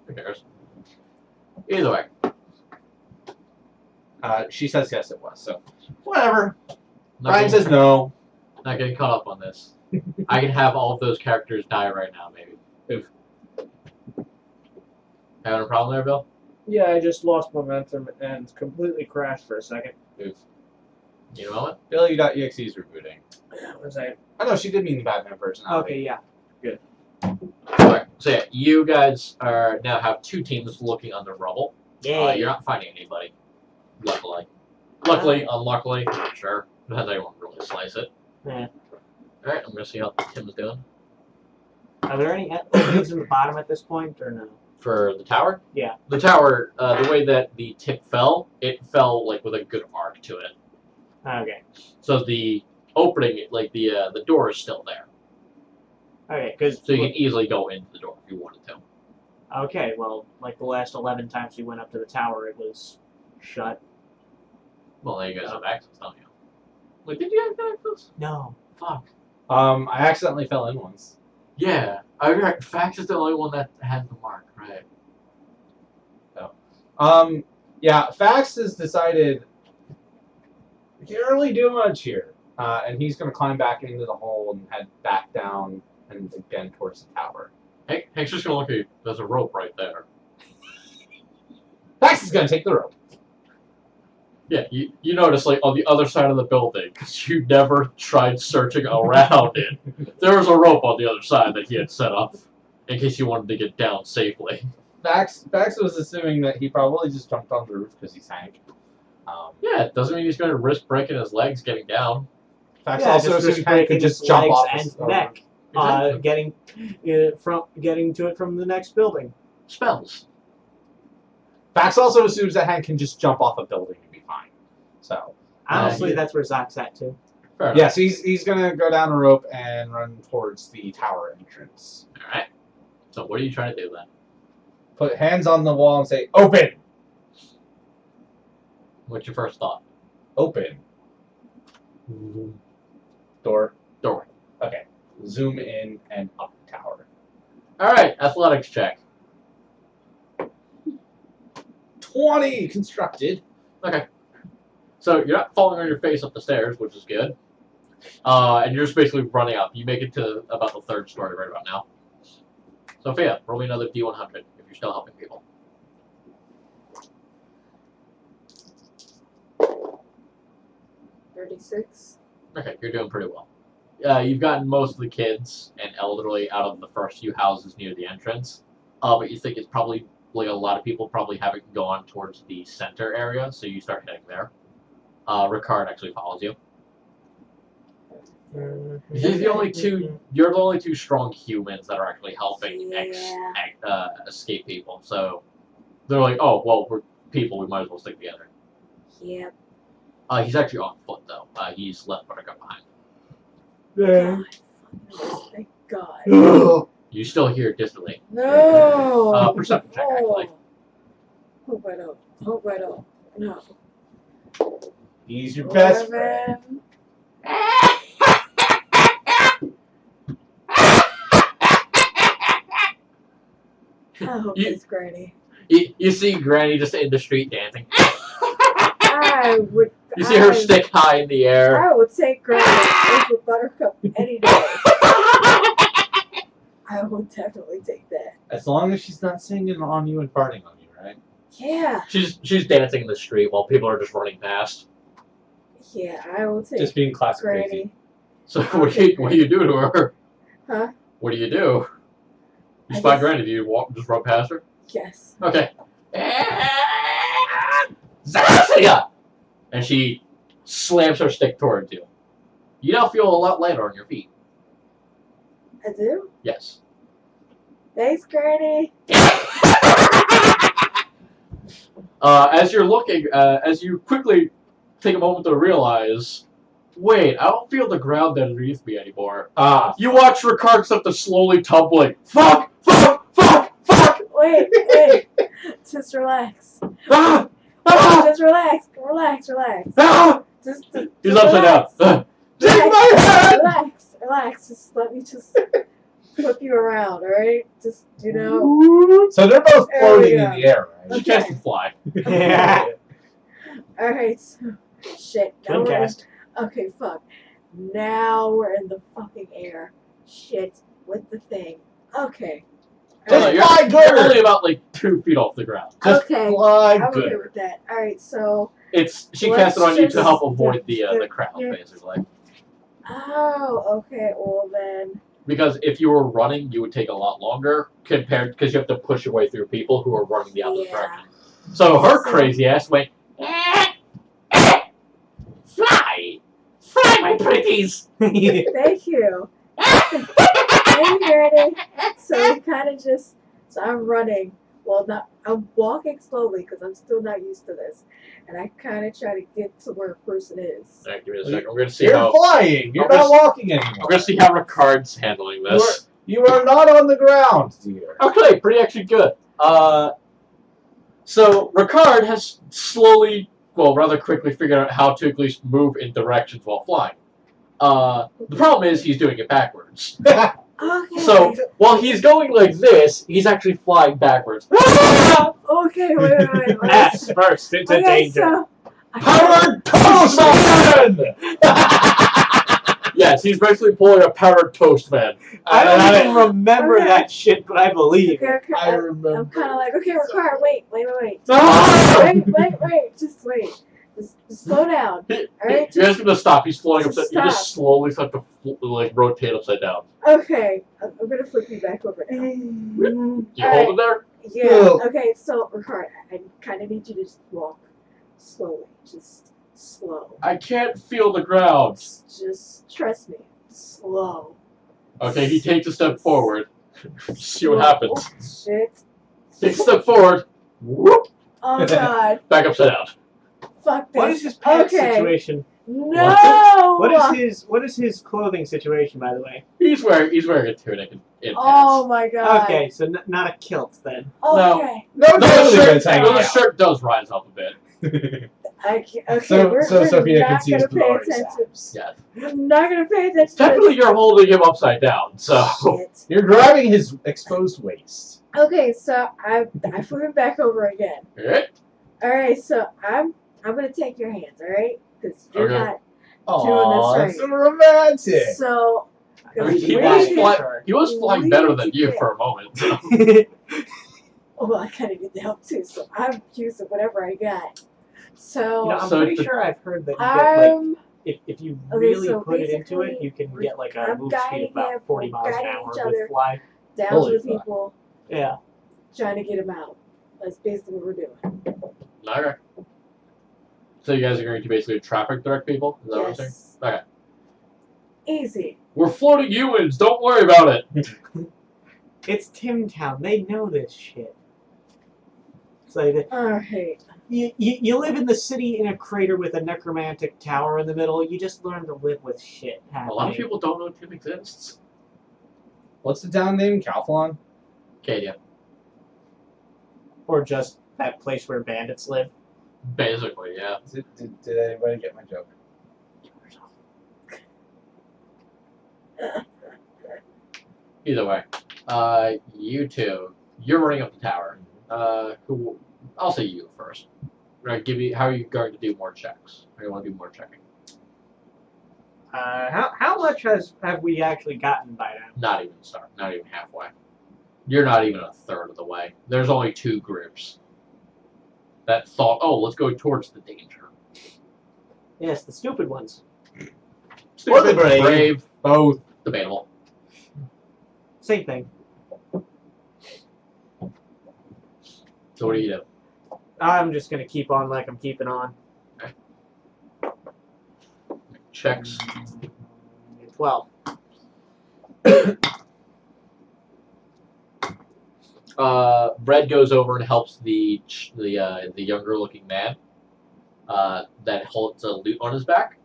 [SPEAKER 1] Who cares? Either way,
[SPEAKER 3] She says yes, it was. So whatever.
[SPEAKER 1] not
[SPEAKER 3] Ryan
[SPEAKER 1] getting,
[SPEAKER 3] says no.
[SPEAKER 1] not getting caught up on this. I can have all of those characters die right now, maybe.
[SPEAKER 3] Oof.
[SPEAKER 1] Having a problem there, Bill?
[SPEAKER 4] Yeah, I just lost momentum and completely crashed for a second.
[SPEAKER 3] Oof.
[SPEAKER 1] You know what?
[SPEAKER 3] Billy.exe's rebooting.
[SPEAKER 4] Was I...
[SPEAKER 3] I know she did mean the Batman personality.
[SPEAKER 4] Okay, yeah.
[SPEAKER 1] Alright, so yeah, you guys are now have two teams looking on the rubble.
[SPEAKER 5] Yay.
[SPEAKER 1] You're not finding anybody. Luckily, unluckily, sure. Depends how you want to really slice it.
[SPEAKER 4] Yeah.
[SPEAKER 1] Alright, I'm gonna see how Tim's doing.
[SPEAKER 4] Are there any openings in the bottom at this point, or no?
[SPEAKER 1] For the tower?
[SPEAKER 4] Yeah.
[SPEAKER 1] The tower, the way that the tip fell, it fell with a good arc to it.
[SPEAKER 4] Okay.
[SPEAKER 1] So the opening, the door is still there.
[SPEAKER 4] Okay, because...
[SPEAKER 1] So you can easily go into the door if you wanted to.
[SPEAKER 4] Okay, well, the last 11 times we went up to the tower, it was shut.
[SPEAKER 1] Well, now you guys have access, don't you? Did you guys have access?
[SPEAKER 4] No.
[SPEAKER 1] Fuck.
[SPEAKER 3] I accidentally fell in once.
[SPEAKER 1] Yeah. Fax is the only one that has the mark, right?
[SPEAKER 3] Yeah, Fax has decided we can't really do much here. And he's going to climb back into the hole and head back down and again towards the tower.
[SPEAKER 1] Hank's just gonna look at you. There's a rope right there.
[SPEAKER 3] Fax is going to take the rope.
[SPEAKER 1] Yeah, you notice, on the other side of the building, because you never tried searching around it, there was a rope on the other side that he had set up, in case you wanted to get down safely.
[SPEAKER 3] Fax was assuming that he probably just jumped on the roof because he's Hank.
[SPEAKER 1] Yeah, it doesn't mean he's going to risk breaking his legs getting down.
[SPEAKER 3] Fax
[SPEAKER 4] Yeah,
[SPEAKER 3] also
[SPEAKER 4] just
[SPEAKER 3] assumed Hank could
[SPEAKER 4] breaking
[SPEAKER 3] just
[SPEAKER 4] his
[SPEAKER 3] jump
[SPEAKER 4] legs
[SPEAKER 3] off
[SPEAKER 4] and
[SPEAKER 3] the
[SPEAKER 4] neck.
[SPEAKER 1] Exactly.
[SPEAKER 4] Getting to it from the next building.
[SPEAKER 1] Spells.
[SPEAKER 3] Fax also assumes that Hank can just jump off a building and be fine. So,
[SPEAKER 5] Honestly, that's where Zach's at too.
[SPEAKER 1] Fair enough.
[SPEAKER 3] Yes, he's gonna go down the rope and run towards the tower entrance.
[SPEAKER 1] Alright. So what are you trying to do then?
[SPEAKER 3] Put hands on the wall and say, "Open,
[SPEAKER 1] What's your first thought?
[SPEAKER 3] open." Door.
[SPEAKER 1] Doorway.
[SPEAKER 3] Okay. Zoom in and up the tower.
[SPEAKER 1] Alright, athletics check.
[SPEAKER 3] 20 constructed.
[SPEAKER 1] Okay. So you're not falling on your face up the stairs, which is good. And you're just basically running up. You make it to about the third story right about now. Sophia, roll me another D100 if you're still helping people.
[SPEAKER 2] 36.
[SPEAKER 1] Okay, you're doing pretty well. You've gotten most of the kids and elderly out of the first few houses near the entrance. But you think it's probably, like, a lot of people probably haven't gone towards the center area, so you start heading there. Ricard actually follows you. You're the only two strong humans that are actually helping escape people. So they're like, oh, well, we're people, we might as well stick together.
[SPEAKER 2] Yep.
[SPEAKER 1] He's actually on foot, though. He's left Buttercup behind.
[SPEAKER 2] God. Thank God.
[SPEAKER 1] You still hear it distantly.
[SPEAKER 2] No.
[SPEAKER 1] Perception check, actually.
[SPEAKER 2] Hope I don't. Hope I don't. No.
[SPEAKER 3] He's your best friend.
[SPEAKER 2] 11. I hope it's Granny.
[SPEAKER 1] You see Granny just in the street dancing.
[SPEAKER 2] I would.
[SPEAKER 1] You see her stick high in the air.
[SPEAKER 2] I would take Granny over Buttercup any day. I would definitely take that.
[SPEAKER 3] As long as she's not singing on you and farting on you, right?
[SPEAKER 2] Yeah.
[SPEAKER 1] She's dancing in the street while people are just running past.
[SPEAKER 2] Yeah, I will take
[SPEAKER 3] Just being classic
[SPEAKER 2] Granny.
[SPEAKER 3] crazy.
[SPEAKER 1] So what do you do to her?
[SPEAKER 2] Huh?
[SPEAKER 1] What do? You
[SPEAKER 2] I
[SPEAKER 1] spy
[SPEAKER 2] just-
[SPEAKER 1] Granny? Do you just run past her?
[SPEAKER 2] Yes.
[SPEAKER 1] Okay. Zacia! And she slams her stick towards you. You now feel a lot lighter on your feet.
[SPEAKER 2] I do?
[SPEAKER 1] Yes.
[SPEAKER 2] Thanks, Granny.
[SPEAKER 1] As you're looking, as you quickly take a moment to realize, wait, I don't feel the ground underneath me anymore. You watch Ricard start to slowly tumbling. Fuck! Fuck! Fuck! Fuck!
[SPEAKER 2] Wait. Just relax.
[SPEAKER 1] Ah! Ah!
[SPEAKER 2] Just relax. Relax.
[SPEAKER 1] Ah!
[SPEAKER 2] Just
[SPEAKER 1] He's upside down.
[SPEAKER 2] relax.
[SPEAKER 1] Take my head!
[SPEAKER 2] Relax. Just let me just flip you around, alright? Just, you know.
[SPEAKER 3] So they're both
[SPEAKER 2] There
[SPEAKER 3] floating
[SPEAKER 2] we
[SPEAKER 3] in
[SPEAKER 2] go.
[SPEAKER 3] the air, right?
[SPEAKER 1] She can't fly.
[SPEAKER 4] Yeah.
[SPEAKER 2] Alright, so, shit. Now
[SPEAKER 4] Good
[SPEAKER 2] we're in,
[SPEAKER 4] cast.
[SPEAKER 2] okay, fuck. Now we're in the fucking air. Shit. With the thing. Okay.
[SPEAKER 1] No,
[SPEAKER 3] Just
[SPEAKER 1] you're,
[SPEAKER 3] fly
[SPEAKER 1] you're
[SPEAKER 3] good.
[SPEAKER 1] only about like 2 feet off the ground.
[SPEAKER 3] Just
[SPEAKER 2] Okay.
[SPEAKER 3] fly
[SPEAKER 2] I'm
[SPEAKER 3] good.
[SPEAKER 2] okay with that. Alright, so.
[SPEAKER 1] She
[SPEAKER 2] Let's
[SPEAKER 1] cast it on you to
[SPEAKER 2] just-
[SPEAKER 1] help avoid the crowd,
[SPEAKER 2] yeah.
[SPEAKER 1] basically.
[SPEAKER 2] Oh, okay. Well, then.
[SPEAKER 1] Because if you were running, you would take a lot longer compared because you have to push your way through people who are running the other direction. So her crazy ass went, fly, my pretties.
[SPEAKER 2] Thank you. Thank you, Granny. So we kind of just. So I'm running. Well, I'm walking slowly because I'm still not used to this. And I kind of try to get to where a person is.
[SPEAKER 1] Alright, give me a second. We're gonna see
[SPEAKER 3] You're
[SPEAKER 1] how
[SPEAKER 3] flying. You're
[SPEAKER 1] I'm
[SPEAKER 3] not walking
[SPEAKER 1] we're
[SPEAKER 3] anymore.
[SPEAKER 1] gonna see how Ricard's handling this.
[SPEAKER 3] You are not on the ground, dear.
[SPEAKER 1] Okay, pretty actually good. So Ricard has slowly, well, rather quickly figured out how to at least move in directions while flying. The problem is he's doing it backwards.
[SPEAKER 2] Okay.
[SPEAKER 1] So while he's going like this, he's actually flying backwards.
[SPEAKER 2] Okay, wait.
[SPEAKER 4] Ass first into
[SPEAKER 2] Okay,
[SPEAKER 4] danger.
[SPEAKER 2] so.
[SPEAKER 3] Powered toast man!
[SPEAKER 1] Yes, he's basically pulling a powered toast man.
[SPEAKER 4] I don't even remember
[SPEAKER 2] Okay.
[SPEAKER 4] that shit, but I believe it.
[SPEAKER 2] Okay,
[SPEAKER 3] I
[SPEAKER 2] I'm
[SPEAKER 3] remember.
[SPEAKER 2] kind of like, okay, Ricard, wait.
[SPEAKER 1] Ah!
[SPEAKER 2] Wait. Just wait. Just slow down. Alright,
[SPEAKER 1] You ask him to stop. He's floating
[SPEAKER 2] just
[SPEAKER 1] upside. You just
[SPEAKER 2] stop.
[SPEAKER 1] slowly start to like rotate upside down.
[SPEAKER 2] Okay, I'm gonna flip you back over now.
[SPEAKER 1] You
[SPEAKER 2] Alright.
[SPEAKER 1] hold it there.
[SPEAKER 2] Yeah.
[SPEAKER 3] Ugh.
[SPEAKER 2] Okay, so Ricard, I kind of need you to just walk slowly, just slow.
[SPEAKER 1] I can't feel the ground.
[SPEAKER 2] Just trust me, slow.
[SPEAKER 1] Okay, he takes a step forward. See what happens.
[SPEAKER 2] Oh, shit.
[SPEAKER 1] Takes a step forward. Whoop.
[SPEAKER 2] Oh god.
[SPEAKER 1] Back upside down.
[SPEAKER 2] Fuck this.
[SPEAKER 4] What is his pants
[SPEAKER 2] Okay.
[SPEAKER 4] situation?
[SPEAKER 2] No!
[SPEAKER 4] What is his clothing situation, by the way?
[SPEAKER 1] He's wearing a tunic and
[SPEAKER 2] Oh my god.
[SPEAKER 4] Okay, so not a kilt then.
[SPEAKER 2] Okay.
[SPEAKER 3] No,
[SPEAKER 1] pants.
[SPEAKER 3] hanging
[SPEAKER 1] The
[SPEAKER 3] out.
[SPEAKER 1] shirt does rise up a bit.
[SPEAKER 2] I can't, okay,
[SPEAKER 3] So
[SPEAKER 2] we're
[SPEAKER 3] Sophia
[SPEAKER 2] not
[SPEAKER 3] can see his
[SPEAKER 2] gonna pay
[SPEAKER 3] glory
[SPEAKER 2] attention.
[SPEAKER 1] Yeah.
[SPEAKER 2] We're not gonna pay attention
[SPEAKER 1] Technically, you're holding him upside down, so.
[SPEAKER 2] to this.
[SPEAKER 3] You're grabbing his exposed waist.
[SPEAKER 2] Shit. Okay, so I flip it back over again.
[SPEAKER 1] Alright.
[SPEAKER 2] Alright, so I'm gonna take your hands, alright? Because you're
[SPEAKER 1] Okay.
[SPEAKER 2] not.
[SPEAKER 3] Oh,
[SPEAKER 2] right.
[SPEAKER 3] that's so romantic.
[SPEAKER 2] So.
[SPEAKER 1] I mean, he
[SPEAKER 2] we
[SPEAKER 1] was,
[SPEAKER 2] can-
[SPEAKER 1] he was flying better than you for a moment. So.
[SPEAKER 2] Oh, I kind of need the help too, so I'm using whatever I got. So.
[SPEAKER 4] I'm
[SPEAKER 1] So
[SPEAKER 4] pretty
[SPEAKER 1] the-
[SPEAKER 4] sure I've heard that you get
[SPEAKER 2] I'm.
[SPEAKER 4] if you
[SPEAKER 2] Okay,
[SPEAKER 4] really
[SPEAKER 2] so
[SPEAKER 4] put it into it,
[SPEAKER 2] basically,
[SPEAKER 4] you can get like a
[SPEAKER 2] I'm
[SPEAKER 4] move speed
[SPEAKER 2] guiding
[SPEAKER 4] of about
[SPEAKER 2] him,
[SPEAKER 4] 40 miles an
[SPEAKER 2] guiding
[SPEAKER 4] hour
[SPEAKER 2] each other.
[SPEAKER 4] with fly.
[SPEAKER 2] down
[SPEAKER 3] Holy
[SPEAKER 2] to the
[SPEAKER 3] fuck.
[SPEAKER 2] people,
[SPEAKER 4] Yeah.
[SPEAKER 2] trying to get them out. That's basically what we're doing.
[SPEAKER 1] Okay. So you guys are going to basically traffic direct people? Is that what I'm saying?
[SPEAKER 2] Yes.
[SPEAKER 1] Okay.
[SPEAKER 2] Easy.
[SPEAKER 1] We're floating humans. Don't worry about it.
[SPEAKER 4] It's Tim Town. They know this shit. It's like
[SPEAKER 2] Alright.
[SPEAKER 4] you live in the city in a crater with a necromantic tower in the middle. You just learn to live with shit happening.
[SPEAKER 1] A lot of people don't know Tim exists.
[SPEAKER 3] What's the town name? Calphalon?
[SPEAKER 1] Cadia.
[SPEAKER 4] Or just that place where bandits live.
[SPEAKER 1] Basically, yeah.
[SPEAKER 3] Did anybody get my joke?
[SPEAKER 1] Either way. You two. You're running up the tower. Who? I'll say you first. Right, how are you going to do more checks? How do you want to do more checking?
[SPEAKER 4] How much have we actually gotten by now?
[SPEAKER 1] Not even start. Not even halfway. You're not even a third of the way. There's only 2 groups that thought, oh, let's go towards the danger.
[SPEAKER 4] Yes, the stupid ones.
[SPEAKER 3] Or the
[SPEAKER 1] Stupid,
[SPEAKER 3] brave. Both.
[SPEAKER 1] debatable.
[SPEAKER 4] Same thing.
[SPEAKER 1] So what do you do?
[SPEAKER 4] I'm just gonna keep on like I'm keeping on.
[SPEAKER 1] Checks.
[SPEAKER 4] 12.
[SPEAKER 1] Red goes over and helps the younger looking man that holds a loot on his back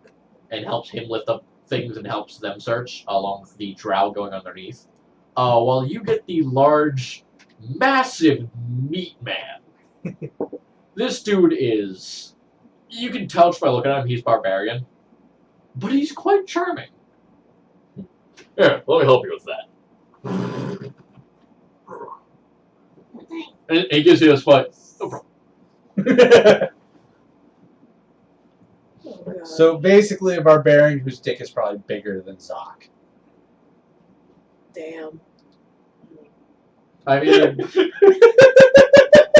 [SPEAKER 1] and helps him lift up things and helps them search along with the drow going underneath. While you get the large, massive meat man. This dude is, you can tell just by looking at him, he's barbarian, but he's quite charming. Here, let me help you with that. And he gives you a spot. No problem.
[SPEAKER 2] Oh, God.
[SPEAKER 3] So basically a barbarian whose dick is probably bigger than Zoc.
[SPEAKER 2] Damn.
[SPEAKER 1] I mean,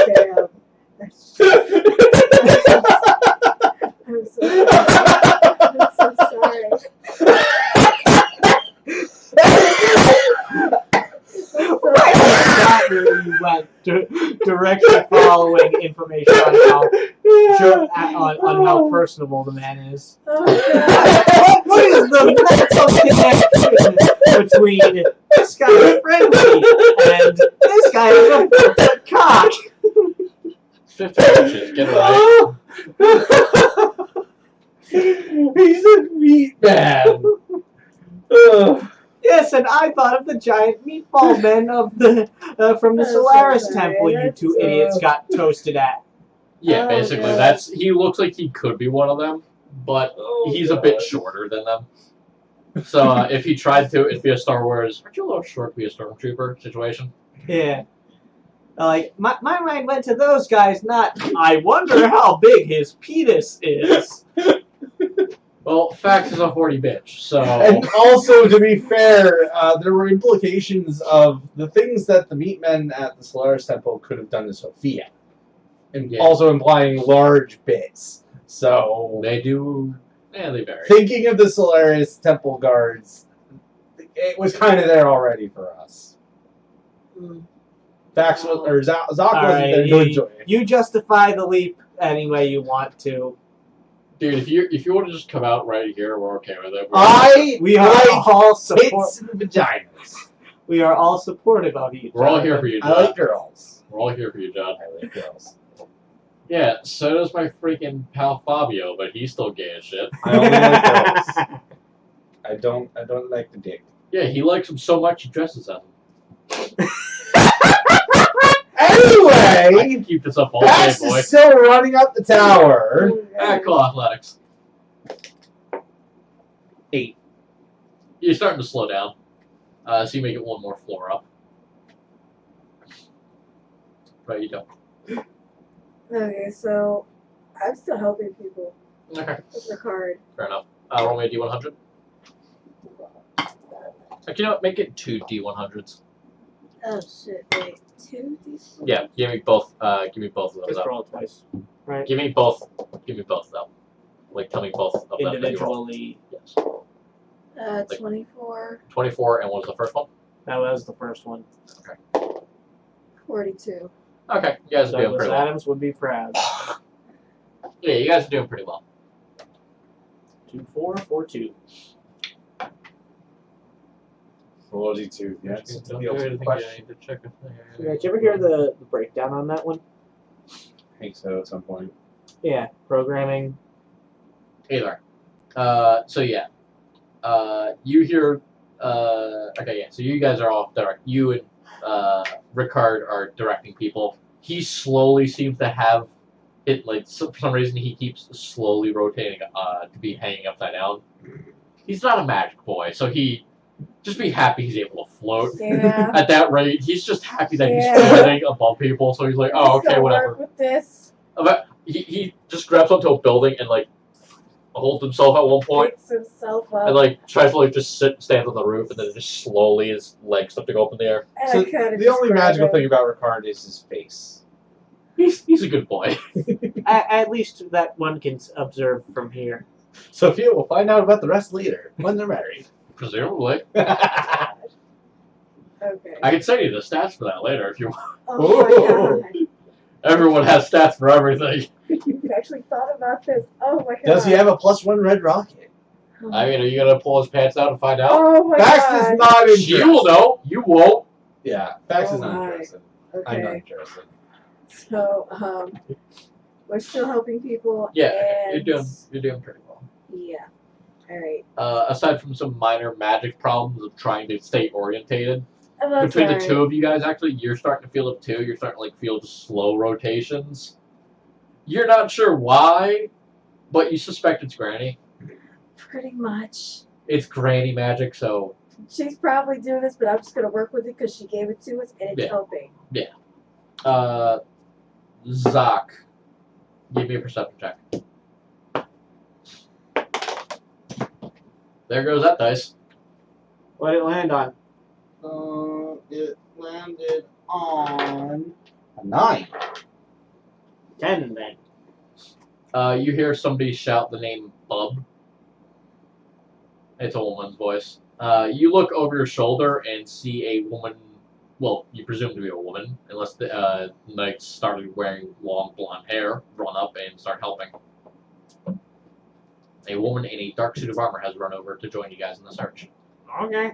[SPEAKER 2] Damn. That's just, I'm so sorry.
[SPEAKER 4] That really went directly following information on how personable the man is.
[SPEAKER 2] Oh, God.
[SPEAKER 4] What is the mental connection between this guy is friendly and this guy is a cock?
[SPEAKER 1] 50 inches, get it right.
[SPEAKER 3] He's a meat man.
[SPEAKER 4] Yes, and I thought of the giant meatball men of the from the
[SPEAKER 2] That's so
[SPEAKER 4] Solaris
[SPEAKER 2] sorry.
[SPEAKER 4] Temple. You
[SPEAKER 2] That's
[SPEAKER 4] two
[SPEAKER 2] so-
[SPEAKER 4] idiots got toasted at.
[SPEAKER 1] Yeah,
[SPEAKER 2] Oh,
[SPEAKER 1] basically,
[SPEAKER 2] God.
[SPEAKER 1] he looks like he could be one of them, but he's a bit shorter than them. So if he tried to, it'd be a Star Wars, aren't you a little short to be a stormtrooper situation?
[SPEAKER 4] Yeah. Like, my mind went to those guys, not, I wonder how big his penis is.
[SPEAKER 1] Well, Fax is a horny bitch, so...
[SPEAKER 3] And also, to be fair, there were implications of the things that the meat men at the Solaris Temple could have done to Sophia. And
[SPEAKER 1] Yeah.
[SPEAKER 3] also implying large bits. So,
[SPEAKER 1] They do... Yeah, they vary.
[SPEAKER 3] thinking of the Solaris Temple guards, it was kind of there already for us.
[SPEAKER 2] Mm.
[SPEAKER 3] Fax was, or Zoc wasn't
[SPEAKER 4] Alright,
[SPEAKER 3] there to enjoy it.
[SPEAKER 4] you justify the leap any way you want to.
[SPEAKER 1] Dude, if you want to just come out right here, we're okay with it.
[SPEAKER 4] We are all support.
[SPEAKER 3] tits and vaginas.
[SPEAKER 4] We are all supportive of you.
[SPEAKER 1] We're all here for you,
[SPEAKER 3] I
[SPEAKER 1] John.
[SPEAKER 3] like girls.
[SPEAKER 1] We're all here for you, John.
[SPEAKER 3] I like girls.
[SPEAKER 1] Yeah, so does my freaking pal Fabio, but he's still gay as shit.
[SPEAKER 3] I only like girls. I don't like the dick.
[SPEAKER 1] Yeah, he likes him so much he dresses as him. I
[SPEAKER 3] Anyway,
[SPEAKER 1] can keep this up all day,
[SPEAKER 3] Pax
[SPEAKER 1] boy.
[SPEAKER 3] is still running up the tower.
[SPEAKER 1] Cool athletics.
[SPEAKER 3] 8.
[SPEAKER 1] You're starting to slow down. So you make it one more floor up. Right, you don't.
[SPEAKER 2] Okay, so I'm still helping people
[SPEAKER 1] Okay,
[SPEAKER 2] with the card.
[SPEAKER 1] fair enough. Roll me a D100. You know what? Make it 2 D100s.
[SPEAKER 2] Oh shit! Wait, 2 these?
[SPEAKER 1] Yeah, give me both. Give me both of those.
[SPEAKER 4] Just
[SPEAKER 1] Up.
[SPEAKER 4] roll twice. Right.
[SPEAKER 1] Give me both. Give me both though. Like, tell me both of them. that you rolled.
[SPEAKER 4] Individually.
[SPEAKER 1] Yes.
[SPEAKER 2] 24,
[SPEAKER 1] 24, and what was the first one?
[SPEAKER 4] That was the first one.
[SPEAKER 2] 42.
[SPEAKER 1] Okay, you guys are doing
[SPEAKER 4] Douglas
[SPEAKER 1] pretty well.
[SPEAKER 4] Adams would be proud.
[SPEAKER 1] Yeah, you guys are doing pretty well.
[SPEAKER 4] 2-4-4-2.
[SPEAKER 3] 42. Yeah, it's
[SPEAKER 1] Don't
[SPEAKER 3] the
[SPEAKER 1] do
[SPEAKER 3] ultimate
[SPEAKER 1] anything,
[SPEAKER 3] question.
[SPEAKER 1] I need to check if
[SPEAKER 4] Yeah, did you ever hear the breakdown on that one?
[SPEAKER 3] I think so at some point.
[SPEAKER 4] Yeah, programming.
[SPEAKER 1] Either. So yeah. You hear. Okay, yeah. So you guys are all direct. You and Ricard are directing people. He slowly seems to have it. Like for some reason, he keeps slowly rotating to be hanging upside down. He's not a magic boy, so he just be happy he's able to float.
[SPEAKER 2] Yeah.
[SPEAKER 1] At that rate, he's just happy that he's
[SPEAKER 2] Yeah.
[SPEAKER 1] floating above people. So he's like, oh,
[SPEAKER 2] I'm just
[SPEAKER 1] okay,
[SPEAKER 2] gonna
[SPEAKER 1] whatever.
[SPEAKER 2] work with this.
[SPEAKER 1] He just grabs onto a building and like holds himself at one point.
[SPEAKER 2] Picks himself up.
[SPEAKER 1] And like tries to like just stands on the roof and then just slowly his legs start to go up in the air.
[SPEAKER 2] and
[SPEAKER 3] So
[SPEAKER 2] I kinda
[SPEAKER 3] the
[SPEAKER 2] just
[SPEAKER 3] only
[SPEAKER 2] grab
[SPEAKER 3] magical
[SPEAKER 2] him.
[SPEAKER 3] thing about Ricard is his face.
[SPEAKER 1] He's a good boy.
[SPEAKER 4] At least that one can observe from here.
[SPEAKER 3] Sophia will find out about the rest later when they're married.
[SPEAKER 1] Presumably.
[SPEAKER 2] Okay.
[SPEAKER 1] I can send you the stats for that later if you want.
[SPEAKER 2] Oh my god.
[SPEAKER 1] Everyone has stats for everything.
[SPEAKER 2] You've actually thought about this. Oh my god.
[SPEAKER 3] Does he have a +1 red rocket?
[SPEAKER 1] I mean, are you gonna pull his pants out and find out?
[SPEAKER 2] Oh my
[SPEAKER 3] Fax
[SPEAKER 2] god.
[SPEAKER 3] is not interested.
[SPEAKER 1] You will know. You won't.
[SPEAKER 3] Yeah, Fax is
[SPEAKER 2] Oh
[SPEAKER 3] not
[SPEAKER 2] my.
[SPEAKER 3] interested. I'm not
[SPEAKER 2] Okay.
[SPEAKER 3] interested.
[SPEAKER 2] So, we're still helping people.
[SPEAKER 1] Yeah,
[SPEAKER 2] and
[SPEAKER 1] you're doing pretty well.
[SPEAKER 2] Yeah. Alright.
[SPEAKER 1] Aside from some minor magic problems of trying to stay orientated,
[SPEAKER 2] And that's
[SPEAKER 1] between the
[SPEAKER 2] alright.
[SPEAKER 1] two of you guys, actually, you're starting to feel it too. You're starting to like feel just slow rotations. You're not sure why, but you suspect it's Granny.
[SPEAKER 2] Pretty much.
[SPEAKER 1] It's Granny magic, so
[SPEAKER 2] She's probably doing this, but I'm just gonna work with it because she gave it to us and it's
[SPEAKER 1] Yeah.
[SPEAKER 2] helping.
[SPEAKER 1] Zoc, give me a perception check. There goes that dice.
[SPEAKER 4] What did it land on?
[SPEAKER 3] It landed on a 9.
[SPEAKER 4] 10 then.
[SPEAKER 1] You hear somebody shout the name Bub. It's a woman's voice. You look over your shoulder and see a woman. Well, you presume to be a woman, unless the knights started wearing long blonde hair, run up and start helping. A woman in a dark suit of armor has run over to join you guys in the search.
[SPEAKER 4] Okay.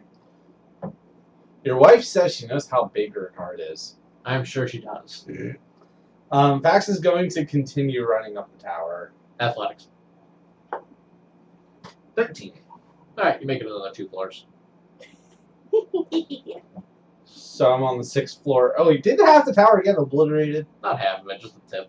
[SPEAKER 3] Your wife says she knows how big Ricard is.
[SPEAKER 1] I'm sure she does.
[SPEAKER 3] Fax is going to continue running up the tower.
[SPEAKER 1] Athletics.
[SPEAKER 3] 13.
[SPEAKER 1] Alright, you make it another 2 floors.
[SPEAKER 3] So I'm on the 6th floor. Oh, he did half the tower get obliterated.
[SPEAKER 1] Not half of it, just the tip.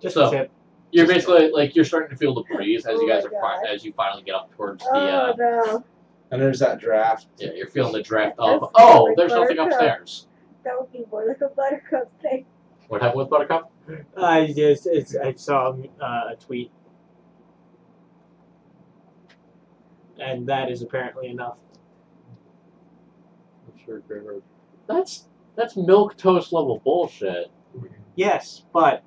[SPEAKER 4] Just
[SPEAKER 1] So-
[SPEAKER 4] a tip.
[SPEAKER 1] You're basically like you're starting to feel the breeze as you
[SPEAKER 2] Oh
[SPEAKER 1] guys
[SPEAKER 2] my
[SPEAKER 1] are
[SPEAKER 2] God.
[SPEAKER 1] as you finally get up towards the
[SPEAKER 2] Oh no.
[SPEAKER 3] And there's that draft.
[SPEAKER 1] yeah, you're feeling the draft
[SPEAKER 2] That's
[SPEAKER 1] of oh,
[SPEAKER 2] like
[SPEAKER 1] there's something
[SPEAKER 2] Buttercup.
[SPEAKER 1] upstairs.
[SPEAKER 2] That would be more like a buttercup thing.
[SPEAKER 1] What happened with Buttercup?
[SPEAKER 4] I saw a tweet. And that is apparently enough.
[SPEAKER 1] That's milk toast level bullshit.
[SPEAKER 4] Yes, but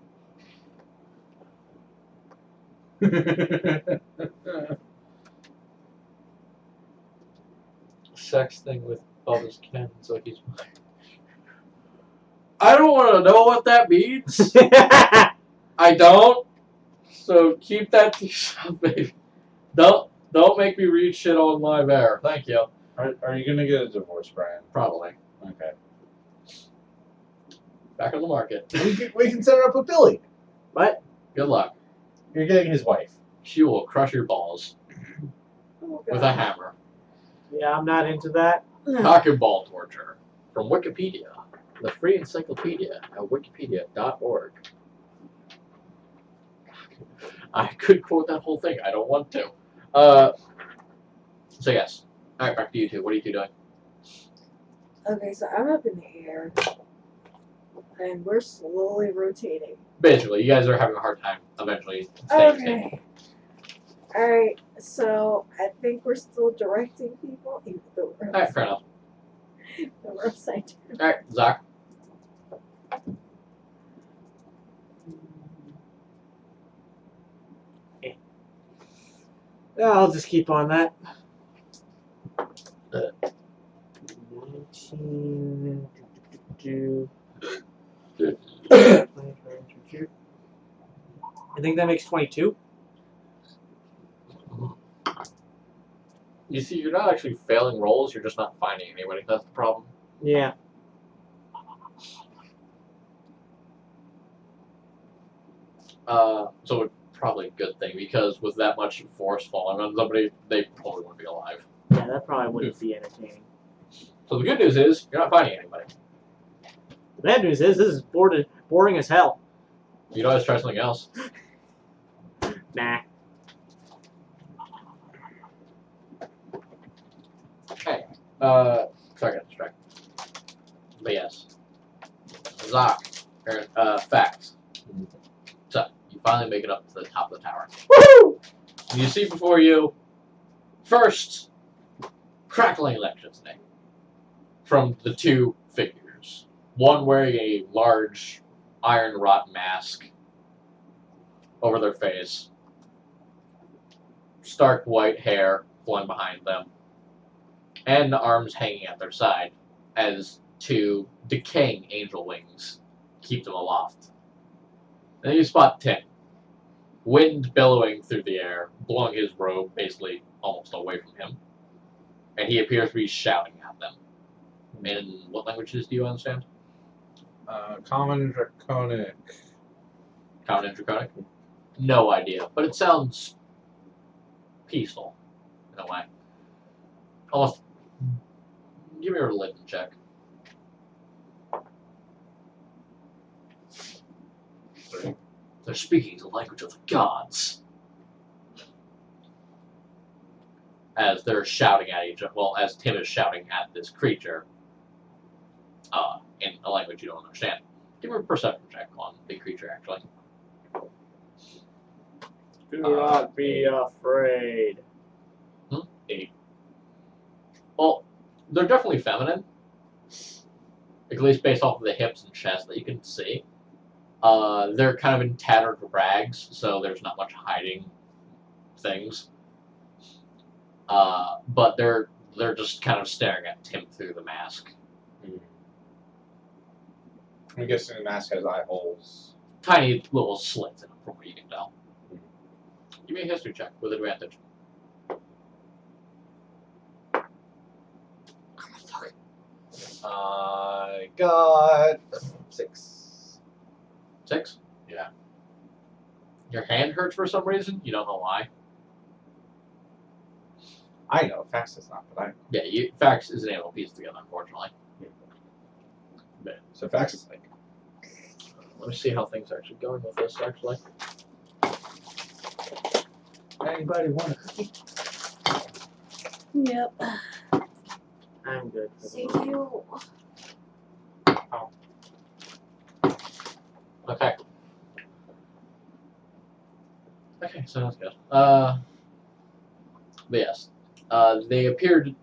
[SPEAKER 1] Sex thing with Bubba's Ken, so he's I don't want to know what that means. I don't. So keep that to yourself, baby. Don't make me read shit on live air. Thank you.
[SPEAKER 3] Are you gonna get a divorce, Brian?
[SPEAKER 1] Probably.
[SPEAKER 3] Okay.
[SPEAKER 1] Back on the market.
[SPEAKER 3] We can set her up with Billy.
[SPEAKER 4] What?
[SPEAKER 1] Good luck.
[SPEAKER 3] You're getting his wife.
[SPEAKER 1] She will crush your balls
[SPEAKER 2] Oh,
[SPEAKER 1] with a
[SPEAKER 2] God.
[SPEAKER 1] hammer.
[SPEAKER 4] Yeah, I'm not into that.
[SPEAKER 1] Cock and ball torture. From Wikipedia. The free encyclopedia at wikipedia.org. I could quote that whole thing. I don't want to. So yes. Alright, back to you two. What are you two doing?
[SPEAKER 2] Okay, so I'm up in the air, and we're slowly rotating.
[SPEAKER 1] Basically, you guys are having a hard time eventually staying stable.
[SPEAKER 2] Okay. Alright, so I think we're still directing people, even though we're
[SPEAKER 1] Alright, fair enough.
[SPEAKER 2] upside down.
[SPEAKER 1] Alright, Zach.
[SPEAKER 4] Yeah, I'll just keep on that. 19. I think that makes 22.
[SPEAKER 1] You see, you're not actually failing rolls, you're just not finding anybody. That's the problem.
[SPEAKER 4] Yeah.
[SPEAKER 1] So it's probably a good thing, because with that much force falling on somebody, they probably wouldn't be alive.
[SPEAKER 4] Yeah, that probably wouldn't be entertaining.
[SPEAKER 1] So the good news is, you're not finding anybody.
[SPEAKER 4] The bad news is, this is boring as hell.
[SPEAKER 1] You can always try something else.
[SPEAKER 4] Nah.
[SPEAKER 1] Hey, sorry I got distracted. But yes. Zach, facts. So, you finally make it up to the top of the tower.
[SPEAKER 4] Woohoo!
[SPEAKER 1] You see before you, first, crackling electricity from the two figures. One wearing a large iron wrought mask over their face, stark white hair flowing behind them, and arms hanging at their side as two decaying angel wings keep them aloft. And then you spot Tim, wind billowing through the air, blowing his robe basically almost away from him, and he appears to be shouting at them. In what languages do you understand?
[SPEAKER 3] Common Draconic.
[SPEAKER 1] Common and Draconic? No idea, but it sounds peaceful in a way. Almost. Give me a religion check. They're speaking the language of the gods. As they're shouting at each other. Well, as Tim is shouting at this creature in a language you don't understand. Give me a perception check on the creature, actually.
[SPEAKER 4] Do not be afraid.
[SPEAKER 1] 8. Well, they're definitely feminine. At least based off of the hips and chest that you can see. They're kind of in tattered rags, so there's not much hiding things. But they're just kind of staring at Tim through the mask.
[SPEAKER 3] I'm guessing the mask has eye holes.
[SPEAKER 1] Tiny little slits in it, from what you can tell. Give me a history check with advantage.
[SPEAKER 3] I got 6.
[SPEAKER 1] 6?
[SPEAKER 3] Yeah.
[SPEAKER 1] Your hand hurts for some reason? You don't know why?
[SPEAKER 3] I know, Fax is not, but I know.
[SPEAKER 1] Yeah, Fax isn't able to piece it together, unfortunately.
[SPEAKER 3] So Fax is like,
[SPEAKER 1] Let me see how things are actually going with this, actually.
[SPEAKER 3] anybody want a cookie?
[SPEAKER 2] Yep.
[SPEAKER 4] I'm good.
[SPEAKER 2] See you.
[SPEAKER 1] Okay. Okay, so that's good. But yes. They appeared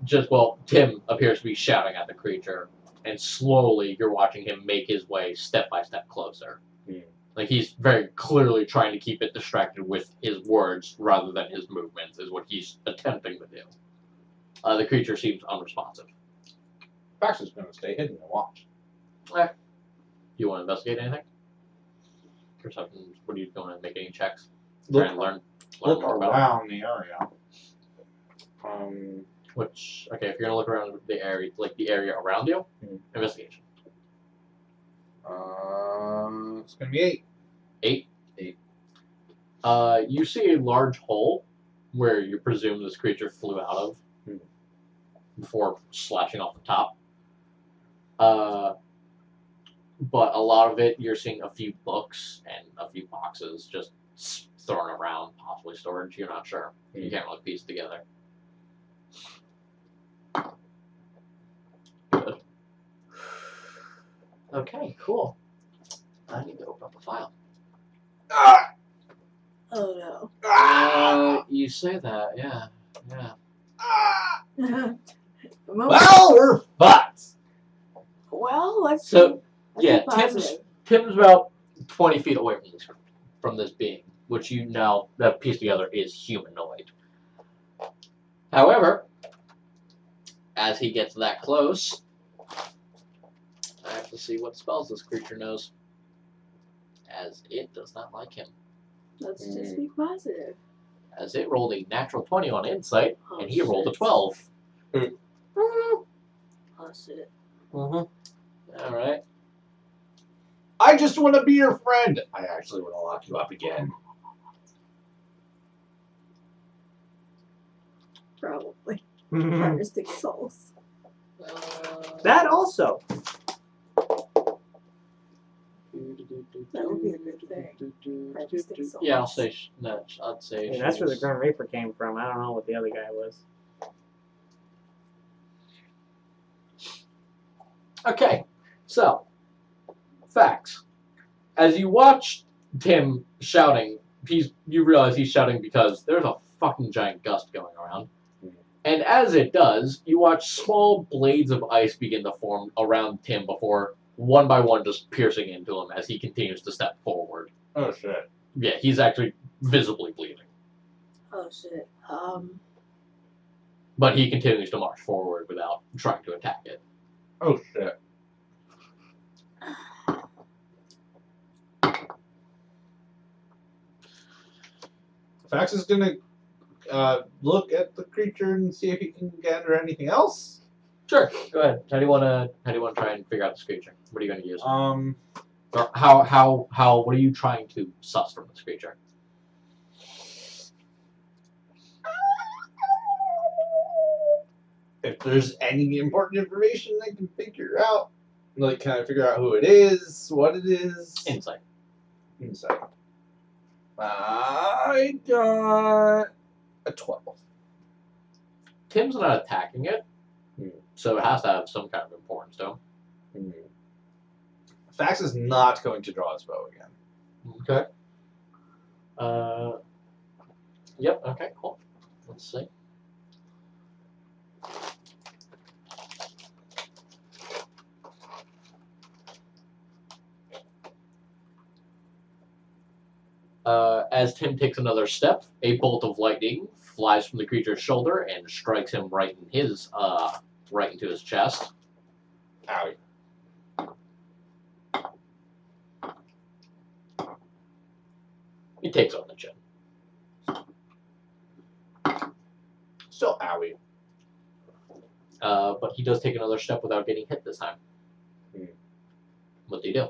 [SPEAKER 1] Tim appears to be shouting at the creature, and slowly you're watching him make his way step by step closer. Like he's very clearly trying to keep it distracted with his words rather than his movements, is what he's attempting to do. The creature seems unresponsive.
[SPEAKER 3] Fax is going to stay hidden and watch.
[SPEAKER 1] Do you want to investigate anything? Perception, what are you going to make any checks? Try and learn
[SPEAKER 3] Look
[SPEAKER 1] more about it.
[SPEAKER 3] around the area.
[SPEAKER 1] Which, okay, if you're going to look around the area, like the area around you, investigation.
[SPEAKER 3] It's going to be 8.
[SPEAKER 1] 8? You see a large hole where you presume this creature flew out of before slashing off the top. But a lot of it, you're seeing a few books and a few boxes just thrown around, possibly storage. You're not sure. You can't really piece it together. Good. Okay, cool. I need to open up a file.
[SPEAKER 2] Oh
[SPEAKER 1] You say that, yeah.
[SPEAKER 2] no.
[SPEAKER 3] Well, we're fucked.
[SPEAKER 2] Well, let's
[SPEAKER 1] So,
[SPEAKER 2] let's
[SPEAKER 1] yeah,
[SPEAKER 2] be positive.
[SPEAKER 1] Tim's about 20 feet away from this being, which you now have pieced together is humanoid. However, as he gets that close, I have to see what spells this creature knows, as it does not like him.
[SPEAKER 2] Let's just be positive.
[SPEAKER 1] As it rolled a natural 20 on insight,
[SPEAKER 2] Oh,
[SPEAKER 1] and he rolled a
[SPEAKER 2] shit.
[SPEAKER 1] 12.
[SPEAKER 2] Oh shit.
[SPEAKER 1] All right.
[SPEAKER 3] I just want to be your friend. I actually want to lock you up again.
[SPEAKER 2] Probably. Harvesting souls.
[SPEAKER 4] That also.
[SPEAKER 2] That would be a good thing. Harvesting souls.
[SPEAKER 1] Yeah, I'll say. I'd say.
[SPEAKER 4] And that's where the
[SPEAKER 1] she's-
[SPEAKER 4] Grim Reaper came from. I don't know what the other guy was.
[SPEAKER 1] Okay, so facts. As you watch Tim shouting, you realize he's shouting because there's a fucking giant gust going around. And as it does, you watch small blades of ice begin to form around Tim before one by one just piercing into him as he continues to step forward.
[SPEAKER 3] Oh shit.
[SPEAKER 1] Yeah, he's actually visibly bleeding.
[SPEAKER 2] Oh shit.
[SPEAKER 1] But he continues to march forward without trying to attack it.
[SPEAKER 3] Oh shit. Fax is gonna look at the creature and see if he can gather anything else.
[SPEAKER 1] Sure, go ahead. How do you wanna try and figure out this creature? What are you gonna use? Or what are you trying to suss from this creature?
[SPEAKER 3] If there's any important information I can figure out, like, can I figure out who it is, what it is?
[SPEAKER 1] Insight.
[SPEAKER 3] Insight. I got a 12.
[SPEAKER 1] Tim's not attacking it, so it has to have some kind of importance to him.
[SPEAKER 3] Fax is not going to draw its bow again.
[SPEAKER 1] Okay. Yep. Okay. Cool. Let's see. As Tim takes another step, a bolt of lightning flies from the creature's shoulder and strikes him right into his chest.
[SPEAKER 3] Owie.
[SPEAKER 1] He takes on the chin.
[SPEAKER 3] Still owie.
[SPEAKER 1] But he does take another step without getting hit this time. What do you do?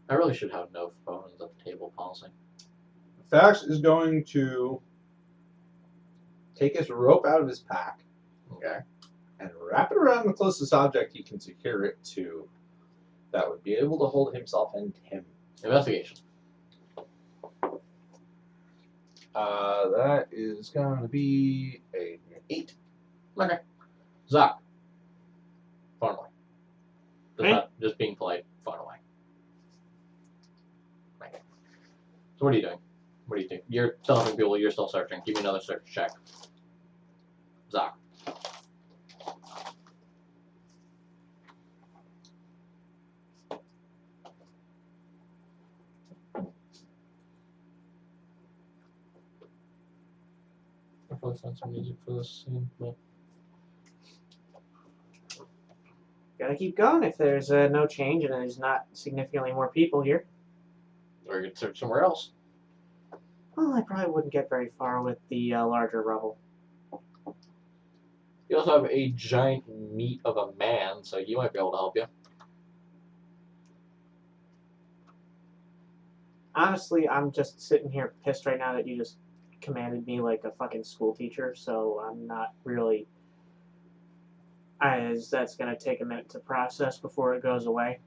[SPEAKER 1] I really should have no phones at the table policy.
[SPEAKER 3] Fax is going to take his rope out of his pack.
[SPEAKER 1] Okay.
[SPEAKER 3] And wrap it around the closest object he can secure it to that would be able to hold himself and him.
[SPEAKER 1] Investigation.
[SPEAKER 3] That is going to be an 8.
[SPEAKER 1] Okay. Zach. Far away.
[SPEAKER 4] Me?
[SPEAKER 1] Just being polite. Far away. Okay. So what are you doing? What do you think? You're still helping people. You're still searching. Give me another search check. Zach. I'll probably find some music for this scene, but
[SPEAKER 4] Gotta keep going if there's no change and there's not significantly more people here.
[SPEAKER 1] or you could search somewhere else.
[SPEAKER 4] Well, I probably wouldn't get very far with the larger rubble.
[SPEAKER 1] You also have a giant meat of a man, so you might be able to help you.
[SPEAKER 4] honestly, I'm just sitting here pissed right now that you just commanded me like a fucking school teacher. So I'm not really. That's gonna take a minute to process before it goes away.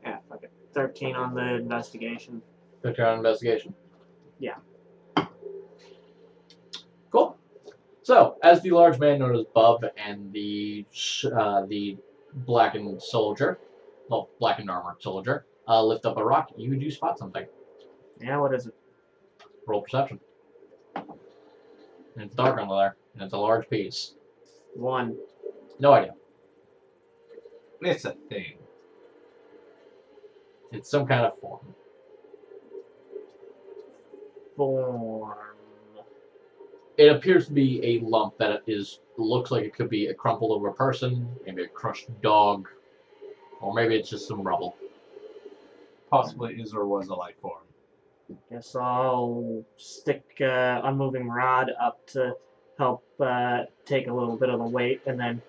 [SPEAKER 4] Yeah, fuck it. 13 on the investigation.
[SPEAKER 1] Put you on investigation.
[SPEAKER 4] Yeah.
[SPEAKER 1] Cool. So, as the large man known as Bub and the blackened soldier, well, blackened armored soldier, lift up a rock, you do spot something.
[SPEAKER 4] Yeah, what is it?
[SPEAKER 1] Roll perception. And it's dark under there, and it's a large piece.
[SPEAKER 4] 1.
[SPEAKER 1] No idea.
[SPEAKER 3] It's a thing.
[SPEAKER 1] It's some kind of form.
[SPEAKER 4] Form.
[SPEAKER 1] It appears to be a lump that looks like it could be a crumpled over person, maybe a crushed dog, or maybe it's just some rubble.
[SPEAKER 3] Possibly is or was a life form.
[SPEAKER 4] Guess I'll stick unmoving rod up to help take a little bit of the weight, and then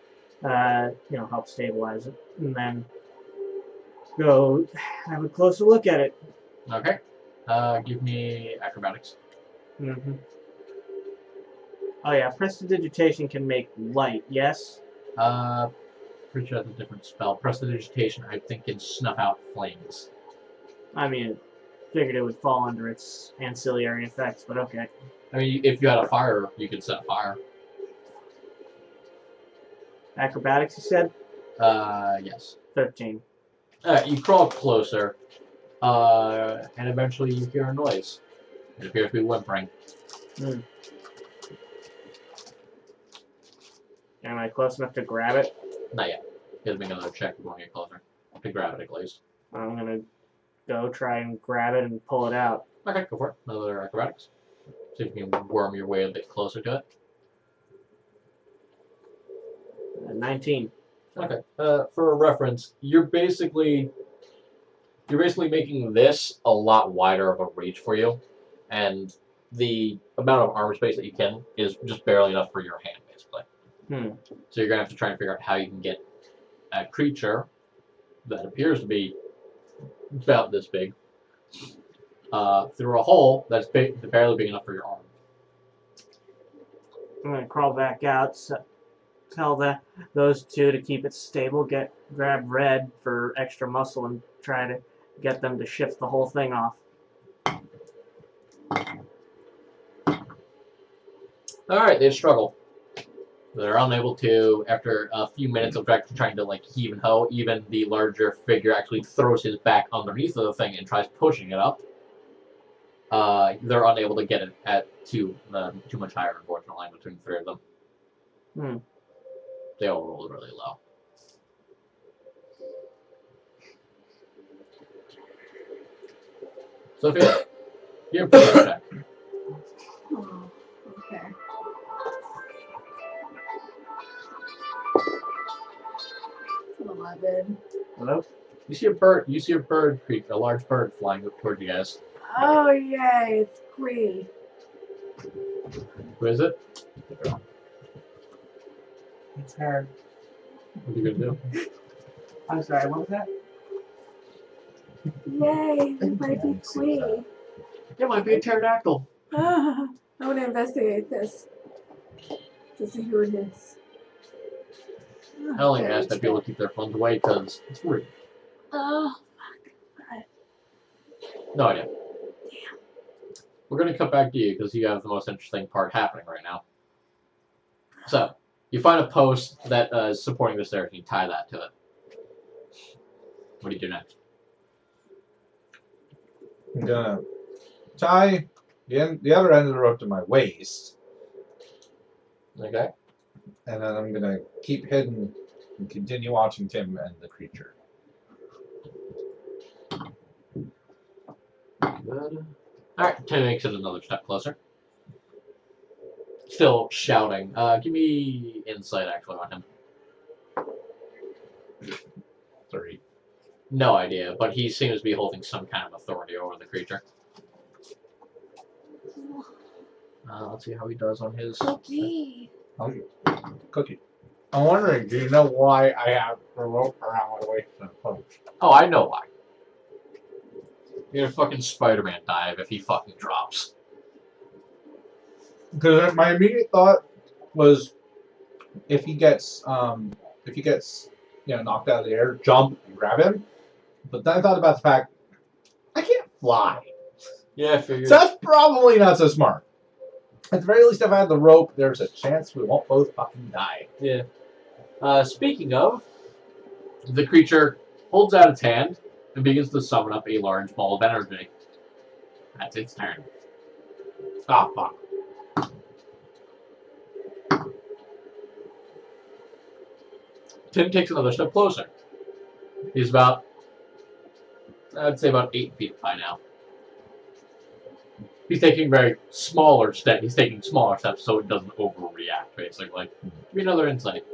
[SPEAKER 4] help stabilize it, and then go have a closer look at it.
[SPEAKER 1] Okay. Give me acrobatics.
[SPEAKER 4] Mm-hmm. Oh yeah, prestidigitation can make light. Yes.
[SPEAKER 1] Pretty sure that's a different spell. Prestidigitation, I think, can snuff out flames.
[SPEAKER 4] I mean, figured it would fall under its ancillary effects, but okay.
[SPEAKER 1] I mean, if you had a fire, you could set fire.
[SPEAKER 4] Acrobatics, you said?
[SPEAKER 1] Yes.
[SPEAKER 4] 13.
[SPEAKER 1] Alright, you crawl closer, and eventually you hear a noise. It appears to be whimpering.
[SPEAKER 4] Hmm. Am I close enough to grab it?
[SPEAKER 1] Not yet. You have to make another check if you want to get closer. To grab it, at least.
[SPEAKER 4] I'm gonna go try and grab it and pull it out.
[SPEAKER 1] Okay, go for it. Another acrobatics. See if you can worm your way a bit closer to it.
[SPEAKER 4] 19.
[SPEAKER 1] Okay. For reference, you're basically making this a lot wider of a reach for you, and the amount of armor space that you can is just barely enough for your hand, basically. So you're gonna have to try and figure out how you can get a creature that appears to be about this big through a hole that's barely big enough for your arm.
[SPEAKER 4] I'm gonna crawl back out, tell those two to keep it stable, grab Red for extra muscle, and try to get them to shift the whole thing off.
[SPEAKER 1] Alright, they struggle. They're unable to, after a few minutes of trying to heave and hoe, even the larger figure actually throws his back underneath of the thing and tries pushing it up. They're unable to get it too much higher, unfortunately, between the three of them. They all rolled really low. Sophia, give a perception check.
[SPEAKER 2] Oh, okay. It's an 11.
[SPEAKER 4] Hello?
[SPEAKER 1] You see a bird. You see a large bird flying up towards you guys.
[SPEAKER 2] Oh, yay, it's Quee.
[SPEAKER 1] Who is it?
[SPEAKER 4] It's her.
[SPEAKER 1] What are you gonna do?
[SPEAKER 4] I'm sorry, what was that?
[SPEAKER 2] Yay, it might be Quee.
[SPEAKER 1] It might be a pterodactyl.
[SPEAKER 2] I want to investigate this to see who it is.
[SPEAKER 1] I only ask that people keep their phones away because it's rude.
[SPEAKER 2] Oh,
[SPEAKER 1] No idea. We're going to cut back to you because you have the most interesting part happening right now. So, you find a post that is supporting the stairs and you tie that to it. What do you do next?
[SPEAKER 3] I'm gonna tie the other end of the rope to my waist,
[SPEAKER 1] Okay.
[SPEAKER 3] and then I'm gonna keep hidden and continue watching Tim and the creature.
[SPEAKER 1] Good. Alright, Tim makes it another step closer. Still shouting. Give me insight, actually, on him.
[SPEAKER 3] 3.
[SPEAKER 1] No idea, but he seems to be holding some kind of authority over the creature. Let's see how he does on his.
[SPEAKER 2] Cookie.
[SPEAKER 3] Cookie. I'm wondering, do you know why I have the rope around my waist and punch?
[SPEAKER 1] Oh, I know why. You're gonna fucking Spider-Man dive if he fucking drops.
[SPEAKER 3] Because my immediate thought was, if he gets, knocked out of the air, jump and grab him. But then I thought about the fact I can't fly,
[SPEAKER 1] Yeah, I figured.
[SPEAKER 3] so that's probably not so smart. At the very least, if I had the rope, there's a chance we won't both fucking die.
[SPEAKER 1] Yeah. Speaking of, the creature holds out its hand and begins to summon up a large ball of energy. That's its turn.
[SPEAKER 3] Ah, fuck.
[SPEAKER 1] Tim takes another step closer. He's about, I'd say about 8 feet high now. He's taking very smaller steps. He's taking smaller steps so it doesn't overreact, basically. Give me another insight.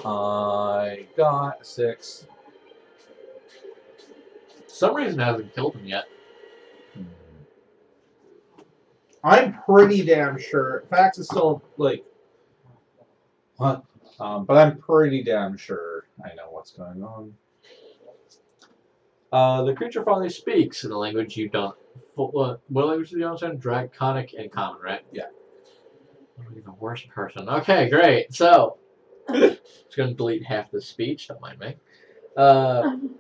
[SPEAKER 3] I got 6.
[SPEAKER 1] For some reason, it hasn't killed him yet.
[SPEAKER 3] I'm pretty damn sure. Fax is still like, what? But I'm pretty damn sure I know what's going on.
[SPEAKER 1] The creature finally speaks in a language you don't. What language do you understand? Draconic and Common, right?
[SPEAKER 3] Yeah.
[SPEAKER 1] I'm the worst person. Okay, great. So, it's going to delete half the speech. Don't mind me. We'll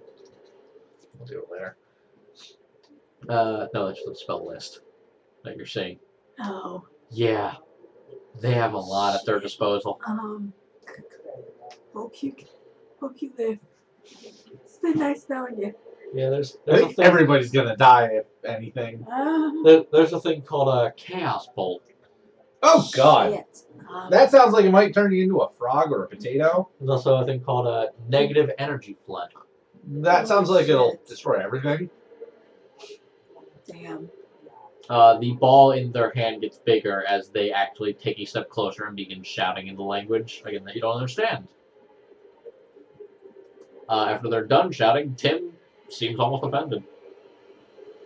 [SPEAKER 1] do it later. No, that's the spell list that you're seeing.
[SPEAKER 2] Oh.
[SPEAKER 1] Yeah, they have a lot at their disposal.
[SPEAKER 2] Hope you live. It's been nice knowing you.
[SPEAKER 1] Yeah, there's
[SPEAKER 3] I
[SPEAKER 1] a
[SPEAKER 3] think
[SPEAKER 1] thing.
[SPEAKER 3] everybody's gonna die if anything.
[SPEAKER 1] There's a thing called a chaos bolt.
[SPEAKER 3] Oh god,
[SPEAKER 2] Shit.
[SPEAKER 3] that sounds like it might turn you into a frog or a potato.
[SPEAKER 1] There's also a thing called a negative energy flood.
[SPEAKER 3] That sounds like it'll
[SPEAKER 2] shit.
[SPEAKER 3] destroy everything.
[SPEAKER 2] Damn.
[SPEAKER 1] The ball in their hand gets bigger as they actually take a step closer and begin shouting in the language again that you don't understand. After they're done shouting, Tim seems almost offended.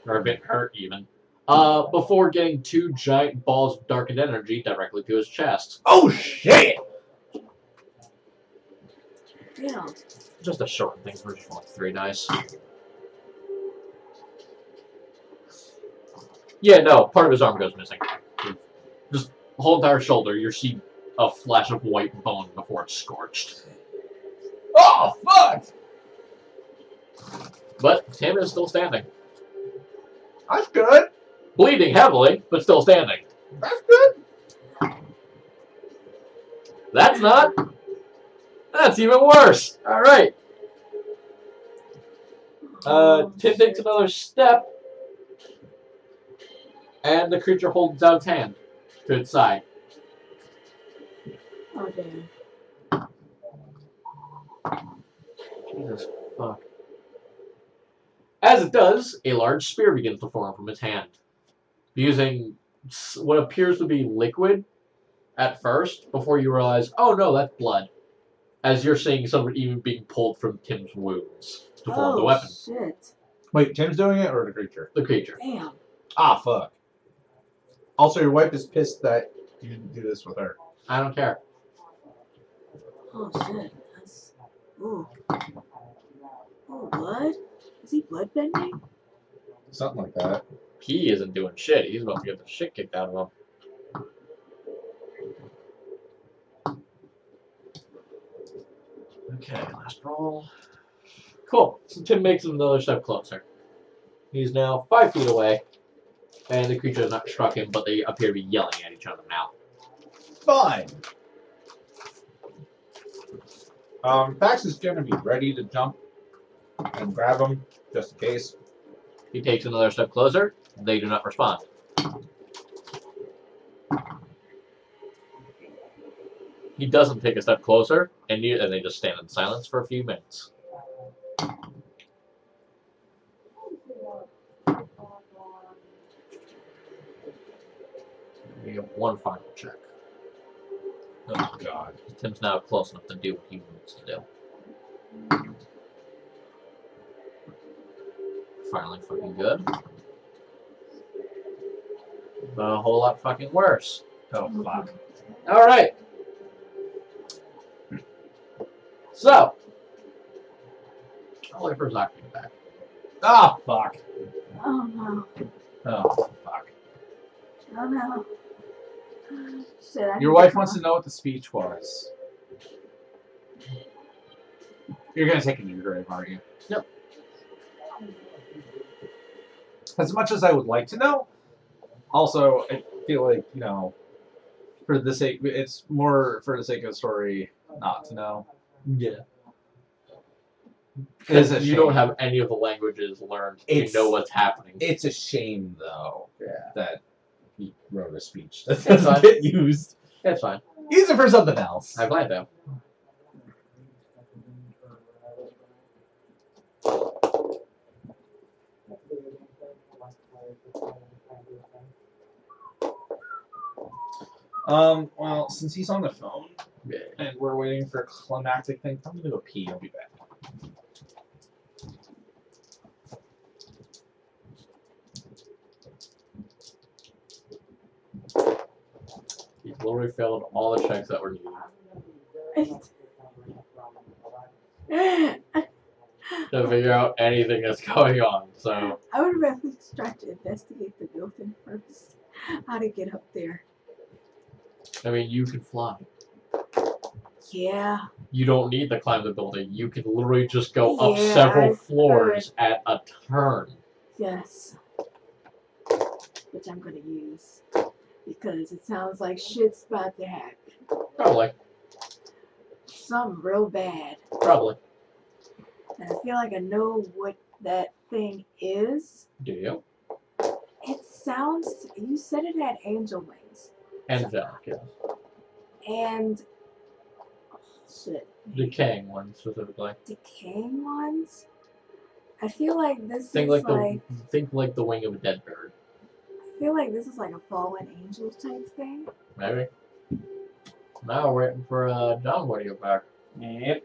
[SPEAKER 1] Or a bit hurt, even. Before getting 2 giant balls of darkened energy directly to his chest.
[SPEAKER 3] Oh shit!
[SPEAKER 2] Damn.
[SPEAKER 1] Just a short thing, we're just rolling 3 dice. Yeah, no, part of his arm goes missing. Just the whole entire shoulder, you see a flash of white bone before it's scorched.
[SPEAKER 3] Oh fuck!
[SPEAKER 1] But Tim is still standing.
[SPEAKER 3] That's good.
[SPEAKER 1] Bleeding heavily, but still standing.
[SPEAKER 3] That's good.
[SPEAKER 1] That's not. That's even worse. Alright. Tim takes another step, and the creature holds out its hand to its side.
[SPEAKER 2] Oh, damn.
[SPEAKER 1] Jesus fuck. As it does, a large spear begins to form from its hand. Using what appears to be liquid at first, before you realize, oh no, that's blood. As you're seeing some of it even being pulled from Tim's wounds to form the weapon.
[SPEAKER 2] Shit.
[SPEAKER 3] Wait, Tim's doing it or the creature?
[SPEAKER 1] The creature.
[SPEAKER 2] Damn.
[SPEAKER 3] Ah fuck. Also, your wife is pissed that you didn't do this with her.
[SPEAKER 1] I don't care.
[SPEAKER 2] Oh, shit. That's. Ooh. Oh, blood? Is he bloodbending?
[SPEAKER 3] Something like that.
[SPEAKER 1] He isn't doing shit. He's about to get the shit kicked out of him. Okay, last roll. Cool. So Tim makes him another step closer. He's now 5 feet away, and the creature has not struck him, but they appear to be yelling at each other now.
[SPEAKER 3] Fine. Fax is gonna be ready to jump and grab him just in case.
[SPEAKER 1] He takes another step closer. They do not respond. He doesn't take a step closer, and they just stand in silence for a few minutes. We have one final check.
[SPEAKER 3] Oh god.
[SPEAKER 1] Tim's now close enough to do what he needs to do. Finally fucking good. a whole lot fucking worse.
[SPEAKER 3] Oh fuck.
[SPEAKER 1] All right. So, I'll wait for Zach to get back.
[SPEAKER 3] Oh fuck.
[SPEAKER 2] Oh no.
[SPEAKER 3] Oh fuck.
[SPEAKER 2] Oh no. Shit, I
[SPEAKER 3] Your
[SPEAKER 2] need
[SPEAKER 3] wife
[SPEAKER 2] to
[SPEAKER 3] wants
[SPEAKER 2] call.
[SPEAKER 3] to know what the speech was. You're gonna take it to your grave, aren't you?
[SPEAKER 1] Yep.
[SPEAKER 3] As much as I would like to know, also I feel like, for the sake, it's more for the sake of the story not to know.
[SPEAKER 1] Yeah.
[SPEAKER 3] It is a
[SPEAKER 1] You
[SPEAKER 3] shame.
[SPEAKER 1] don't have any of the languages learned
[SPEAKER 3] It's-
[SPEAKER 1] to know what's happening.
[SPEAKER 3] It's a shame though that he wrote a speech that
[SPEAKER 1] It's
[SPEAKER 3] doesn't
[SPEAKER 1] fine.
[SPEAKER 3] get used.
[SPEAKER 1] It's fine.
[SPEAKER 3] Use it for something else.
[SPEAKER 1] I plan to.
[SPEAKER 3] Well, since he's on the phone
[SPEAKER 1] Yeah.
[SPEAKER 3] and we're waiting for a climactic thing, I'm gonna go pee. I'll be back.
[SPEAKER 1] He literally failed all the checks that were needed to figure out anything that's going on. So,
[SPEAKER 2] I would rather try to investigate the building first. How to get up there.
[SPEAKER 1] I mean, you can fly.
[SPEAKER 2] Yeah.
[SPEAKER 1] You don't need to climb the building. You can literally just go up
[SPEAKER 2] Yeah,
[SPEAKER 1] several
[SPEAKER 2] I've
[SPEAKER 1] floors at a turn.
[SPEAKER 2] Yes. Which I'm gonna use. Because it sounds like shit's about to happen.
[SPEAKER 1] Probably.
[SPEAKER 2] Something real bad.
[SPEAKER 1] Probably.
[SPEAKER 2] And I feel like I know what that thing is.
[SPEAKER 1] Do you?
[SPEAKER 2] It sounds, you said it had angel wings.
[SPEAKER 1] Angelic, yes.
[SPEAKER 2] And, oh, shit.
[SPEAKER 1] Decaying one specifically.
[SPEAKER 2] Decaying ones? I feel like this
[SPEAKER 1] Think
[SPEAKER 2] is
[SPEAKER 1] like the wing of a dead bird.
[SPEAKER 2] I feel like this is like a fallen angel type thing.
[SPEAKER 1] Maybe. Now we're waiting for John to get back.
[SPEAKER 4] Yep.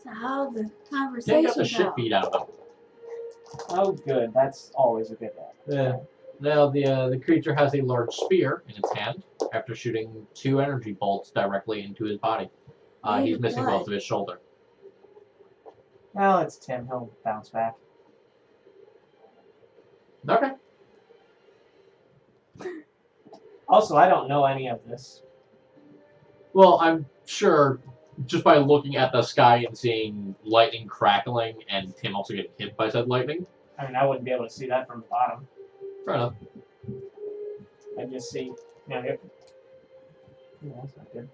[SPEAKER 2] So how's the
[SPEAKER 1] They
[SPEAKER 2] conversation
[SPEAKER 1] got the shit
[SPEAKER 2] go?
[SPEAKER 1] beat out of them.
[SPEAKER 4] Oh, good. That's always a good one.
[SPEAKER 1] Yeah. Now the creature has a large spear in its hand after shooting 2 energy bolts directly into his body.
[SPEAKER 2] Made
[SPEAKER 1] He's
[SPEAKER 2] of
[SPEAKER 1] missing
[SPEAKER 2] blood.
[SPEAKER 1] both of his shoulder.
[SPEAKER 4] Well, it's Tim. He'll bounce back.
[SPEAKER 1] Okay.
[SPEAKER 4] Also, I don't know any of this.
[SPEAKER 1] Well, I'm sure just by looking at the sky and seeing lightning crackling and Tim also getting hit by said lightning.
[SPEAKER 4] I mean, I wouldn't be able to see that from the bottom.
[SPEAKER 1] Fair enough.
[SPEAKER 4] I'd just see. Yeah, that's not good.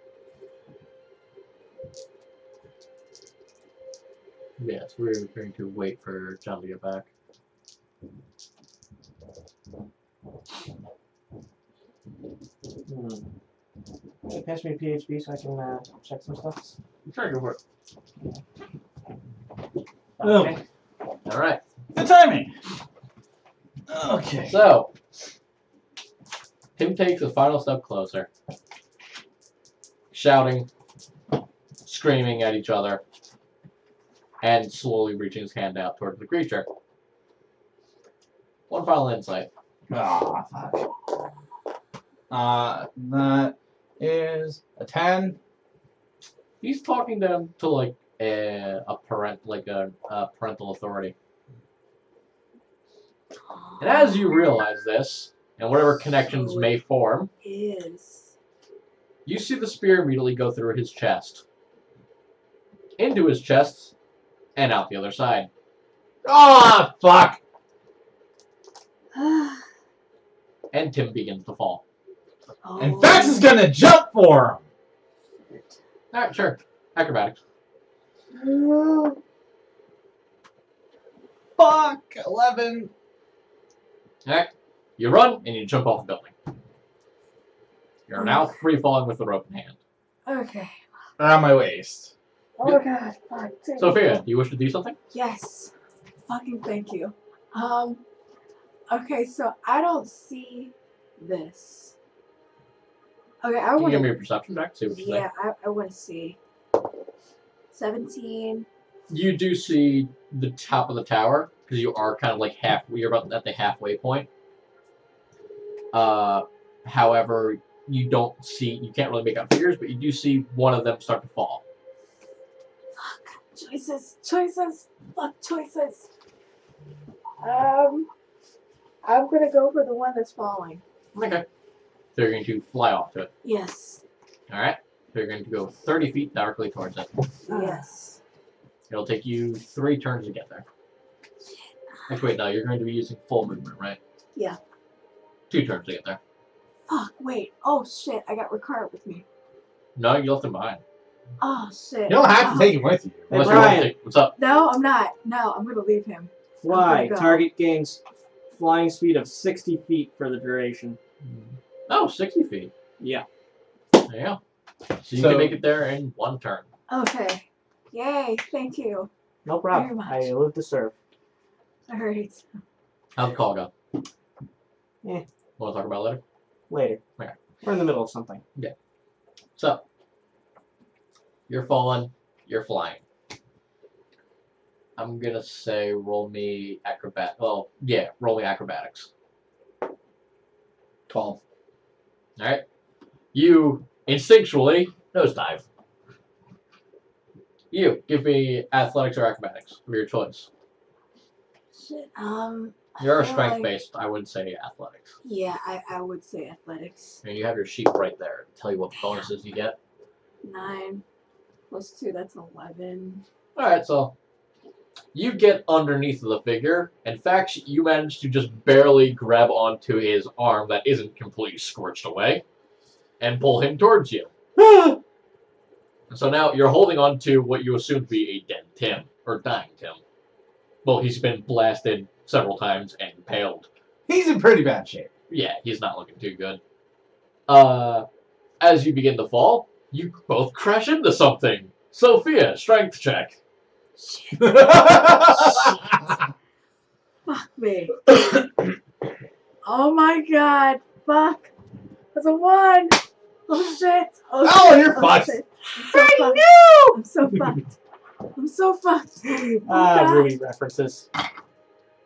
[SPEAKER 1] Yes, we're going to wait for John to get back.
[SPEAKER 4] Can you pass me a PHB so I can check some stuff?
[SPEAKER 1] Sure, go for it.
[SPEAKER 4] Okay.
[SPEAKER 1] All right.
[SPEAKER 3] Good timing. Okay.
[SPEAKER 1] So, Tim takes a final step closer, shouting, screaming at each other, and slowly reaching his hand out towards the creature. One final insight.
[SPEAKER 3] Ah, fuck. That is a 10.
[SPEAKER 1] He's talking to him to like a parental authority. And as you realize this, and whatever connections
[SPEAKER 2] So
[SPEAKER 1] may form,
[SPEAKER 2] is
[SPEAKER 1] you see the spear immediately go through his chest, into his chest, and out the other side.
[SPEAKER 3] Ah, fuck.
[SPEAKER 1] And Tim begins to fall.
[SPEAKER 3] And Fax is gonna jump for him.
[SPEAKER 1] Alright, sure. Acrobatics.
[SPEAKER 3] Fuck. 11.
[SPEAKER 1] Alright. You run and you jump off the building. You're now free falling with the rope in hand.
[SPEAKER 2] Okay.
[SPEAKER 3] Around my waist.
[SPEAKER 2] Oh god, fuck. Thank
[SPEAKER 1] Sophia,
[SPEAKER 2] you.
[SPEAKER 1] do you wish to do something?
[SPEAKER 2] Yes. Fucking thank you. Okay, so I don't see this. Okay, I
[SPEAKER 1] Can you
[SPEAKER 2] want
[SPEAKER 1] give me
[SPEAKER 2] to.
[SPEAKER 1] a perception check? See what you
[SPEAKER 2] Yeah, I want to see. 17.
[SPEAKER 1] You do see the top of the tower, because you are kind of like you're about at the halfway point. However, you can't really make out figures, but you do see one of them start to fall.
[SPEAKER 2] Choices. Fuck choices. I'm gonna go for the one that's falling.
[SPEAKER 1] Okay. So you're going to fly off to it.
[SPEAKER 2] Yes.
[SPEAKER 1] Alright. So you're going to go 30 feet directly towards it.
[SPEAKER 2] Yes.
[SPEAKER 1] It'll take you 3 turns to get there. Actually, wait, no, you're going to be using full movement, right?
[SPEAKER 2] Yeah.
[SPEAKER 1] 2 turns to get there.
[SPEAKER 2] Fuck, wait. Oh shit, I got Ricard with me.
[SPEAKER 1] No, you left him behind.
[SPEAKER 2] Oh shit.
[SPEAKER 3] You don't have to take him with you.
[SPEAKER 4] Hey,
[SPEAKER 1] Unless you want
[SPEAKER 4] Brian.
[SPEAKER 1] to take. What's up?
[SPEAKER 2] No, I'm not. No, I'm gonna leave him.
[SPEAKER 4] Fly.
[SPEAKER 2] go.
[SPEAKER 4] Target gains flying speed of 60 feet for the duration.
[SPEAKER 1] Oh, 60 feet.
[SPEAKER 4] Yeah.
[SPEAKER 1] There you go. So you can make it there in 1 turn.
[SPEAKER 2] Okay. Yay, thank you.
[SPEAKER 4] No
[SPEAKER 2] Very
[SPEAKER 4] problem.
[SPEAKER 2] much.
[SPEAKER 4] I live to serve.
[SPEAKER 2] Alright.
[SPEAKER 1] How's the call go?
[SPEAKER 4] Eh.
[SPEAKER 1] Want to talk about it later?
[SPEAKER 4] Later.
[SPEAKER 1] Okay.
[SPEAKER 4] We're in the middle of something.
[SPEAKER 1] So, you're falling, you're flying. I'm gonna say roll me roll me acrobatics.
[SPEAKER 3] 12.
[SPEAKER 1] Alright? You instinctually nosedive. You, give me athletics or acrobatics of your choice.
[SPEAKER 2] Shit,
[SPEAKER 1] You're
[SPEAKER 2] I feel
[SPEAKER 1] strength
[SPEAKER 2] like-
[SPEAKER 1] based, I would say athletics.
[SPEAKER 2] Yeah, I would say athletics.
[SPEAKER 1] And you have your sheet right there to tell you what bonuses you get.
[SPEAKER 2] 9 plus 2, that's 11.
[SPEAKER 1] Alright, so you get underneath of the figure. In fact, you manage to just barely grab onto his arm that isn't completely scorched away and pull him towards you. So now you're holding on to what you assume to be a dead Tim, or dying Tim. Well, he's been blasted several times and impaled.
[SPEAKER 3] He's in pretty bad shape.
[SPEAKER 1] Yeah, he's not looking too good. As you begin to fall, you both crash into something. Sophia, strength check.
[SPEAKER 2] Fuck me. Oh my god. Fuck. That's a 1. Oh shit.
[SPEAKER 3] Oh, you're fucked.
[SPEAKER 2] Shit. I'm so fucked. I'm so fucked. Oh, God.
[SPEAKER 4] Ruby references.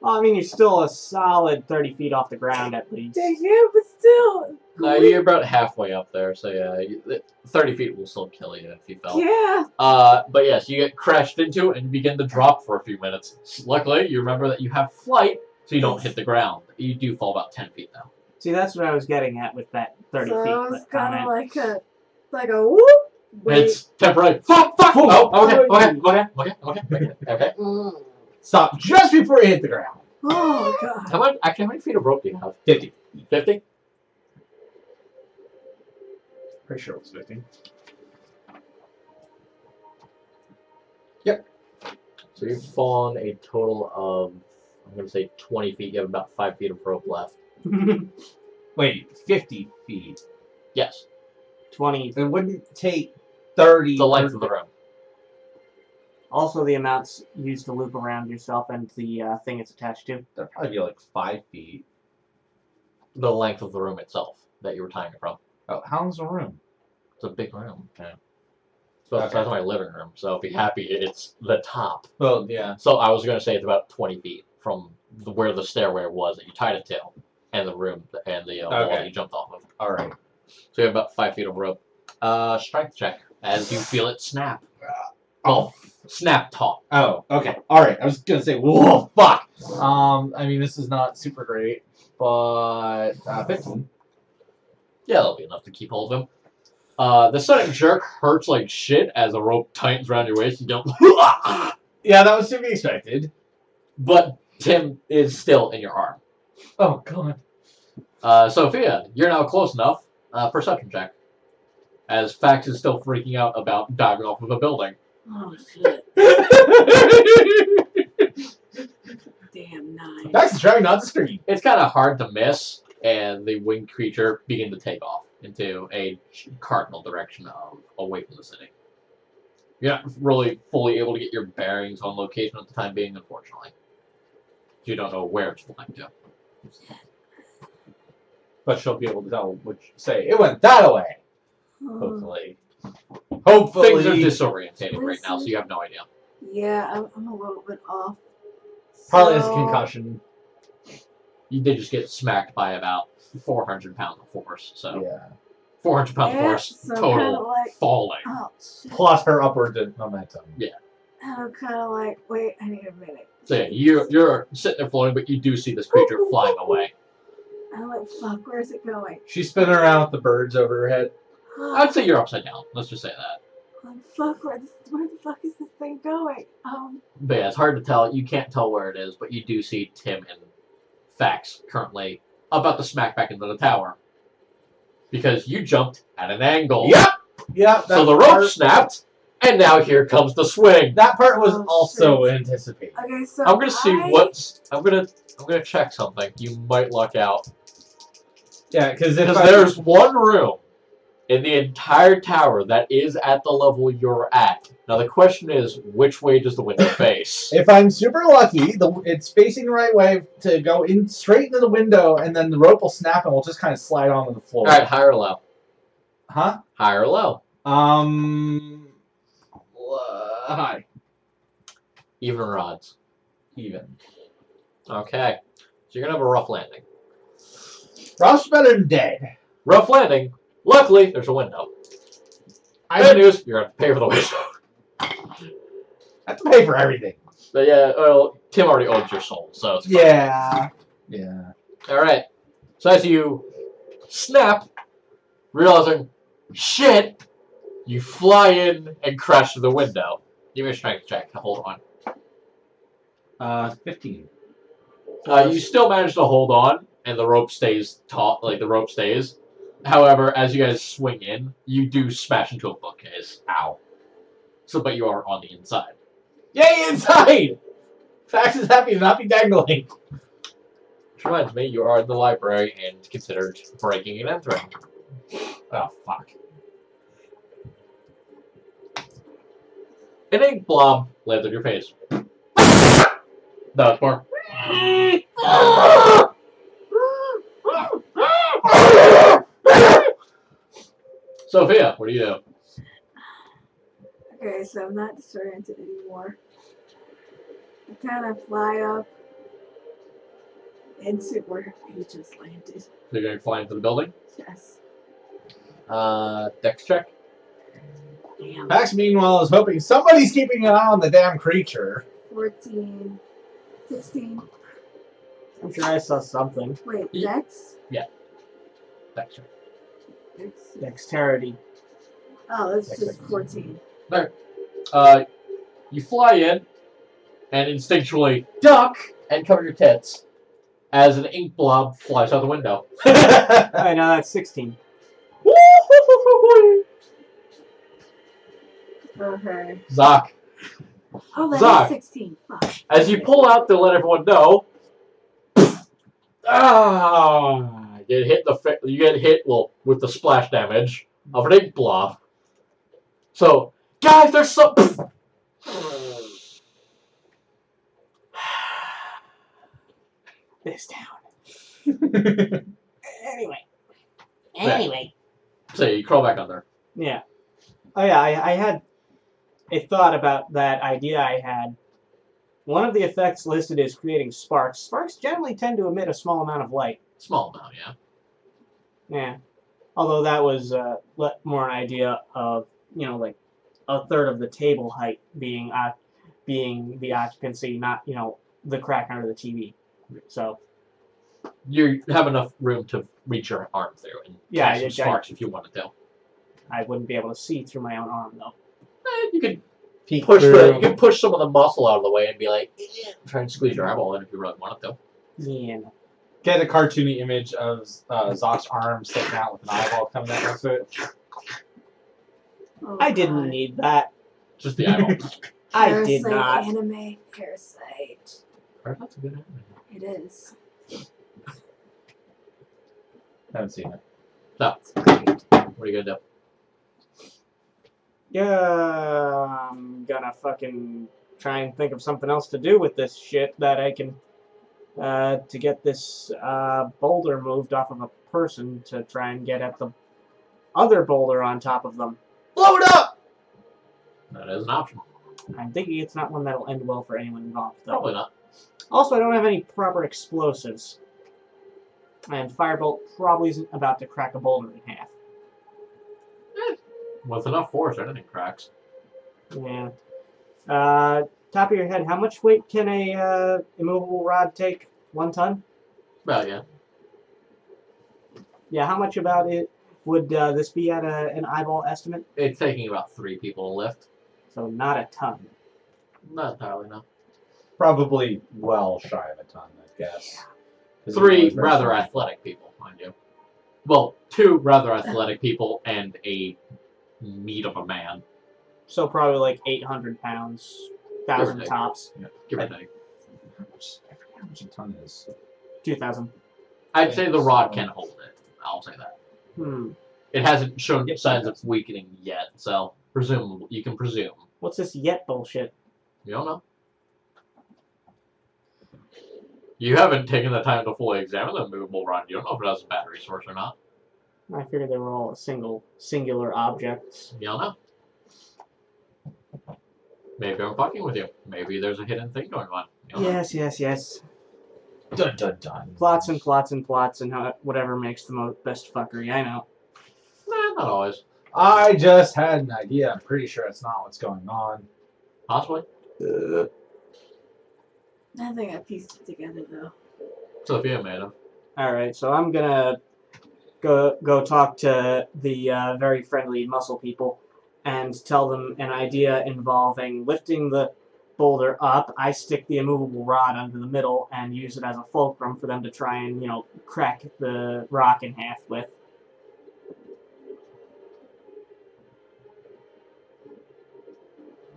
[SPEAKER 4] Well, I mean, you're still a solid 30 feet off the ground at least.
[SPEAKER 2] Yeah, but still.
[SPEAKER 1] You're about halfway up there, so yeah, 30 feet will still kill you if you fell.
[SPEAKER 2] Yeah.
[SPEAKER 1] But yes, you get crashed into it and you begin to drop for a few minutes. Luckily, you remember that you have flight, so you don't hit the ground. You do fall about 10 feet though.
[SPEAKER 4] See, that's what I was getting at with that 30
[SPEAKER 2] So
[SPEAKER 4] feet.
[SPEAKER 2] it was kind of
[SPEAKER 4] comment.
[SPEAKER 2] like a whoop. Wait.
[SPEAKER 1] It's temporary. Fuck! Oh, okay.
[SPEAKER 3] Stop just before you hit the ground.
[SPEAKER 2] Oh god.
[SPEAKER 1] How many feet of rope do you have?
[SPEAKER 3] 50.
[SPEAKER 1] 50?
[SPEAKER 3] Pretty sure it was 50.
[SPEAKER 1] So you've fallen a total of, I'm going to say 20 feet. You have about 5 feet of rope left.
[SPEAKER 3] Wait, 50 feet.
[SPEAKER 1] Yes.
[SPEAKER 4] 20.
[SPEAKER 3] It wouldn't take 30.
[SPEAKER 1] The length of the room.
[SPEAKER 4] Also, the amounts used to loop around yourself and the thing it's attached to.
[SPEAKER 3] That'd probably be like 5 feet.
[SPEAKER 1] The length of the room itself that you were tying it from.
[SPEAKER 3] Oh, how long's the room?
[SPEAKER 1] It's a big room. Yeah. It's about the
[SPEAKER 3] Okay.
[SPEAKER 1] size of my living room, so be happy it's the top.
[SPEAKER 3] Well, yeah.
[SPEAKER 1] So I was going to say it's about 20 feet from where the stairway was that you tied it to, and the room, and the wall that you jumped off of.
[SPEAKER 3] Alright.
[SPEAKER 1] So you have about 5 feet of rope. Strength check as you feel it snap.
[SPEAKER 3] Oh.
[SPEAKER 1] Snap taut.
[SPEAKER 3] Oh, okay. Alright. I was gonna say, whoa, fuck. I mean, this is not super great, but 15.
[SPEAKER 1] Yeah, that'll be enough to keep hold of him. The sudden jerk hurts like shit as a rope tightens around your waist. You don't.
[SPEAKER 3] Yeah, that was to be expected.
[SPEAKER 1] But Tim is still in your arm.
[SPEAKER 3] Oh, God.
[SPEAKER 1] Sophia, you're now close enough. Perception check. As Fax is still freaking out about diving off of a building.
[SPEAKER 2] Oh shit. Damn 9.
[SPEAKER 3] That's trying not to scream.
[SPEAKER 1] It's kind of hard to miss, and the winged creature begins to take off into a cardinal direction away from the city. You're not really fully able to get your bearings on location at the time being, unfortunately. You don't know where it's flying to.
[SPEAKER 3] But she'll be able to tell which say it went that way. Hopefully. Hopefully.
[SPEAKER 1] Things are disorientated right now, so you have no idea.
[SPEAKER 2] Yeah, I'm a little bit off.
[SPEAKER 3] Probably has a
[SPEAKER 2] So,
[SPEAKER 3] concussion.
[SPEAKER 1] you did just get smacked by about 400 pounds of force. So
[SPEAKER 3] Yeah.
[SPEAKER 1] 400 pounds of
[SPEAKER 2] Yeah,
[SPEAKER 1] force
[SPEAKER 2] so
[SPEAKER 1] total
[SPEAKER 2] kinda like-
[SPEAKER 1] falling.
[SPEAKER 2] Oh, shit.
[SPEAKER 3] Plus her upward momentum.
[SPEAKER 2] I'm kind of like, wait, I need a minute.
[SPEAKER 1] So yeah, you're sitting there floating, but you do see this creature flying away.
[SPEAKER 2] I'm like, fuck, where's it going?
[SPEAKER 3] She's spinning around with the birds over her head.
[SPEAKER 1] I'd say you're upside down. Let's just say that.
[SPEAKER 2] Fuck, where the fuck is this thing going?
[SPEAKER 1] But yeah, it's hard to tell. You can't tell where it is, but you do see Tim and Fax currently about to smack back into the tower. Because you jumped at an angle.
[SPEAKER 3] Yep.
[SPEAKER 1] So the rope snapped, and now here comes the swing.
[SPEAKER 3] That part was
[SPEAKER 2] Oh,
[SPEAKER 3] also
[SPEAKER 2] shit.
[SPEAKER 3] anticipated.
[SPEAKER 2] Okay, so
[SPEAKER 1] I'm gonna see what's. I'm gonna check something. You might luck out.
[SPEAKER 3] Yeah, because
[SPEAKER 1] Because there's one room in the entire tower that is at the level you're at. Now the question is, which way does the window face?
[SPEAKER 3] if I'm super lucky, it's facing the right way to go in straight into the window, and then the rope will snap and we'll just kind of slide onto the floor.
[SPEAKER 1] All right, high or low?
[SPEAKER 3] Huh?
[SPEAKER 1] High or low?
[SPEAKER 3] High.
[SPEAKER 1] Even or odds?
[SPEAKER 3] Even.
[SPEAKER 1] Okay. So you're gonna have a rough landing.
[SPEAKER 3] Rough's better than dead.
[SPEAKER 1] Rough landing. Luckily, there's a window. Bad news, you're gonna have to pay for the window.
[SPEAKER 3] I have to pay for everything.
[SPEAKER 1] But yeah, well, Tim already owns your soul, so it's fine.
[SPEAKER 3] Yeah. Yeah.
[SPEAKER 1] Alright. So as you snap, realizing, shit, you fly in and crash through the window. Give me a strength check. Hold on.
[SPEAKER 3] 15.
[SPEAKER 1] You still manage to hold on, and the rope stays taut, like the rope stays. However, as you guys swing in, you do smash into a bookcase. Ow. So, but you are on the inside.
[SPEAKER 3] Yay, inside! Fax is happy to not be dangling.
[SPEAKER 1] Which reminds me, you are in the library and considered breaking and entering.
[SPEAKER 3] Oh, fuck.
[SPEAKER 1] An ink blob lands on your face. No, it's more. Sophia, what do you do?
[SPEAKER 2] Okay, so I'm not disoriented anymore. I kind of fly up into where he just landed.
[SPEAKER 1] So you're going to fly into the building?
[SPEAKER 2] Yes.
[SPEAKER 1] Dex check.
[SPEAKER 2] Damn.
[SPEAKER 3] Fax, meanwhile, is hoping somebody's keeping an eye on the damn creature.
[SPEAKER 2] 14. 16.
[SPEAKER 4] I'm sure I saw something.
[SPEAKER 2] Wait,
[SPEAKER 1] Yeah.
[SPEAKER 2] Dex?
[SPEAKER 1] Dex check.
[SPEAKER 2] Dex.
[SPEAKER 4] Dexterity.
[SPEAKER 2] Oh, that's just 14.
[SPEAKER 1] You fly in and instinctually duck and cover your tits as an ink blob flies out the window.
[SPEAKER 4] I know that's 16.
[SPEAKER 2] Okay.
[SPEAKER 1] Zoc,
[SPEAKER 2] Oh, that
[SPEAKER 1] Zoc.
[SPEAKER 2] is 16. Fuck.
[SPEAKER 1] as you pull out to let everyone know, you get hit with the splash damage of an ink blob. So, guys, there's some.
[SPEAKER 4] This town.
[SPEAKER 5] Anyway.
[SPEAKER 1] So you crawl back under.
[SPEAKER 4] Yeah. Oh yeah, I had a thought about that idea I had. One of the effects listed is creating sparks. Sparks generally tend to emit a small amount of light.
[SPEAKER 1] Small amount, yeah.
[SPEAKER 4] Yeah. Although that was more an idea of, like a third of the table height being the occupancy, not, the crack under the TV. So.
[SPEAKER 1] You have enough room to reach your arm through and
[SPEAKER 4] Yeah,
[SPEAKER 1] catch some sparks if you wanted to.
[SPEAKER 4] I wouldn't be able to see through my own arm, though.
[SPEAKER 1] You could
[SPEAKER 3] Peek
[SPEAKER 1] push
[SPEAKER 3] through.
[SPEAKER 1] you could push some of the muscle out of the way and be like, try and squeeze your eyeball in if you really wanted to.
[SPEAKER 4] Yeah. No.
[SPEAKER 3] Get a cartoony image of Zoc's arm sticking out with an eyeball coming out next to it.
[SPEAKER 2] Oh,
[SPEAKER 4] I didn't
[SPEAKER 2] God.
[SPEAKER 4] need that.
[SPEAKER 1] Just the eyeball.
[SPEAKER 4] I did
[SPEAKER 2] Parasite
[SPEAKER 4] not.
[SPEAKER 2] Anime. Parasite.
[SPEAKER 1] That's a good anime.
[SPEAKER 2] It is.
[SPEAKER 3] Haven't seen it.
[SPEAKER 2] It's great.
[SPEAKER 1] What are you gonna do?
[SPEAKER 4] Yeah, I'm gonna fucking try and think of something else to do with this shit that I can, to get this boulder moved off of a person to try and get at the other boulder on top of them.
[SPEAKER 3] Blow it up!
[SPEAKER 1] That is an option.
[SPEAKER 4] I'm thinking it's not one that'll end well for anyone involved, though.
[SPEAKER 1] Probably not.
[SPEAKER 4] Also, I don't have any proper explosives. And Firebolt probably isn't about to crack a boulder in half.
[SPEAKER 1] With enough force, anything cracks.
[SPEAKER 4] Yeah. Top of your head, how much weight can a immovable rod take? 1 ton?
[SPEAKER 1] Well, yeah.
[SPEAKER 4] Yeah, how much about it would this be at an eyeball estimate?
[SPEAKER 1] It's taking about 3 people to lift.
[SPEAKER 4] So not a ton.
[SPEAKER 1] Not entirely, no.
[SPEAKER 3] Probably well shy of a ton, I guess.
[SPEAKER 1] 3 rather athletic people, mind you. Well, 2 rather athletic people and a meat of a man.
[SPEAKER 4] So probably like 800 pounds, 1,000
[SPEAKER 1] take.
[SPEAKER 4] tops,
[SPEAKER 1] Yeah, give or take.
[SPEAKER 3] How much a ton is?
[SPEAKER 4] 2,000.
[SPEAKER 1] I'd say the rod can hold it. I'll say that. It hasn't shown signs of weakening yet, so presumably you can presume.
[SPEAKER 4] What's this yet bullshit?
[SPEAKER 1] You don't know. You haven't taken the time to fully examine the movable rod. You don't know if it has a battery source or not.
[SPEAKER 4] I figured they were all singular objects.
[SPEAKER 1] You don't know. Maybe I'm fucking with you. Maybe there's a hidden thing going on. You don't know.
[SPEAKER 4] Yes.
[SPEAKER 3] Dun dun dun.
[SPEAKER 4] Plots and plots and plots and whatever makes the best fuckery. I know.
[SPEAKER 1] Nah, not always.
[SPEAKER 3] I just had an idea. I'm pretty sure it's not what's going on.
[SPEAKER 1] Possibly.
[SPEAKER 2] I think I pieced it together though.
[SPEAKER 1] Sophia made him.
[SPEAKER 4] All right, so I'm gonna go talk to the very friendly muscle people and tell them an idea involving lifting the boulder up. I stick the immovable rod under the middle and use it as a fulcrum for them to try and crack the rock in half with.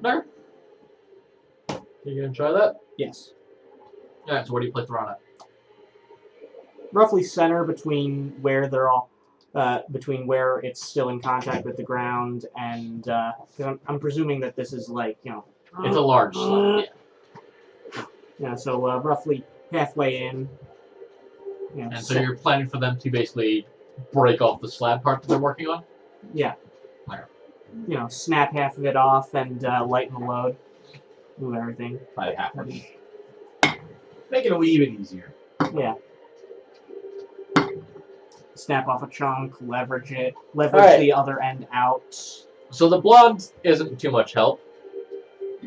[SPEAKER 1] There. You gonna try that?
[SPEAKER 4] Yes.
[SPEAKER 1] Yeah, so where do you place the rod at?
[SPEAKER 4] Roughly center between where they're all, between where it's still in contact with the ground and, because I'm presuming that this is like,
[SPEAKER 1] It's a large slab, yeah.
[SPEAKER 4] Yeah, so roughly halfway in.
[SPEAKER 1] And so you're planning for them to basically break off the slab part that they're working on?
[SPEAKER 4] Yeah.
[SPEAKER 1] Where?
[SPEAKER 4] Snap half of it off and lighten the load. Move everything.
[SPEAKER 3] Probably half of it. Make it a wee bit easier.
[SPEAKER 4] Yeah. Snap off a chunk, leverage it,
[SPEAKER 1] All right.
[SPEAKER 4] the other end out.
[SPEAKER 1] So the blonde isn't too much help.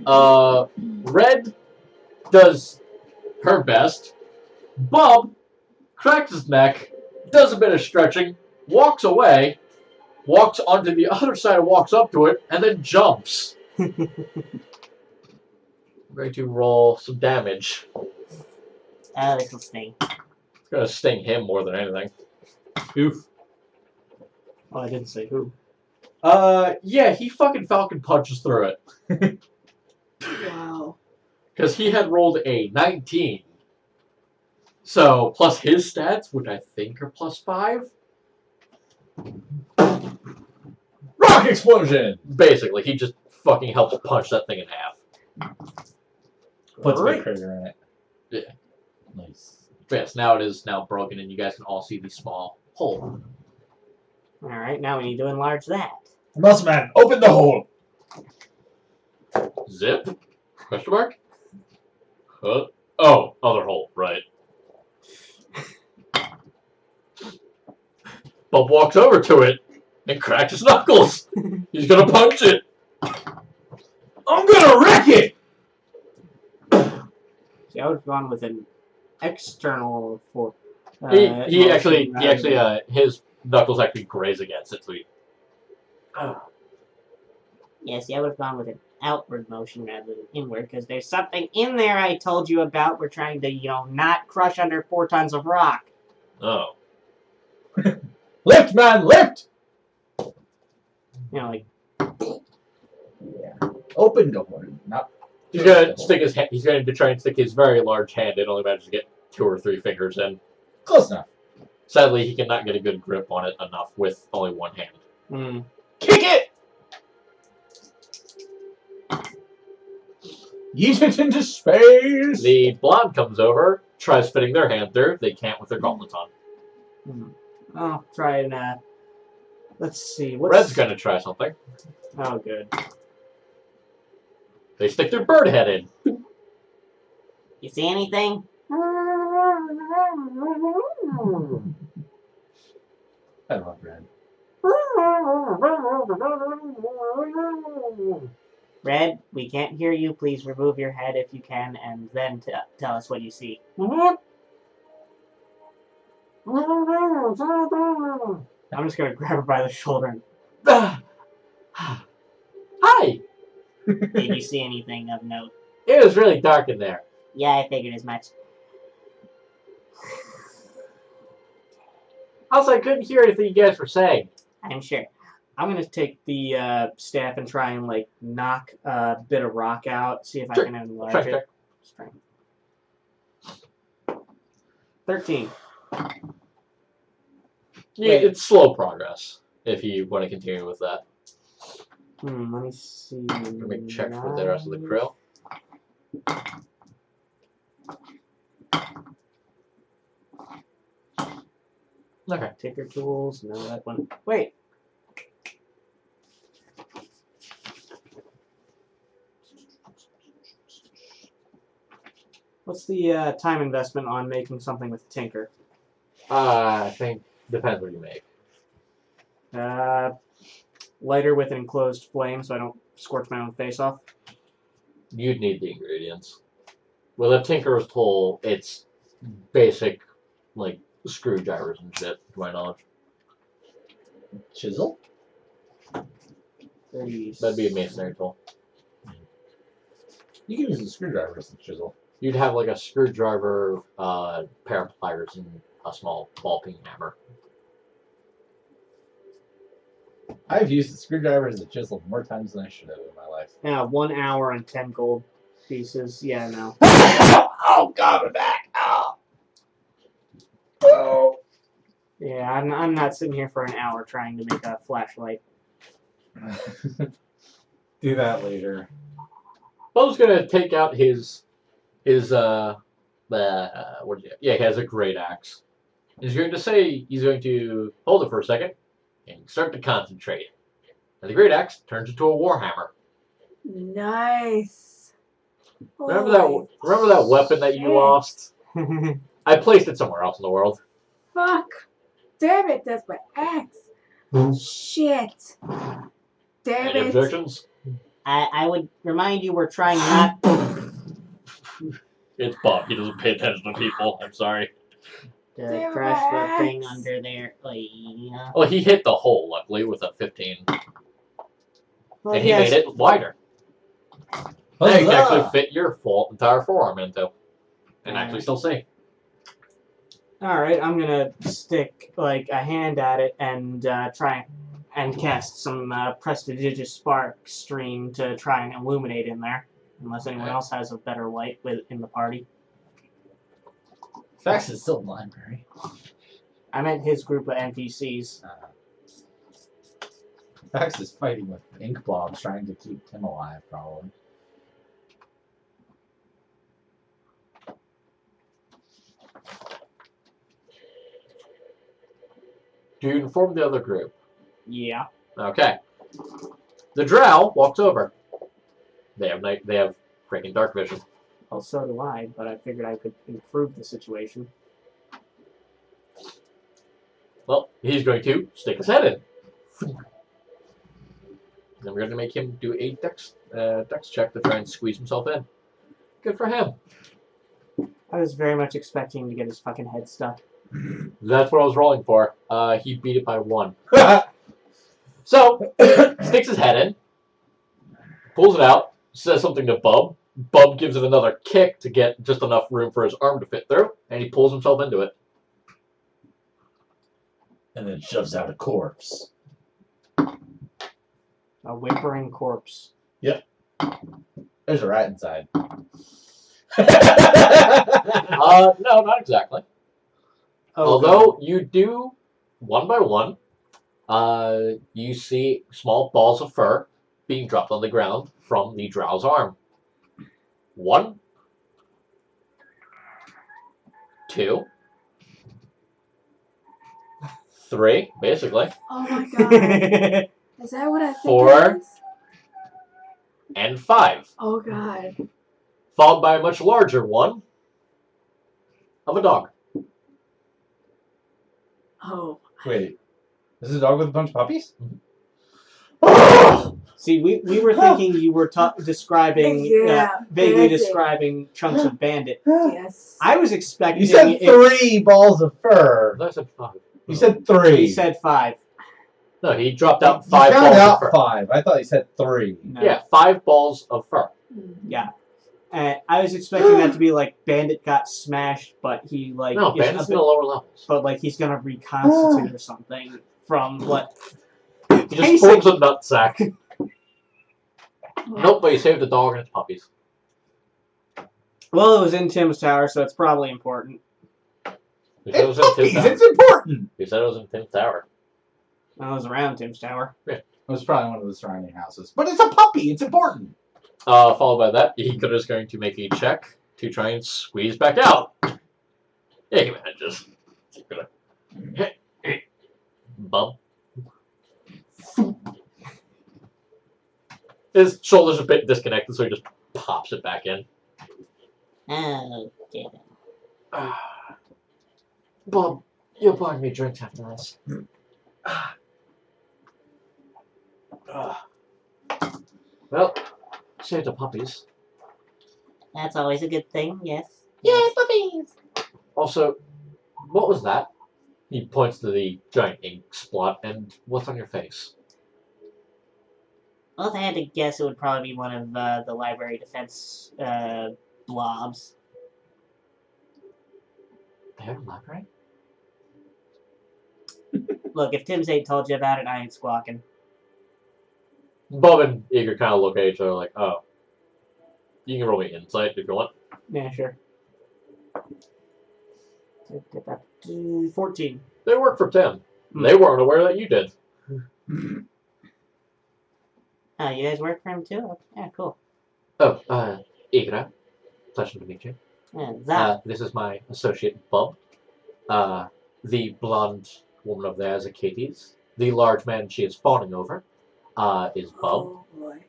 [SPEAKER 1] Red does her best. Bub cracks his neck, does a bit of stretching, walks away, walks onto the other side, walks up to it, and then jumps. I'm going to roll some damage.
[SPEAKER 5] This will sting.
[SPEAKER 1] It's going to sting him more than anything. Oof.
[SPEAKER 4] Oh, I didn't say who.
[SPEAKER 1] Yeah, he fucking falcon punches through it.
[SPEAKER 2] Wow.
[SPEAKER 1] Because he had rolled a 19. So, plus his stats, which I think are plus 5.
[SPEAKER 3] Rock explosion!
[SPEAKER 1] Basically, he just fucking helps punch that thing in half.
[SPEAKER 3] Puts a
[SPEAKER 1] Great.
[SPEAKER 3] big crater in it.
[SPEAKER 1] Yeah.
[SPEAKER 3] Nice.
[SPEAKER 1] Yes, now it is now broken, and you guys can all see the small hole.
[SPEAKER 5] Alright, now we need to enlarge that.
[SPEAKER 3] Muscle man, open the hole!
[SPEAKER 1] Zip? Question mark? Huh? Oh, other hole, right. Bub walks over to it and cracks his knuckles. He's gonna punch it.
[SPEAKER 3] I'm gonna wreck it!
[SPEAKER 4] See, I would have gone with an external for.
[SPEAKER 1] He actually his knuckles actually graze against it, so he.
[SPEAKER 5] Yeah, see, I would have gone with an outward motion rather than inward, because there's something in there I told you about. We're trying to, not crush under 4 tons of rock.
[SPEAKER 1] Oh.
[SPEAKER 3] Lift, man, lift!
[SPEAKER 4] Like.
[SPEAKER 3] Yeah. Open the hole. Not.
[SPEAKER 1] He's gonna stick his hand. He's going to try and stick his very large hand. It only manages to get 2 or 3 fingers in.
[SPEAKER 3] Close enough.
[SPEAKER 1] Sadly, he cannot get a good grip on it enough with only one hand.
[SPEAKER 3] Kick it! Yeet it into space!
[SPEAKER 1] The blonde comes over, tries fitting their hand through. They can't with their gauntlets on.
[SPEAKER 4] I'll try and, let's see.
[SPEAKER 1] Red's going to try something.
[SPEAKER 4] Oh, good.
[SPEAKER 1] They stick their bird head in.
[SPEAKER 5] You see anything?
[SPEAKER 3] I love Red.
[SPEAKER 5] Red, we can't hear you. Please remove your head if you can, and then tell us what you see. I'm just gonna grab her by the shoulder.
[SPEAKER 1] Hi!
[SPEAKER 5] Did you see anything of note?
[SPEAKER 1] It was really dark in there.
[SPEAKER 5] Yeah, I figured as much.
[SPEAKER 1] Also, I couldn't hear anything you guys were saying.
[SPEAKER 5] I'm sure.
[SPEAKER 4] I'm gonna take the staff and try and like knock a bit of rock out, see if
[SPEAKER 1] Sure.
[SPEAKER 4] I can enlarge
[SPEAKER 1] Check,
[SPEAKER 4] it.
[SPEAKER 1] check.
[SPEAKER 4] Strength. 13.
[SPEAKER 1] Yeah,
[SPEAKER 4] Wait.
[SPEAKER 1] it's slow progress if you want to continue with that.
[SPEAKER 4] Let me see.
[SPEAKER 1] Make check for the rest of the crew. Okay.
[SPEAKER 4] Tinker tools. No, that one. Wait. What's the time investment on making something with Tinker?
[SPEAKER 1] I think depends what you make.
[SPEAKER 4] Lighter with an enclosed flame, so I don't scorch my own face off.
[SPEAKER 1] You'd need the ingredients. With a tinker's tool, it's basic, like, screwdrivers and shit, to my knowledge.
[SPEAKER 3] Chisel?
[SPEAKER 1] That'd be a masonry tool.
[SPEAKER 3] You can use a screwdriver as a chisel.
[SPEAKER 1] You'd have, like, a screwdriver, pair of pliers, and a small ball-peen hammer.
[SPEAKER 3] I've used the screwdriver as a chisel more times than I should have in my life.
[SPEAKER 4] Yeah, 1 hour and 10 gold pieces. Yeah, no.
[SPEAKER 3] Oh, God, my back! Oh. Oh.
[SPEAKER 4] Yeah, I'm not sitting here for an hour trying to make a flashlight.
[SPEAKER 3] Do that later.
[SPEAKER 1] Bo's gonna take out his what is it? Yeah, he has a great axe. He's going to say he's going to hold it for a second and start to concentrate. And the great axe turns into a warhammer.
[SPEAKER 2] Nice.
[SPEAKER 1] Remember that weapon that you
[SPEAKER 2] shit.
[SPEAKER 1] lost? I placed it somewhere else in the world.
[SPEAKER 2] Fuck. Damn it, that's my axe. Shit. Damn
[SPEAKER 1] Any
[SPEAKER 2] it.
[SPEAKER 1] objections?
[SPEAKER 5] I would remind you we're trying not
[SPEAKER 1] It's Bob. He doesn't pay attention to people. I'm sorry.
[SPEAKER 5] to
[SPEAKER 2] Damn
[SPEAKER 5] crush the
[SPEAKER 2] it.
[SPEAKER 5] thing under there. Like, yeah.
[SPEAKER 1] Well, he hit the hole, luckily, with a 15.
[SPEAKER 4] Well,
[SPEAKER 1] And he
[SPEAKER 4] yes.
[SPEAKER 1] made it wider. That you can actually fit your entire forearm into. And actually still see.
[SPEAKER 4] Alright, I'm gonna stick like a hand at it and try and cast some prestidigious spark stream to try and illuminate in there. Unless anyone else has a better light in the party.
[SPEAKER 3] Fax is still in the library.
[SPEAKER 4] I meant his group of NPCs.
[SPEAKER 3] Fax is fighting with ink blobs trying to keep Tim alive, probably.
[SPEAKER 1] Do you inform the other group?
[SPEAKER 4] Yeah.
[SPEAKER 1] Okay. The drow walks over. They have freaking dark vision.
[SPEAKER 4] Well, so do I, but I figured I could improve the situation.
[SPEAKER 1] Well, he's going to stick his head in. Then we're going to make him do a dex check to try and squeeze himself in. Good for him.
[SPEAKER 4] I was very much expecting to get his fucking head stuck.
[SPEAKER 1] That's what I was rolling for. He beat it by 1. So, sticks his head in, pulls it out, says something to Bub. Bub gives it another kick to get just enough room for his arm to fit through, and he pulls himself into it.
[SPEAKER 3] And then shoves out a corpse.
[SPEAKER 4] A whimpering corpse.
[SPEAKER 3] There's a rat inside.
[SPEAKER 1] No, not exactly.
[SPEAKER 4] Oh,
[SPEAKER 1] Although you do, one by one, you see small balls of fur being dropped on the ground from the drow's arm. 1, 2, 3, basically,
[SPEAKER 2] Oh my god. Is that what I think
[SPEAKER 1] 4.
[SPEAKER 2] it is?
[SPEAKER 1] and 5.
[SPEAKER 2] Oh god.
[SPEAKER 1] Followed by a much larger one of a dog.
[SPEAKER 2] Oh.
[SPEAKER 3] Wait, this is a dog with a bunch of puppies?
[SPEAKER 4] See, we were thinking you were describing,
[SPEAKER 2] Yeah,
[SPEAKER 4] vaguely
[SPEAKER 2] bandit.
[SPEAKER 4] describing chunks of bandit.
[SPEAKER 2] Yes.
[SPEAKER 4] I was expecting
[SPEAKER 3] You said 3 balls of fur.
[SPEAKER 1] I said 5.
[SPEAKER 3] You said 3.
[SPEAKER 4] He said 5.
[SPEAKER 1] No, he dropped out
[SPEAKER 3] You
[SPEAKER 1] 5
[SPEAKER 3] found
[SPEAKER 1] balls
[SPEAKER 3] out
[SPEAKER 1] of fur.
[SPEAKER 3] 5. I thought you said 3.
[SPEAKER 4] No.
[SPEAKER 1] Yeah, 5 balls of fur.
[SPEAKER 4] Yeah. I was expecting that to be like Bandit got smashed, but he like
[SPEAKER 1] No,
[SPEAKER 4] is
[SPEAKER 1] bandits in the lower levels.
[SPEAKER 4] but like he's gonna reconstitute or something from what.
[SPEAKER 1] He just forms a nutsack. Nope, but he saved the dog and its puppies.
[SPEAKER 4] Well, it was in Tim's tower, so it's probably important.
[SPEAKER 1] He said it was
[SPEAKER 3] It's
[SPEAKER 1] in Tim's
[SPEAKER 3] puppies.
[SPEAKER 1] tower.
[SPEAKER 3] It's important.
[SPEAKER 1] He said it was in Tim's tower.
[SPEAKER 4] I was around Tim's tower.
[SPEAKER 3] It was probably one of the surrounding houses. But it's a puppy. It's important.
[SPEAKER 1] Followed by that, Ikura is going to make a check to try and squeeze back out. Yeah, give me that, just. Bump. His shoulder's a bit disconnected, so he just pops it back in.
[SPEAKER 5] Oh, damn it.
[SPEAKER 1] Bob, you're buying me drinks after this. Well, save the puppies.
[SPEAKER 5] That's always a good thing, yes.
[SPEAKER 2] Yay, puppies!
[SPEAKER 1] Also, what was that? He points to the giant ink spot, and what's on your face?
[SPEAKER 5] Well, if I had to guess, it would probably be one of the library defense blobs.
[SPEAKER 1] They have a library?
[SPEAKER 5] Look, if Tim's ain't told you about it, I ain't squawking.
[SPEAKER 1] Bob and Eager kind of look at each other like, oh. You can roll me insight if you want.
[SPEAKER 4] Yeah, sure. 14.
[SPEAKER 1] They work for Tim. They weren't aware that you did.
[SPEAKER 5] Oh, you guys work for him too? Yeah, cool.
[SPEAKER 1] Oh, Igra. Pleasure to meet you.
[SPEAKER 5] Zach.
[SPEAKER 1] This is my associate, Bob. The blonde woman over there is a Katie's. The large man she is fawning over is Bob.
[SPEAKER 2] Oh boy.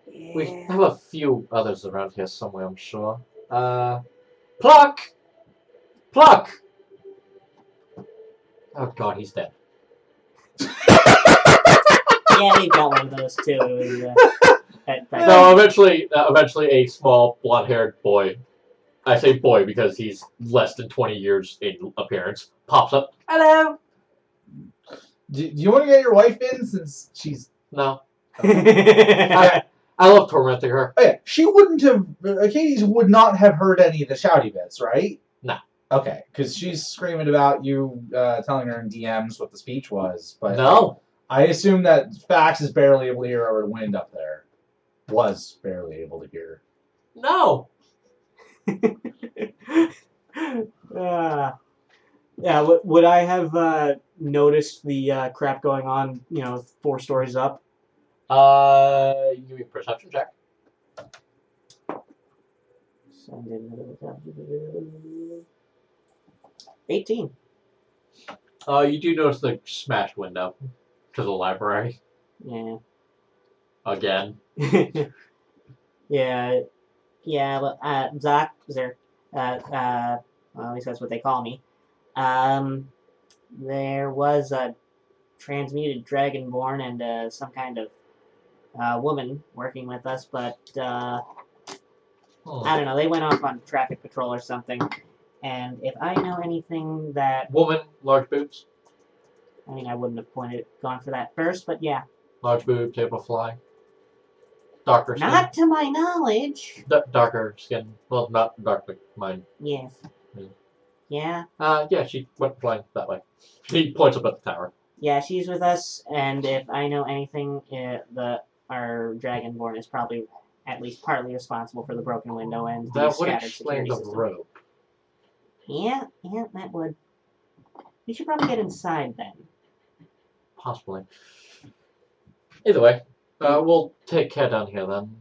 [SPEAKER 2] Yeah.
[SPEAKER 1] We have a few others around here somewhere, I'm sure. Pluck! Pluck! Oh god, he's dead.
[SPEAKER 5] Yeah, we've got one of those too. It was,
[SPEAKER 1] No, eventually a small blonde-haired boy, I say boy because he's less than 20 years in appearance, pops up. Hello!
[SPEAKER 3] Do you want to get your wife in since she's...
[SPEAKER 1] No. I love tormenting her.
[SPEAKER 3] Oh yeah, she wouldn't have... Katie's would not have heard any of the shouty bits, right?
[SPEAKER 1] No.
[SPEAKER 3] Okay, because she's screaming about you telling her in DMs what the speech was, but...
[SPEAKER 1] No.
[SPEAKER 3] I assume that Fax is barely able to hear over the wind up there. Was barely able to hear.
[SPEAKER 1] No.
[SPEAKER 4] Yeah, would I have noticed the crap going on, 4 stories up?
[SPEAKER 1] Give me a perception check.
[SPEAKER 5] 18.
[SPEAKER 1] You do notice the smashed window to the library.
[SPEAKER 5] Yeah.
[SPEAKER 1] Again.
[SPEAKER 5] Yeah. Yeah, but Zach, there, well, at least that's what they call me. There was a transmuted dragonborn and some kind of woman working with us, but I don't know. They went off on traffic patrol or something. And if I know anything that,
[SPEAKER 1] Woman, large boobs.
[SPEAKER 5] I mean, I wouldn't have gone for that first, but yeah.
[SPEAKER 1] Large boob, table fly. Darker skin.
[SPEAKER 5] Not to my knowledge.
[SPEAKER 1] Darker skin. Well, not dark like mine.
[SPEAKER 5] Yes.
[SPEAKER 1] Yeah.
[SPEAKER 5] Yeah.
[SPEAKER 1] Yeah, she went flying that way. She points up at the tower.
[SPEAKER 5] Yeah, she's with us, and if I know anything, our Dragonborn is probably at least partly responsible for the broken window and the
[SPEAKER 1] That would
[SPEAKER 5] scattered
[SPEAKER 1] explain
[SPEAKER 5] security
[SPEAKER 1] the
[SPEAKER 5] system.
[SPEAKER 1] rope.
[SPEAKER 5] Yeah, that would. We should probably get inside then.
[SPEAKER 1] Possibly. Either way, we'll take care down here then.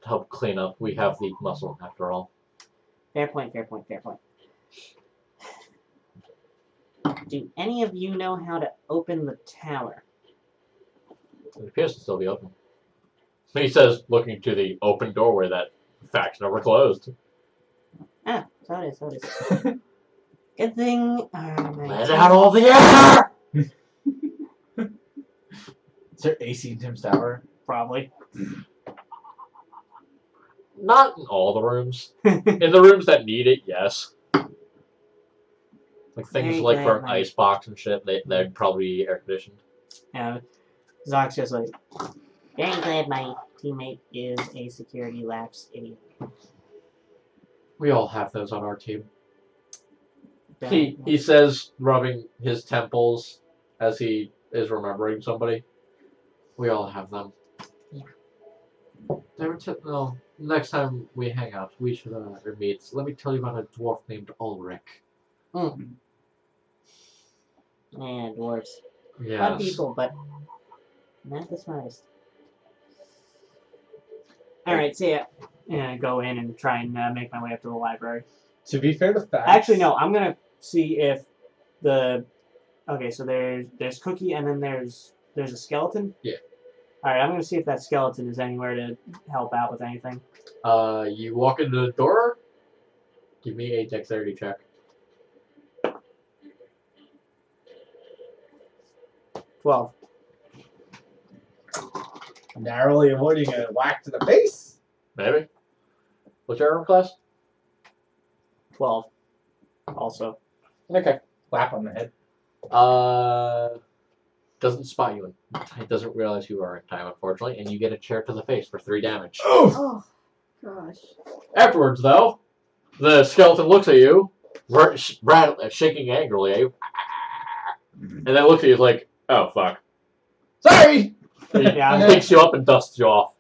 [SPEAKER 1] Help clean up. We have the muscle after all.
[SPEAKER 5] Fair point, fair point, fair point. Do any of you know how to open the tower?
[SPEAKER 1] It appears to still be open. He says, looking to the open doorway that Fax never closed.
[SPEAKER 5] Ah, so it is. Good thing.
[SPEAKER 1] Let out all the air!
[SPEAKER 3] Is there AC in Tim's tower?
[SPEAKER 5] Probably.
[SPEAKER 1] Not in all the rooms. In the rooms that need it, yes. Like things
[SPEAKER 5] Very
[SPEAKER 1] like
[SPEAKER 5] glad
[SPEAKER 1] for an
[SPEAKER 5] my-
[SPEAKER 1] ice box and shit, they'd probably be air conditioned.
[SPEAKER 5] Yeah. Zock's just like, very glad my teammate is a security lapse idiot.
[SPEAKER 1] We all have those on our team.
[SPEAKER 5] Don't-
[SPEAKER 1] He says, rubbing his temples as he is remembering somebody. We all have them.
[SPEAKER 5] Yeah.
[SPEAKER 1] No, next time we hang out, we should or meet. Let me tell you about a dwarf named Ulrich.
[SPEAKER 5] Mm. Yeah, dwarves.
[SPEAKER 1] Yes.
[SPEAKER 5] Fun people, but not the smartest. Alright, so yeah, go in and try and make my way up to the library.
[SPEAKER 3] To be fair to facts.
[SPEAKER 5] Actually, no, I'm gonna see if the... Okay, so there's Cookie and then there's a skeleton?
[SPEAKER 1] Yeah.
[SPEAKER 5] Alright, I'm gonna see if that skeleton is anywhere to help out with anything.
[SPEAKER 1] You walk into the door. Give me a dexterity check.
[SPEAKER 5] 12.
[SPEAKER 3] Narrowly avoiding a whack to the face.
[SPEAKER 1] Maybe. What's your armor class?
[SPEAKER 5] 12. Also.
[SPEAKER 1] Okay.
[SPEAKER 3] Whack on the head.
[SPEAKER 1] Doesn't spot you. It doesn't realize you are in time, unfortunately, and you get a chair to the face for 3 damage.
[SPEAKER 2] Oh, gosh.
[SPEAKER 1] Afterwards, though, the skeleton looks at you, shaking angrily at you, and then looks at you like, "Oh fuck."
[SPEAKER 3] Sorry.
[SPEAKER 1] He
[SPEAKER 5] Yeah.
[SPEAKER 1] picks you up and dusts you off,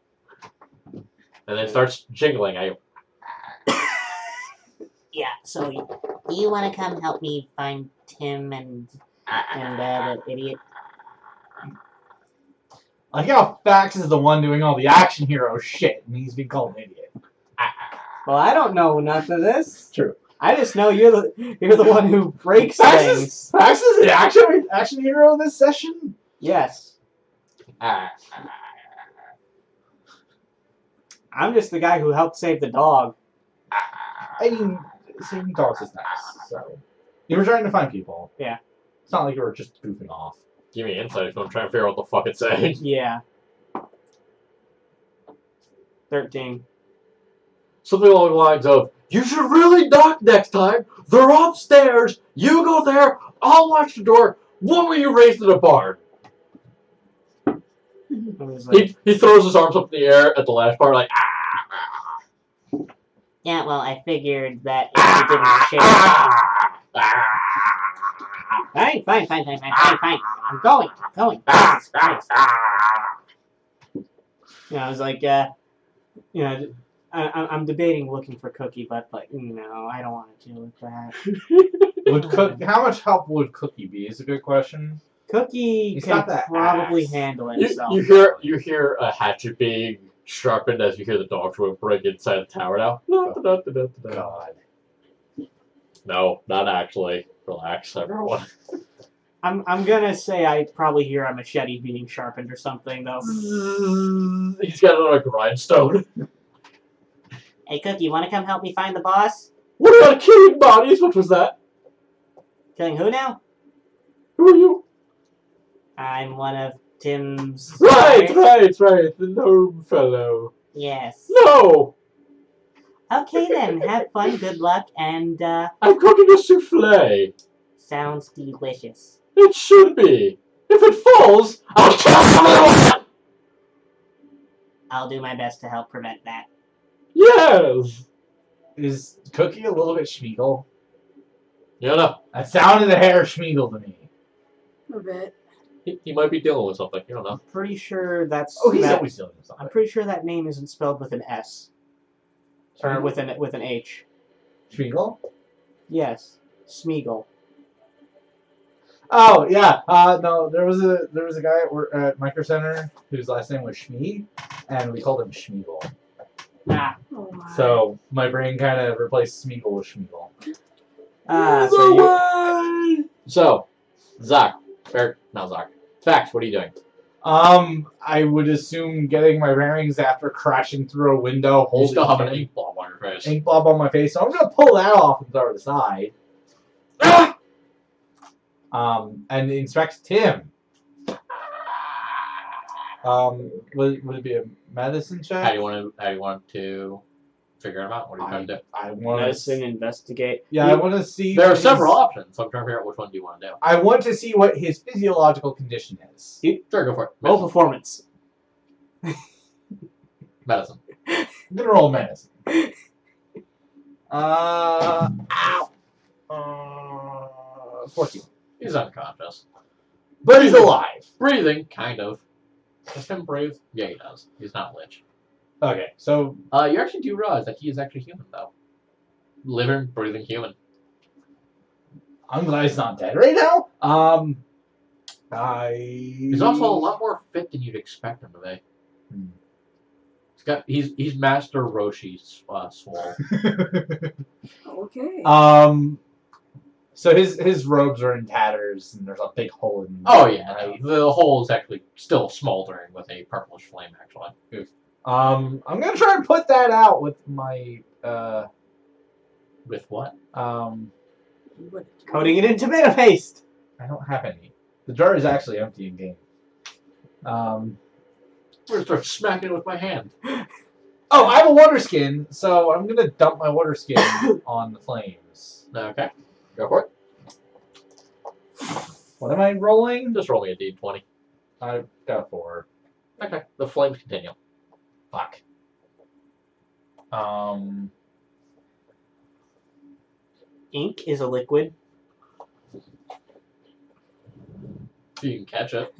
[SPEAKER 1] and then starts jingling at you.
[SPEAKER 5] Yeah, so do you want to come help me find Tim and the idiot?
[SPEAKER 3] I like how Fax is the one doing all the action hero shit, and he's being called an idiot.
[SPEAKER 4] Well, I don't know enough of this.
[SPEAKER 3] True.
[SPEAKER 4] I just know you're the one who breaks things.
[SPEAKER 3] Fax is an action hero in this session.
[SPEAKER 4] Yes. I'm just the guy who helped save the dog.
[SPEAKER 3] I mean, saving dogs is nice. So you were trying to find people.
[SPEAKER 4] Yeah.
[SPEAKER 3] It's not like you were just goofing off.
[SPEAKER 1] Give me insight if I'm trying to figure out what the fuck it's saying.
[SPEAKER 4] Yeah. 13.
[SPEAKER 1] Something along the lines of, "You should really knock next time. They're upstairs. You go there. I'll watch the door. When were you raised in a barn?"
[SPEAKER 4] I was like,
[SPEAKER 1] He throws his arms up in the air at the last part, like,
[SPEAKER 5] Yeah, well, I figured that if you didn't share... Fine. I'm going. Jesus Christ.
[SPEAKER 4] I was like, I'm debating looking for Cookie, but no, I don't want to deal with that.
[SPEAKER 3] How much help would Cookie be? Is a good question.
[SPEAKER 4] Cookie
[SPEAKER 3] He's
[SPEAKER 4] can
[SPEAKER 3] got that
[SPEAKER 4] probably
[SPEAKER 3] axe.
[SPEAKER 4] handle himself.
[SPEAKER 1] You hear a hatchet being sharpened as you hear the dogs break inside the tower now.
[SPEAKER 3] God.
[SPEAKER 1] No, not actually. Relax, everyone.
[SPEAKER 4] I'm gonna say I probably hear a machete being sharpened or something though.
[SPEAKER 1] He's got it on a grindstone.
[SPEAKER 5] Hey, Cookie, you want to come help me find the boss?
[SPEAKER 1] What about killing bodies? What was that?
[SPEAKER 5] Killing who now?
[SPEAKER 1] Who are you?
[SPEAKER 5] I'm one of Tim's...
[SPEAKER 1] Right,
[SPEAKER 5] daughters.
[SPEAKER 1] the gnome fellow.
[SPEAKER 5] Yes.
[SPEAKER 1] No!
[SPEAKER 5] Okay then, have fun, good luck, and
[SPEAKER 1] I'm cooking a souffle.
[SPEAKER 5] sounds delicious.
[SPEAKER 1] It should be. If it falls, I'll kill someone!
[SPEAKER 5] I'll do my best to help prevent that.
[SPEAKER 1] Yes!
[SPEAKER 3] Is Cookie a little bit Schmeagle?
[SPEAKER 1] You don't know.
[SPEAKER 3] That sounded a hair Schmeagle to me.
[SPEAKER 2] A bit.
[SPEAKER 1] He might be dealing with something. You don't know.
[SPEAKER 4] Pretty sure that's.
[SPEAKER 3] Oh, he's
[SPEAKER 4] that,
[SPEAKER 3] always dealing with something.
[SPEAKER 4] I'm pretty sure that name isn't spelled with an S or with an H.
[SPEAKER 3] Schmeagle?
[SPEAKER 4] Yes, Smeagol.
[SPEAKER 3] Oh yeah. No, there was a guy at Micro Center whose last name was Schmee, and we called him Schmeagle.
[SPEAKER 4] Ah,
[SPEAKER 2] Oh my.
[SPEAKER 3] So my brain kind of replaced Smeagol with Schmeagle.
[SPEAKER 1] So, Zach. Or, not Zach. Fax, what are you doing?
[SPEAKER 3] I would assume getting my bearings after crashing through a window,
[SPEAKER 1] You
[SPEAKER 3] holding
[SPEAKER 1] still have an
[SPEAKER 3] an
[SPEAKER 1] ink blob on your face.
[SPEAKER 3] ink blob on my face. So I'm gonna pull that off and throw it aside. And inspects Tim. Would it be a medicine check?
[SPEAKER 1] How do you want to figure it out? What are you trying to do?
[SPEAKER 3] I want
[SPEAKER 4] Medicine, investigate.
[SPEAKER 3] Yeah, I want to see.
[SPEAKER 1] There are
[SPEAKER 3] what
[SPEAKER 1] several
[SPEAKER 3] his-
[SPEAKER 1] options, so I'm trying to figure out which one do you want to do.
[SPEAKER 3] I want to see what his physiological condition is.
[SPEAKER 1] Sure, go for it.
[SPEAKER 4] Roll performance.
[SPEAKER 1] Medicine.
[SPEAKER 3] I'm gonna roll medicine. Ow. 14.
[SPEAKER 1] He's unconscious.
[SPEAKER 3] But he's alive.
[SPEAKER 1] Breathing, kind of. Does him breathe? Yeah, he does. He's not lich.
[SPEAKER 3] Okay, so
[SPEAKER 1] You actually do realize that he is actually human, though. Living, breathing human.
[SPEAKER 3] I'm glad he's not dead right now.
[SPEAKER 1] He's also a lot more fit than you'd expect him to be. He's Master Roshi Swole.
[SPEAKER 2] Okay.
[SPEAKER 3] So his robes are in tatters, and there's a big hole in.
[SPEAKER 1] Oh yeah, the hole is actually still smoldering with a purplish flame. Actually.
[SPEAKER 3] I'm gonna try and put that out with my
[SPEAKER 1] With what?
[SPEAKER 4] Coating it in tomato paste.
[SPEAKER 3] I don't have any. The jar is actually empty in game.
[SPEAKER 1] I'm gonna start smacking it with my hand.
[SPEAKER 3] Oh, I have a water skin, so I'm gonna dump my water skin on the flames.
[SPEAKER 1] Okay. Go for it.
[SPEAKER 3] What am I rolling?
[SPEAKER 1] Just roll me a d20.
[SPEAKER 3] I got a 4.
[SPEAKER 1] Okay. The flames continue.
[SPEAKER 3] Fuck.
[SPEAKER 4] Ink is a liquid.
[SPEAKER 1] You can catch it.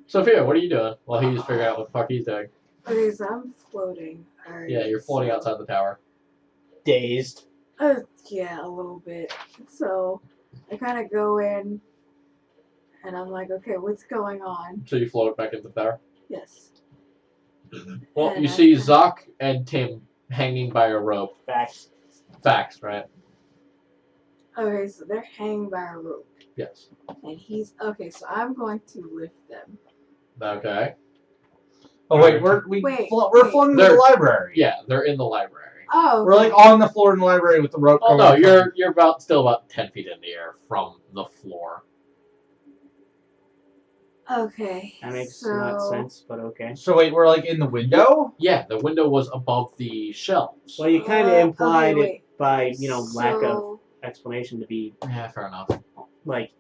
[SPEAKER 1] Sophia, what are you doing while he's figuring out what the fuck he's doing?
[SPEAKER 2] Okay, so I'm floating. Alright.
[SPEAKER 1] Yeah, you're floating outside the tower.
[SPEAKER 4] Dazed.
[SPEAKER 2] Yeah, a little bit. So I kind of go in, and I'm like, okay, what's going on?
[SPEAKER 1] So you float back into the tower.
[SPEAKER 2] Yes.
[SPEAKER 1] Well,
[SPEAKER 2] And
[SPEAKER 1] you
[SPEAKER 2] I-
[SPEAKER 1] see Zoc and Tim hanging by a rope.
[SPEAKER 4] Facts.
[SPEAKER 1] Facts, right?
[SPEAKER 2] Okay, so they're hanging by a rope,
[SPEAKER 1] Yes.
[SPEAKER 2] and he's okay. So I'm going to lift them.
[SPEAKER 1] Okay.
[SPEAKER 3] Oh wait, we're
[SPEAKER 2] Wait,
[SPEAKER 3] floating to the
[SPEAKER 1] They're-
[SPEAKER 3] library.
[SPEAKER 1] Yeah, they're in the library.
[SPEAKER 2] Oh,
[SPEAKER 3] We're like on the floor in the library with the rope.
[SPEAKER 1] Oh
[SPEAKER 3] going
[SPEAKER 1] no,
[SPEAKER 3] from-
[SPEAKER 1] you're still about 10 feet in the air from the floor.
[SPEAKER 2] okay.
[SPEAKER 4] That makes
[SPEAKER 2] so,
[SPEAKER 4] not sense, but okay.
[SPEAKER 3] So wait, we're like in the window.
[SPEAKER 1] Yeah, the window was above the shelves.
[SPEAKER 4] Well, you kind of
[SPEAKER 2] okay,
[SPEAKER 4] implied it
[SPEAKER 2] wait.
[SPEAKER 4] by, lack of
[SPEAKER 2] So-
[SPEAKER 4] explanation to be,
[SPEAKER 1] Yeah, fair enough.
[SPEAKER 4] like,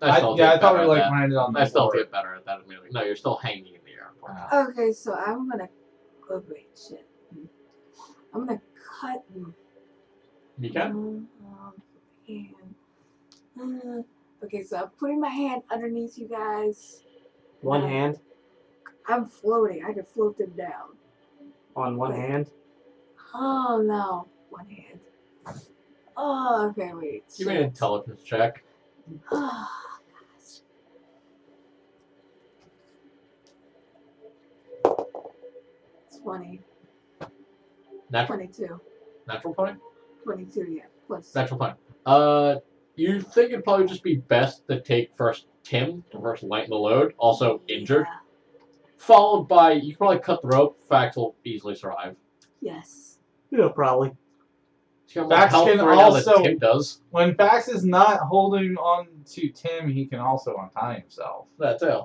[SPEAKER 1] I still
[SPEAKER 3] I
[SPEAKER 1] get
[SPEAKER 3] thought
[SPEAKER 1] better
[SPEAKER 3] we
[SPEAKER 1] at
[SPEAKER 3] like
[SPEAKER 1] that.
[SPEAKER 3] landed on the
[SPEAKER 1] I still
[SPEAKER 3] floor.
[SPEAKER 1] get better at that immediately. No, you're still hanging in the air.
[SPEAKER 2] Okay, so I'm gonna. Oh wait, shit. I'm gonna cut.
[SPEAKER 1] You can?
[SPEAKER 2] hand. Okay, so I'm putting my hand underneath you guys.
[SPEAKER 5] One
[SPEAKER 2] No.
[SPEAKER 5] hand
[SPEAKER 2] I'm floating. I can float them down.
[SPEAKER 5] on one
[SPEAKER 2] Wait.
[SPEAKER 5] hand.
[SPEAKER 2] Oh no, one hand. Oh, okay, wait.
[SPEAKER 1] Give me an intelligence check.
[SPEAKER 2] Oh, gosh. 20.
[SPEAKER 1] Natural
[SPEAKER 2] 22.
[SPEAKER 1] 20?
[SPEAKER 2] 22, yeah. Plus.
[SPEAKER 1] Natural 20. You think it'd probably just be best to take first Tim to first lighten the load, also injured,
[SPEAKER 2] Yeah.
[SPEAKER 1] followed by, you can probably cut the rope, Fax will easily survive.
[SPEAKER 2] Yes.
[SPEAKER 4] Yeah, probably.
[SPEAKER 1] He's got more
[SPEAKER 3] Fax
[SPEAKER 1] health
[SPEAKER 3] can
[SPEAKER 1] right now than
[SPEAKER 3] also-
[SPEAKER 1] Tim does.
[SPEAKER 3] When Fax is not holding on to Tim, he can also untie himself.
[SPEAKER 1] That too.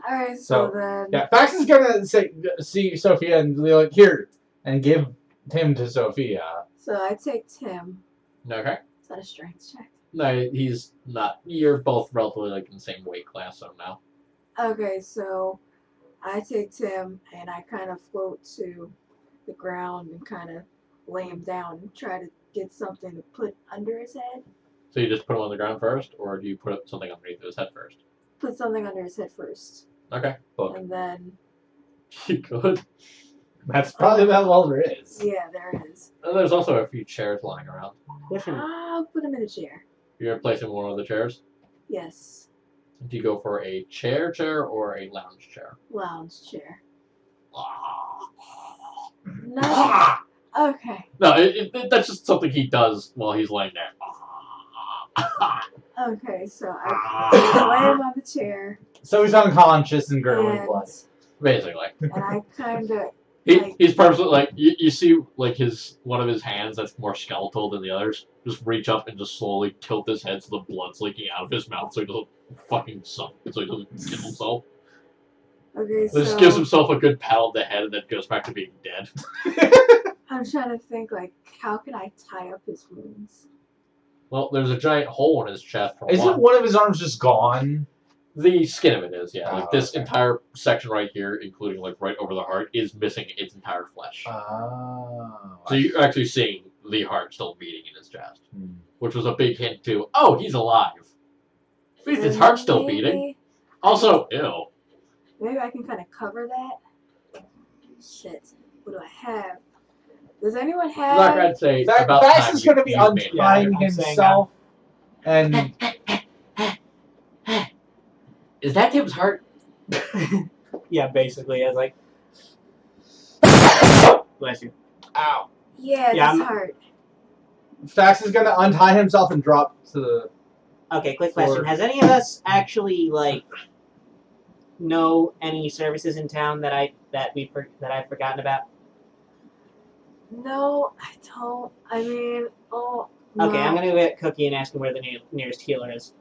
[SPEAKER 2] Alright,
[SPEAKER 3] So,
[SPEAKER 2] so then.
[SPEAKER 3] Yeah, Fax is gonna see Sophia and be like, here, and give Tim to Sophia.
[SPEAKER 2] So I take Tim.
[SPEAKER 1] Okay.
[SPEAKER 2] Is that a strength check?
[SPEAKER 1] No, he's not. You're both relatively like in the same weight class, so no.
[SPEAKER 2] Okay, so I take Tim and I kind of float to the ground and kind of lay him down and try to get something to put under his head.
[SPEAKER 1] So you just put him on the ground first, or do you put something underneath his head first?
[SPEAKER 2] Put something under his head first.
[SPEAKER 1] Okay. Book.
[SPEAKER 2] And then,
[SPEAKER 1] You could.
[SPEAKER 3] That's probably about all there is.
[SPEAKER 2] yeah, there it is.
[SPEAKER 1] And there's also a few chairs lying around.
[SPEAKER 5] Question.
[SPEAKER 2] I'll put him in a chair.
[SPEAKER 1] You're gonna place him in one of the chairs.
[SPEAKER 2] Yes.
[SPEAKER 1] Do you go for a chair or a lounge chair?
[SPEAKER 2] Lounge chair.
[SPEAKER 1] Ah.
[SPEAKER 2] No. Okay.
[SPEAKER 1] No, that's just something he does while he's laying there.
[SPEAKER 2] Okay, so I lay him on the chair
[SPEAKER 3] So he's unconscious and gurgling
[SPEAKER 2] and,
[SPEAKER 3] blood.
[SPEAKER 1] Basically.
[SPEAKER 2] and I kind of
[SPEAKER 1] He's purposely like you see like one of his hands that's more skeletal than the others. Just reach up and just slowly tilt his head so the blood's leaking out of his mouth so he doesn't fucking suck, so he doesn't kill himself.
[SPEAKER 2] Okay,
[SPEAKER 1] Just gives himself a good pat on the head and then goes back to being dead.
[SPEAKER 2] I'm trying to think, like, how can I tie up his wounds?
[SPEAKER 1] Well, there's a giant hole in his chest for
[SPEAKER 3] Isn't one of his arms just gone?
[SPEAKER 1] The skin of it is, yeah. Like
[SPEAKER 3] Oh,
[SPEAKER 1] this
[SPEAKER 3] okay.
[SPEAKER 1] entire section right here, including like right over the heart, is missing its entire flesh.
[SPEAKER 3] Oh.
[SPEAKER 1] So you're actually seeing the heart still beating in his chest,
[SPEAKER 3] Hmm.
[SPEAKER 1] which was a big hint to, oh, he's alive. At least his heart's still beating. Also, ew.
[SPEAKER 2] Maybe I can kind of cover that. Shit. What do I have? Does anyone have?
[SPEAKER 1] Like I'd say, about
[SPEAKER 3] Fax
[SPEAKER 1] time
[SPEAKER 3] is going to be
[SPEAKER 1] you made it.
[SPEAKER 3] untying
[SPEAKER 4] Yeah, I'm saying
[SPEAKER 3] himself, and
[SPEAKER 1] Is that Tim's heart?
[SPEAKER 4] Yeah, basically, I was like, bless you.
[SPEAKER 3] ow.
[SPEAKER 2] Yeah,
[SPEAKER 4] Yeah,
[SPEAKER 2] this
[SPEAKER 4] I'm-
[SPEAKER 2] heart.
[SPEAKER 3] Fax is going to untie himself and drop to the.
[SPEAKER 5] Okay, quick question. Has any of us actually like know any services in town that I've forgotten about?
[SPEAKER 2] No, I don't. I mean, oh.
[SPEAKER 5] Okay,
[SPEAKER 2] no.
[SPEAKER 5] I'm gonna go get Cookie and ask him where the nearest healer is.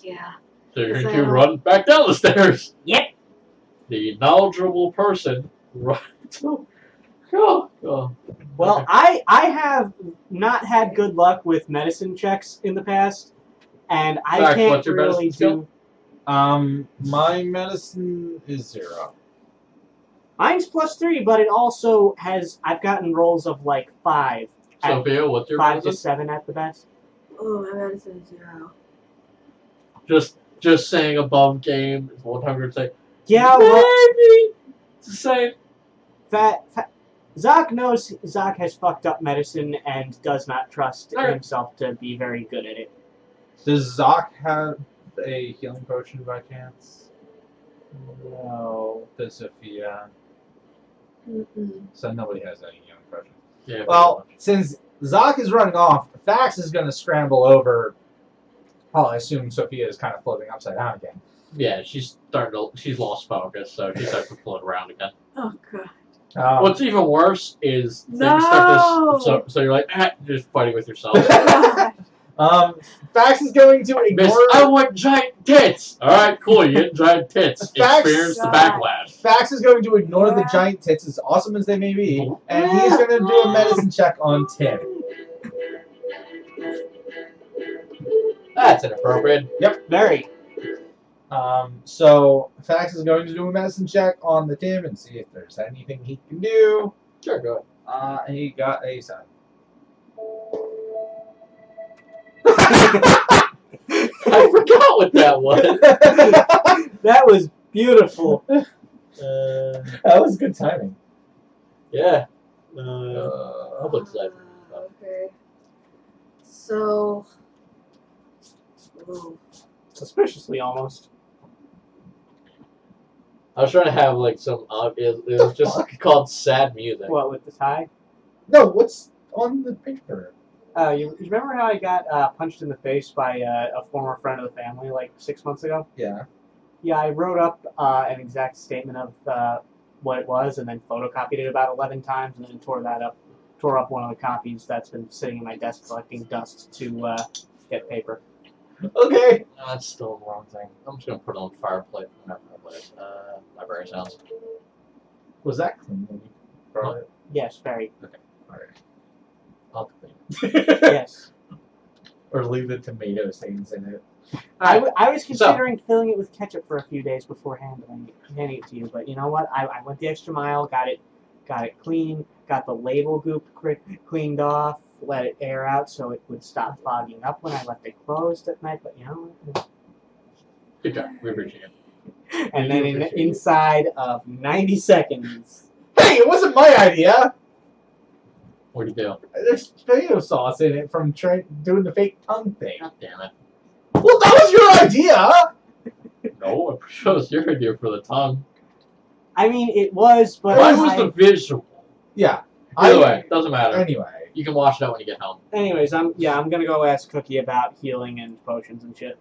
[SPEAKER 2] Yeah.
[SPEAKER 1] So you're
[SPEAKER 2] Is
[SPEAKER 1] going
[SPEAKER 2] that
[SPEAKER 1] to
[SPEAKER 2] all?
[SPEAKER 1] run back down the stairs.
[SPEAKER 5] Yep.
[SPEAKER 1] The knowledgeable person runs. Go.
[SPEAKER 4] Well, I have not had good luck with medicine checks in the past, and I
[SPEAKER 1] Fact,
[SPEAKER 4] can't
[SPEAKER 1] what's your
[SPEAKER 4] really
[SPEAKER 1] medicine
[SPEAKER 4] do.
[SPEAKER 3] My medicine is 0.
[SPEAKER 4] Mine's +3, but it also has. I've gotten rolls of like 5,
[SPEAKER 1] Sophia, what's your
[SPEAKER 4] 5 to
[SPEAKER 1] medicine?
[SPEAKER 4] 7 at the best.
[SPEAKER 2] Oh, my medicine is 0.
[SPEAKER 1] Just saying above game is 100 say.
[SPEAKER 4] Yeah,
[SPEAKER 1] Maybe.
[SPEAKER 4] well,
[SPEAKER 1] It's the same.
[SPEAKER 4] Zach has fucked up medicine and does not trust
[SPEAKER 1] Alright.
[SPEAKER 4] himself to be very good at it.
[SPEAKER 3] Does Zoc have a healing potion by chance?
[SPEAKER 4] No.
[SPEAKER 3] Does Sophia?
[SPEAKER 2] Mm-mm.
[SPEAKER 3] So nobody has any healing potion.
[SPEAKER 1] Yeah.
[SPEAKER 3] Well, since Zoc is running off, Fax is going to scramble over. Well, I assume Sophia is kind of floating upside down again.
[SPEAKER 1] yeah, she's lost focus, so she starts to float around again.
[SPEAKER 2] Oh, God.
[SPEAKER 1] What's even worse is things
[SPEAKER 2] No!
[SPEAKER 1] start to so you're like just fighting with yourself.
[SPEAKER 2] God.
[SPEAKER 3] Fax is going to
[SPEAKER 1] Miss,
[SPEAKER 3] ignore.
[SPEAKER 1] I want giant tits. All right, cool. You get giant tits.
[SPEAKER 3] Facts.
[SPEAKER 1] Experience the
[SPEAKER 2] God.
[SPEAKER 1] backlash.
[SPEAKER 3] Fax is going to ignore the
[SPEAKER 2] Yeah.
[SPEAKER 3] giant tits, as awesome as they may be, and he's going to do a medicine check on Tim.
[SPEAKER 1] That's inappropriate.
[SPEAKER 4] Very.
[SPEAKER 3] So Fax is going to do a medicine check on the Tim and see if there's anything he can do.
[SPEAKER 1] Sure, go ahead.
[SPEAKER 3] He got a 7.
[SPEAKER 1] I forgot what that was.
[SPEAKER 4] That was beautiful.
[SPEAKER 3] That was good timing.
[SPEAKER 1] Yeah. That looks like.
[SPEAKER 2] Okay. So. Ooh.
[SPEAKER 4] Suspiciously, almost.
[SPEAKER 1] I was trying to have like some. It was just called sad music.
[SPEAKER 4] What, with the tie?
[SPEAKER 3] No, what's on the paper?
[SPEAKER 4] You remember how I got punched in the face by a former friend of the family like 6 months ago?
[SPEAKER 3] Yeah.
[SPEAKER 4] Yeah, I wrote up an exact statement of what it was and then photocopied it about 11 times and then tore up one of the copies that's been sitting in my desk collecting dust to get paper.
[SPEAKER 3] Okay.
[SPEAKER 1] No, that's still the wrong thing. I'm just gonna put it on fireplace. Not fireplace. Library sounds.
[SPEAKER 3] Was that clean when you brought it?
[SPEAKER 4] Yes, very.
[SPEAKER 3] Alright.
[SPEAKER 1] I'll clean it.
[SPEAKER 4] Yes.
[SPEAKER 3] Or leave the tomato stains in it.
[SPEAKER 4] I was considering filling it with ketchup for a few days before handing it to you, but you know what? I went the extra mile, got it clean, got the label goop cleaned off, let it air out so it would stop fogging up when I left it closed at night. But you know,
[SPEAKER 1] Good job. We appreciate it.
[SPEAKER 4] and then inside of 90 seconds,
[SPEAKER 3] Hey, it wasn't my idea!
[SPEAKER 1] What'd you do?
[SPEAKER 3] There's tomato sauce in it from doing the fake tongue thing.
[SPEAKER 1] God damn it.
[SPEAKER 3] Well, that was your idea!
[SPEAKER 1] No, I'm pretty sure it was your idea for the tongue.
[SPEAKER 4] I mean, it was, but
[SPEAKER 1] Mine was the visual.
[SPEAKER 3] Yeah.
[SPEAKER 1] Either way, doesn't matter.
[SPEAKER 3] Anyway.
[SPEAKER 1] You can wash it out when you get home.
[SPEAKER 4] anyways, I'm gonna go ask Cookie about healing and potions and shit.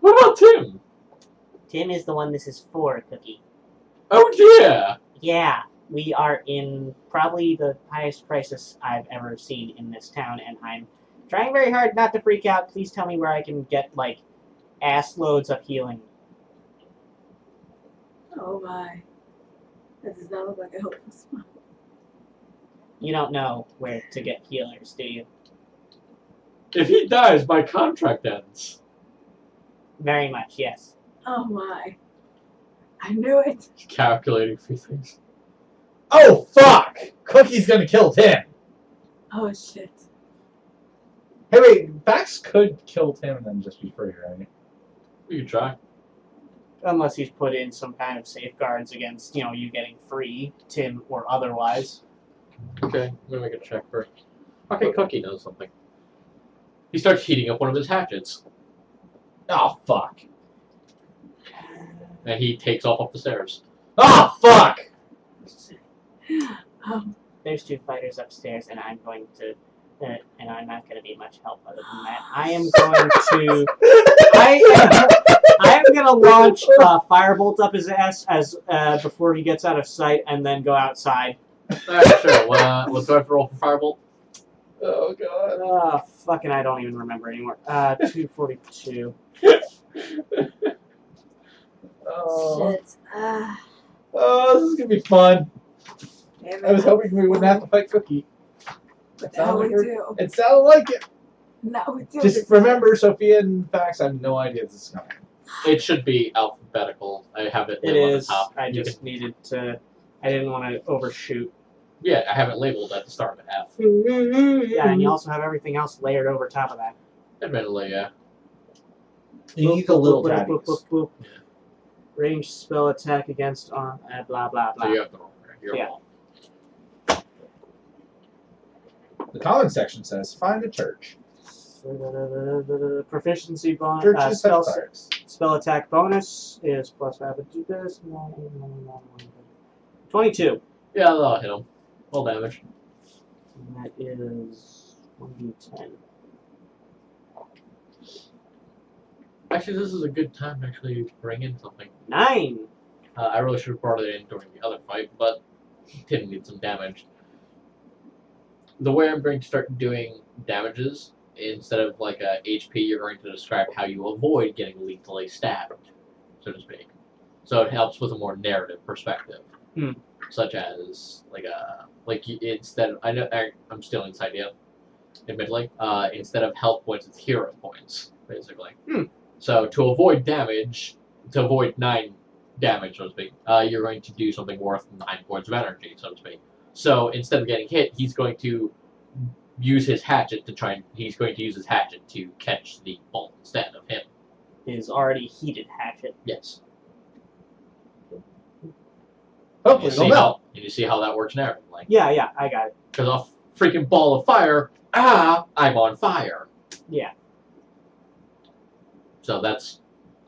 [SPEAKER 1] What about Tim?
[SPEAKER 5] Tim is the one this is for, Cookie.
[SPEAKER 1] Oh dear!
[SPEAKER 5] Yeah, we are in probably the highest crisis I've ever seen in this town, and I'm trying very hard not to freak out. Please tell me where I can get, like, ass loads of healing.
[SPEAKER 2] Oh my. That does not look like a helpful spot.
[SPEAKER 5] You don't know where to get healers, do you?
[SPEAKER 1] If he dies, my contract ends.
[SPEAKER 5] Very much, yes.
[SPEAKER 2] Oh my. I knew it.
[SPEAKER 1] Calculating for things.
[SPEAKER 3] Oh, fuck! Cookie's gonna kill Tim.
[SPEAKER 2] Oh shit.
[SPEAKER 3] Hey, wait, Vax could kill Tim and then just be free, right?
[SPEAKER 1] We can try.
[SPEAKER 4] Unless he's put in some kind of safeguards against, you getting free, Tim or otherwise.
[SPEAKER 1] Okay, I'm gonna make a check first. Okay, Cookie knows something. He starts heating up one of his hatchets,
[SPEAKER 3] Oh, fuck.
[SPEAKER 1] and he takes off up the stairs.
[SPEAKER 3] Oh, fuck!
[SPEAKER 5] There's 2 fighters upstairs, and I'm going to... and I'm not going to be much help other than that. I am going to... I am going to launch Firebolt up his ass as before he gets out of sight, and then go outside.
[SPEAKER 1] Alright, sure. Let's go for roll for Firebolt.
[SPEAKER 3] Oh, God.
[SPEAKER 5] Fucking I don't even remember anymore. 242.
[SPEAKER 3] Oh.
[SPEAKER 2] Shit.
[SPEAKER 3] Oh, this is gonna be fun.
[SPEAKER 2] Damn it.
[SPEAKER 3] I was hoping we wouldn't have to fight Cookie.
[SPEAKER 2] But now we do.
[SPEAKER 3] It sounded like it.
[SPEAKER 2] Now we do.
[SPEAKER 3] Just remember, Sophia and Vax, I have no idea this is coming.
[SPEAKER 1] It should be alphabetical. I have it
[SPEAKER 5] It
[SPEAKER 1] labeled
[SPEAKER 5] is.
[SPEAKER 1] at the top.
[SPEAKER 5] I
[SPEAKER 1] You
[SPEAKER 5] just needed to... I didn't want to overshoot.
[SPEAKER 1] Yeah, I have it labeled at the start of F.
[SPEAKER 5] Yeah, and you also have everything else layered over top of that.
[SPEAKER 1] Admittedly, yeah.
[SPEAKER 3] You need the little
[SPEAKER 5] boop,
[SPEAKER 3] daddies.
[SPEAKER 5] boop, boop. Range spell attack against blah blah blah.
[SPEAKER 1] So you have to roll for it. You're
[SPEAKER 5] Yeah.
[SPEAKER 1] wrong.
[SPEAKER 3] The comment section says, find a church.
[SPEAKER 5] Proficiency bonus.
[SPEAKER 3] Churches have stars.
[SPEAKER 5] Spell attack bonus is +5. But do this. 22.
[SPEAKER 1] Yeah, that'll hit him. Full damage.
[SPEAKER 5] And that is 1d10.
[SPEAKER 1] Actually, this is a good time to actually bring in something.
[SPEAKER 5] 9.
[SPEAKER 1] I really should have brought it in during the other fight, but Tim needs some damage. The way I'm going to start doing damages, instead of like a HP, you're going to describe how you avoid getting lethally stabbed, so to speak. So it helps with a more narrative perspective, such as instead of I'm stealing this idea, admittedly. Instead of health points, it's hero points, basically. So to avoid damage, to avoid 9 damage, so to speak, you're going to do something worth 9 points of energy, so to speak. So instead of getting hit, he's going to use his hatchet he's going to use his hatchet to catch the bolt instead of him.
[SPEAKER 5] His already heated hatchet.
[SPEAKER 1] Yes.
[SPEAKER 3] Hopefully it'll melt.
[SPEAKER 1] You see how that works narratively.
[SPEAKER 5] Yeah, I got it.
[SPEAKER 1] Because a freaking ball of fire, I'm on fire.
[SPEAKER 5] Yeah.
[SPEAKER 1] So that's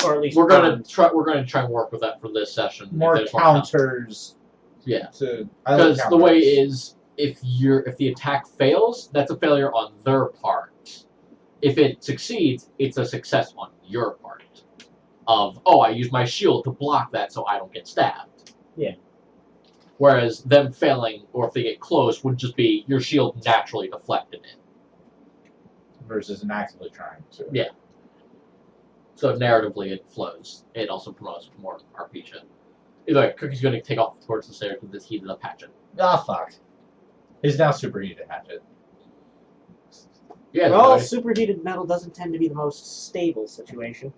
[SPEAKER 5] Or at least
[SPEAKER 1] we're gonna
[SPEAKER 5] burned.
[SPEAKER 1] try and work with that for this session.
[SPEAKER 3] More
[SPEAKER 1] If there's
[SPEAKER 3] counters.
[SPEAKER 1] Yeah.
[SPEAKER 3] Because
[SPEAKER 1] Because the way is, if the attack fails, that's a failure on their part. If it succeeds, it's a success on your part. I used my shield to block that so I don't get stabbed.
[SPEAKER 5] Yeah.
[SPEAKER 1] Whereas them failing, or if they get close, would just be your shield naturally deflected it.
[SPEAKER 3] Versus an actively trying to.
[SPEAKER 1] Yeah. So narratively, it flows. It also promotes more RP shit. Either way, Cookie's going to take off towards the stairs with this heated up hatchet.
[SPEAKER 3] Ah, fuck. His now superheated hatchet.
[SPEAKER 1] Yeah.
[SPEAKER 5] Well,
[SPEAKER 1] no,
[SPEAKER 5] superheated metal doesn't tend to be the most stable situation.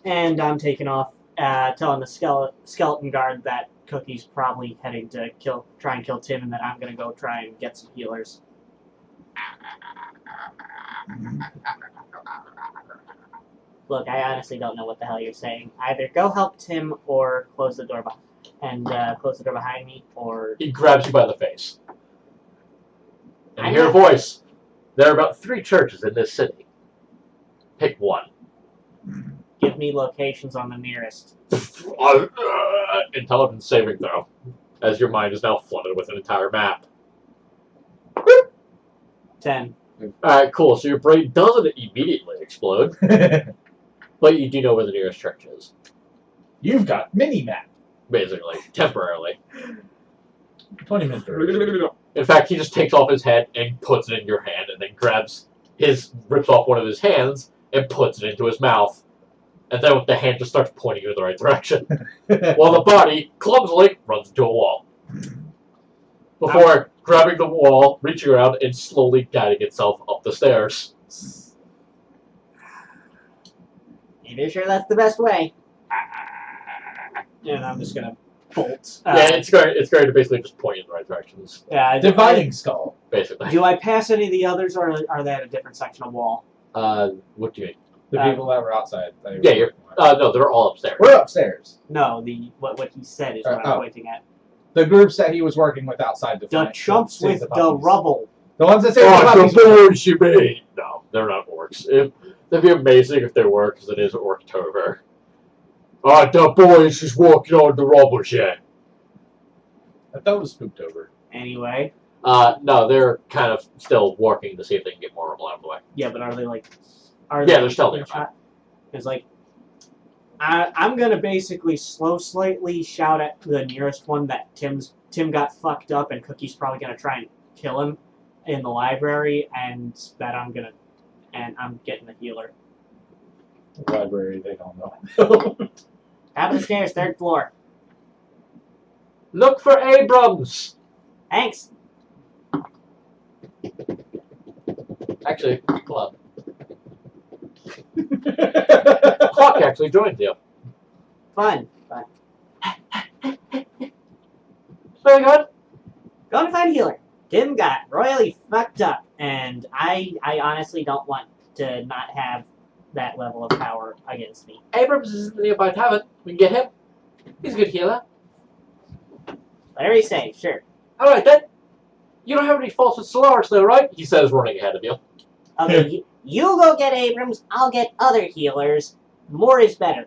[SPEAKER 5] And I'm taking off, telling the skeleton guard that Cookie's probably heading to try and kill Tim, and that I'm going to go try and get some healers. Look, I honestly don't know what the hell you're saying. Either go help Tim or close the door behind me, or...
[SPEAKER 1] He grabs you by the face. And
[SPEAKER 5] I'm
[SPEAKER 1] you hear a
[SPEAKER 5] not-
[SPEAKER 1] voice. There are about 3 churches in this city. Pick one.
[SPEAKER 5] give me locations on the nearest.
[SPEAKER 1] Intelligence saving throw, as your mind is now flooded with an entire map.
[SPEAKER 5] 10.
[SPEAKER 1] Alright, cool. So your brain doesn't immediately explode, but you do know where the nearest church is.
[SPEAKER 3] You've got mini-map.
[SPEAKER 1] basically, temporarily.
[SPEAKER 3] 20 minutes. duration.
[SPEAKER 1] In fact, he just takes off his head and puts it in your hand, and then rips off one of his hands and puts it into his mouth. And then the hand just starts pointing you in the right direction. While the body, clumsily, runs into a wall. Before grabbing the wall, reaching around, and slowly guiding itself up the stairs.
[SPEAKER 5] Ain't sure that's the best way.
[SPEAKER 4] And I'm just gonna bolt.
[SPEAKER 1] Yeah, it's going to basically just point you in the right directions,
[SPEAKER 4] Yeah.
[SPEAKER 3] Dividing skull.
[SPEAKER 1] basically.
[SPEAKER 4] Do I pass any of the others, or are they at a different section of wall?
[SPEAKER 1] What do you mean?
[SPEAKER 3] The people that were outside.
[SPEAKER 1] Yeah, you're. No, they're all upstairs.
[SPEAKER 3] We're upstairs.
[SPEAKER 4] No, what he said is what I'm pointing at.
[SPEAKER 3] The groups that he was working with outside
[SPEAKER 4] The chumps
[SPEAKER 3] save
[SPEAKER 4] with the
[SPEAKER 3] puppies.
[SPEAKER 4] rubble.
[SPEAKER 3] The ones that say
[SPEAKER 1] Oh,
[SPEAKER 3] the puppies.
[SPEAKER 1] the boys you mean? No, they're not orcs. That'd be amazing if they were, because it is Orktober. The boys is walking on the rubble shed.
[SPEAKER 3] I thought it was spooked over.
[SPEAKER 4] Anyway.
[SPEAKER 1] No, they're kind of still working to see if they can get more rubble out of the way.
[SPEAKER 4] Yeah, but are they like?
[SPEAKER 1] They're still there.
[SPEAKER 4] It's like I'm gonna basically slightly shout at the nearest one that Tim got fucked up, and Cookie's probably gonna try and kill him in the library, and that I'm getting the healer.
[SPEAKER 3] The library, they don't know.
[SPEAKER 5] Top of the stairs, 3rd floor.
[SPEAKER 1] Look for Abrams!
[SPEAKER 5] Thanks.
[SPEAKER 1] Actually, come on. Hawk actually joined you.
[SPEAKER 5] Fun.
[SPEAKER 1] Very good.
[SPEAKER 5] Going to find a healer. Tim got royally fucked up, and I honestly don't want to not have that level of power against me.
[SPEAKER 1] Abrams is in the nearby tavern. We can get him. He's a good healer.
[SPEAKER 5] Whatever you say, sure.
[SPEAKER 1] Alright then. You don't have any faults with Solaris though, right? He says, running ahead of you.
[SPEAKER 5] Okay, you go get Abrams, I'll get other healers. More is better.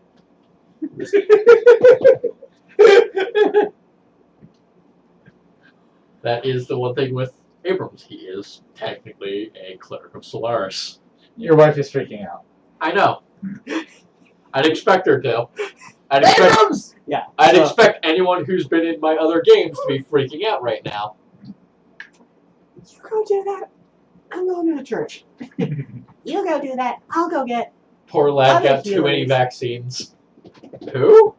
[SPEAKER 1] That is the one thing with Abrams. He is technically a cleric of Solaris.
[SPEAKER 3] Your wife is freaking out.
[SPEAKER 1] I know. I'd expect her to. I'd expect anyone who's been in my other games to be freaking out right now.
[SPEAKER 4] You go do that. I'm going to the church.
[SPEAKER 5] You go do that, I'll go get...
[SPEAKER 1] Poor lad
[SPEAKER 5] Other
[SPEAKER 1] got too many
[SPEAKER 5] healers.
[SPEAKER 1] vaccines. Who?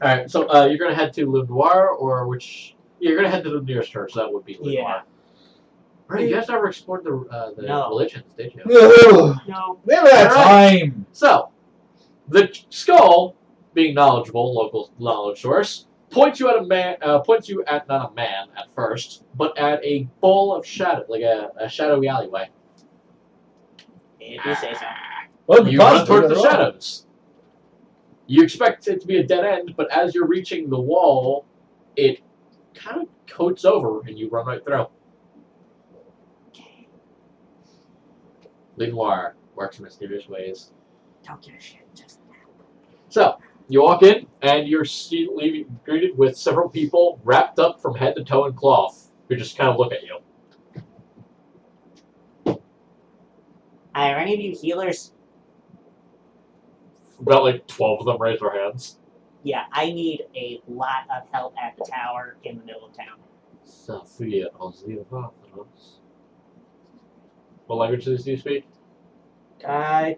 [SPEAKER 1] Alright, so you're going to head to Le Noir, or which... You're going to head to the nearest church, so that would be Le
[SPEAKER 4] Yeah.
[SPEAKER 1] Noir. Right, you guys never explored the
[SPEAKER 5] No.
[SPEAKER 1] religions, did you?
[SPEAKER 4] No.
[SPEAKER 3] We haven't had
[SPEAKER 1] Alright.
[SPEAKER 3] time.
[SPEAKER 1] So, the skull, being knowledgeable, local knowledge source, points you at not a man at first, but at a bowl of shadow, like a shadowy alleyway.
[SPEAKER 5] If you say so.
[SPEAKER 3] Well,
[SPEAKER 1] You run towards the shadows. You expect it to be a dead end, but as you're reaching the wall, it kind of coats over, and you run right through. Lenoir works in mysterious ways.
[SPEAKER 5] Don't give a shit. Just...
[SPEAKER 1] So, you walk in, and you're greeted with several people wrapped up from head to toe in cloth, who just kind of look at you.
[SPEAKER 5] Are any of you healers?
[SPEAKER 1] About like 12 of them raise their hands.
[SPEAKER 5] Yeah, I need a lot of help at the tower in the middle of town.
[SPEAKER 1] Sophia Ozilvathros. What languages do you speak?
[SPEAKER 4] I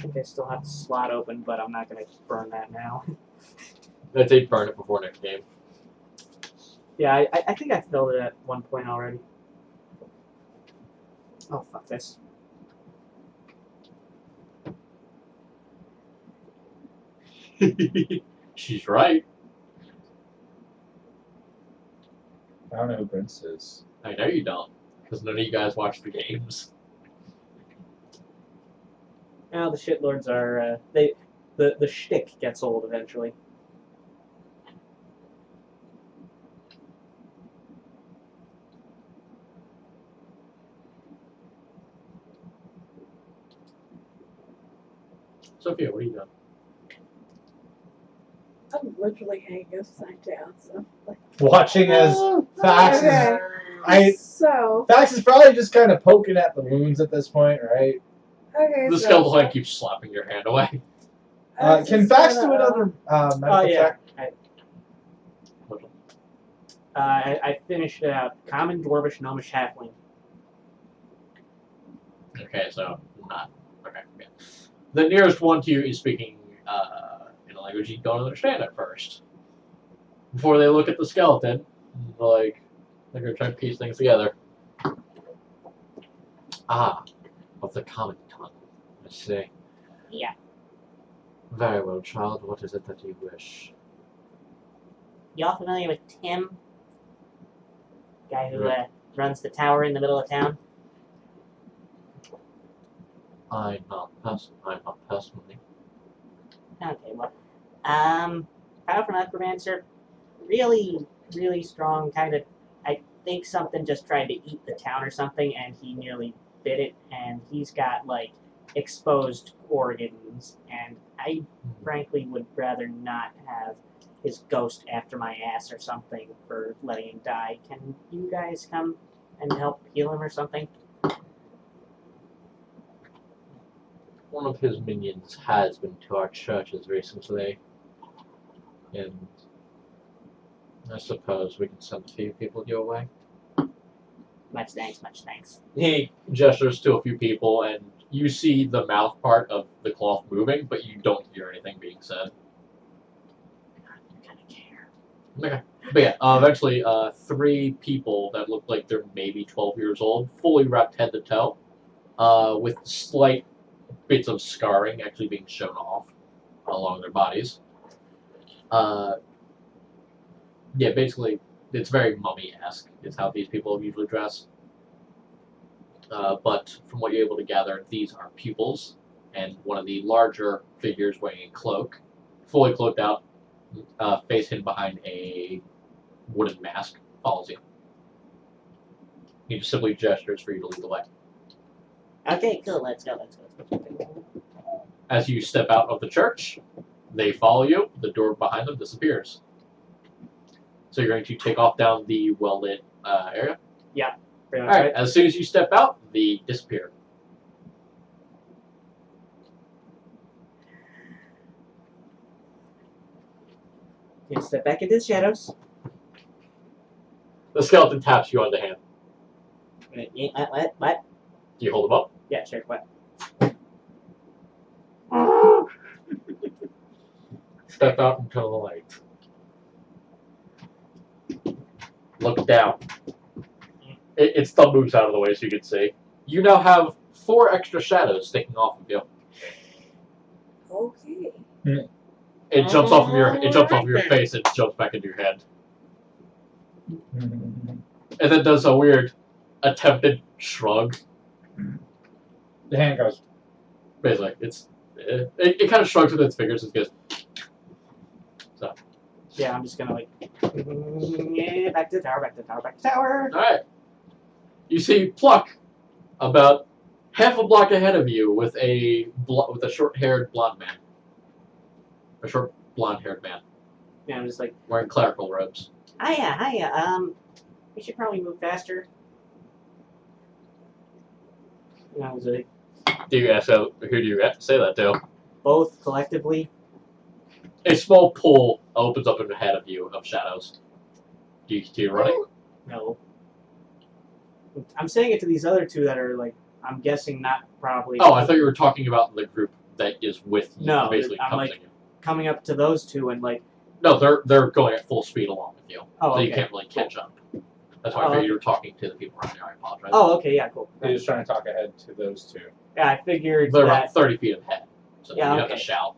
[SPEAKER 4] think I still have the slot open, but I'm not going to burn that now.
[SPEAKER 1] I'd say burn it before next game.
[SPEAKER 4] Yeah, I think I filled it at one point already. Oh, fuck this.
[SPEAKER 1] She's right.
[SPEAKER 3] I don't know who Prince is.
[SPEAKER 1] I know you don't, because none of you guys watch the games.
[SPEAKER 4] Now the shitlords are the shtick gets old eventually.
[SPEAKER 1] Sophia, what are you doing?
[SPEAKER 2] I'm literally hanging upside down, so like.
[SPEAKER 3] Watching as Fax
[SPEAKER 2] Okay.
[SPEAKER 3] Fax is probably just kind of poking at the wounds at this point, right?
[SPEAKER 2] Okay.
[SPEAKER 1] The skeletal hand keeps slapping your hand away.
[SPEAKER 3] Can Fax do another medical
[SPEAKER 5] yeah.
[SPEAKER 3] check?
[SPEAKER 5] I finished it out. Common, Dwarvish, Gnomish, Halfling.
[SPEAKER 1] Okay, so not okay. Yeah. The nearest one to you is speaking in a language you don't understand at first. Before they look at the skeleton, like they're gonna try to piece things together. Ah, of the common tongue. I see.
[SPEAKER 5] Yeah.
[SPEAKER 1] Very well, child. What is it that you wish?
[SPEAKER 5] Y'all familiar with Tim? Guy who
[SPEAKER 1] Right.
[SPEAKER 5] runs the tower in the middle of town?
[SPEAKER 1] I'm not personally.
[SPEAKER 5] Okay, well, powerful necromancer, really, really strong. Kind of, I think something just tried to eat the town or something, and he nearly bit it. And he's got like exposed organs, and I frankly would rather not have his ghost after my ass or something for letting him die. Can you guys come and help heal him or something?
[SPEAKER 1] One of his minions has been to our churches recently, and I suppose we can send a few people your way.
[SPEAKER 5] Much thanks, much thanks.
[SPEAKER 1] He gestures to a few people, and you see the mouth part of the cloth moving, but you don't hear anything being said.
[SPEAKER 5] I kind of care.
[SPEAKER 1] Okay. But yeah, eventually, 3 people that look like they're maybe 12 years old, fully wrapped head to toe, with slight bits of scarring actually being shown off along their bodies. Yeah, basically, it's very mummy-esque, is how these people usually dress. But from what you're able to gather, these are pupils, and one of the larger figures wearing a cloak, fully cloaked out, face hidden behind a wooden mask, follows you. He just simply gestures for you to lead the way.
[SPEAKER 5] Okay, cool. Let's go. Let's go.
[SPEAKER 1] As you step out of the church, they follow you. The door behind them disappears. So you're going to take off down the well-lit area?
[SPEAKER 5] Pretty
[SPEAKER 1] All
[SPEAKER 5] much
[SPEAKER 1] right. As soon as you step out, they disappear.
[SPEAKER 5] You step back into the shadows.
[SPEAKER 1] The skeleton taps you on the hand.
[SPEAKER 5] What?
[SPEAKER 1] Do you hold him up?
[SPEAKER 5] Yeah, sure. What?
[SPEAKER 1] Step out into the light. Look down. Its thumb moves out of the way so you can see. You now have 4 extra shadows sticking off of you.
[SPEAKER 2] Okay.
[SPEAKER 1] It jumps off of your face and jumps back into your head. And then does a weird attempted shrug.
[SPEAKER 3] The hand goes.
[SPEAKER 1] Basically, it kind of shrugs with its fingers and goes. So.
[SPEAKER 5] Yeah, I'm just gonna like. Yeah, back to the tower. Back to the tower. Back to the tower.
[SPEAKER 1] All right. You see Pluck about half a block ahead of you with a short-haired blonde man. A short blonde-haired man
[SPEAKER 5] Yeah, I'm just like.
[SPEAKER 1] wearing clerical robes.
[SPEAKER 5] Hiya. We should probably move faster. You know, I was like,
[SPEAKER 1] Who do you say that to?
[SPEAKER 5] both collectively.
[SPEAKER 1] A small pool opens up ahead of you of shadows. Do you continue running?
[SPEAKER 5] No. I'm saying it to these other 2 that are like, I'm guessing not probably.
[SPEAKER 1] Oh, I thought you were talking about the group that is with you.
[SPEAKER 5] No,
[SPEAKER 1] basically
[SPEAKER 5] I'm
[SPEAKER 1] comes
[SPEAKER 5] like-
[SPEAKER 1] you.
[SPEAKER 5] coming up to those 2 and like.
[SPEAKER 1] No, they're going at full speed along with you,
[SPEAKER 5] Oh,
[SPEAKER 1] so
[SPEAKER 5] okay.
[SPEAKER 1] you can't really catch up. That's why I
[SPEAKER 5] Oh,
[SPEAKER 1] figured
[SPEAKER 5] okay.
[SPEAKER 1] you were talking to the people around you. I apologize.
[SPEAKER 5] Oh, okay, yeah, cool.
[SPEAKER 3] He was trying to talk ahead to those 2.
[SPEAKER 5] Yeah, I figured
[SPEAKER 1] They're
[SPEAKER 5] that.
[SPEAKER 1] about 30 feet ahead, so
[SPEAKER 5] Yeah,
[SPEAKER 1] you have to
[SPEAKER 5] okay.
[SPEAKER 1] shout.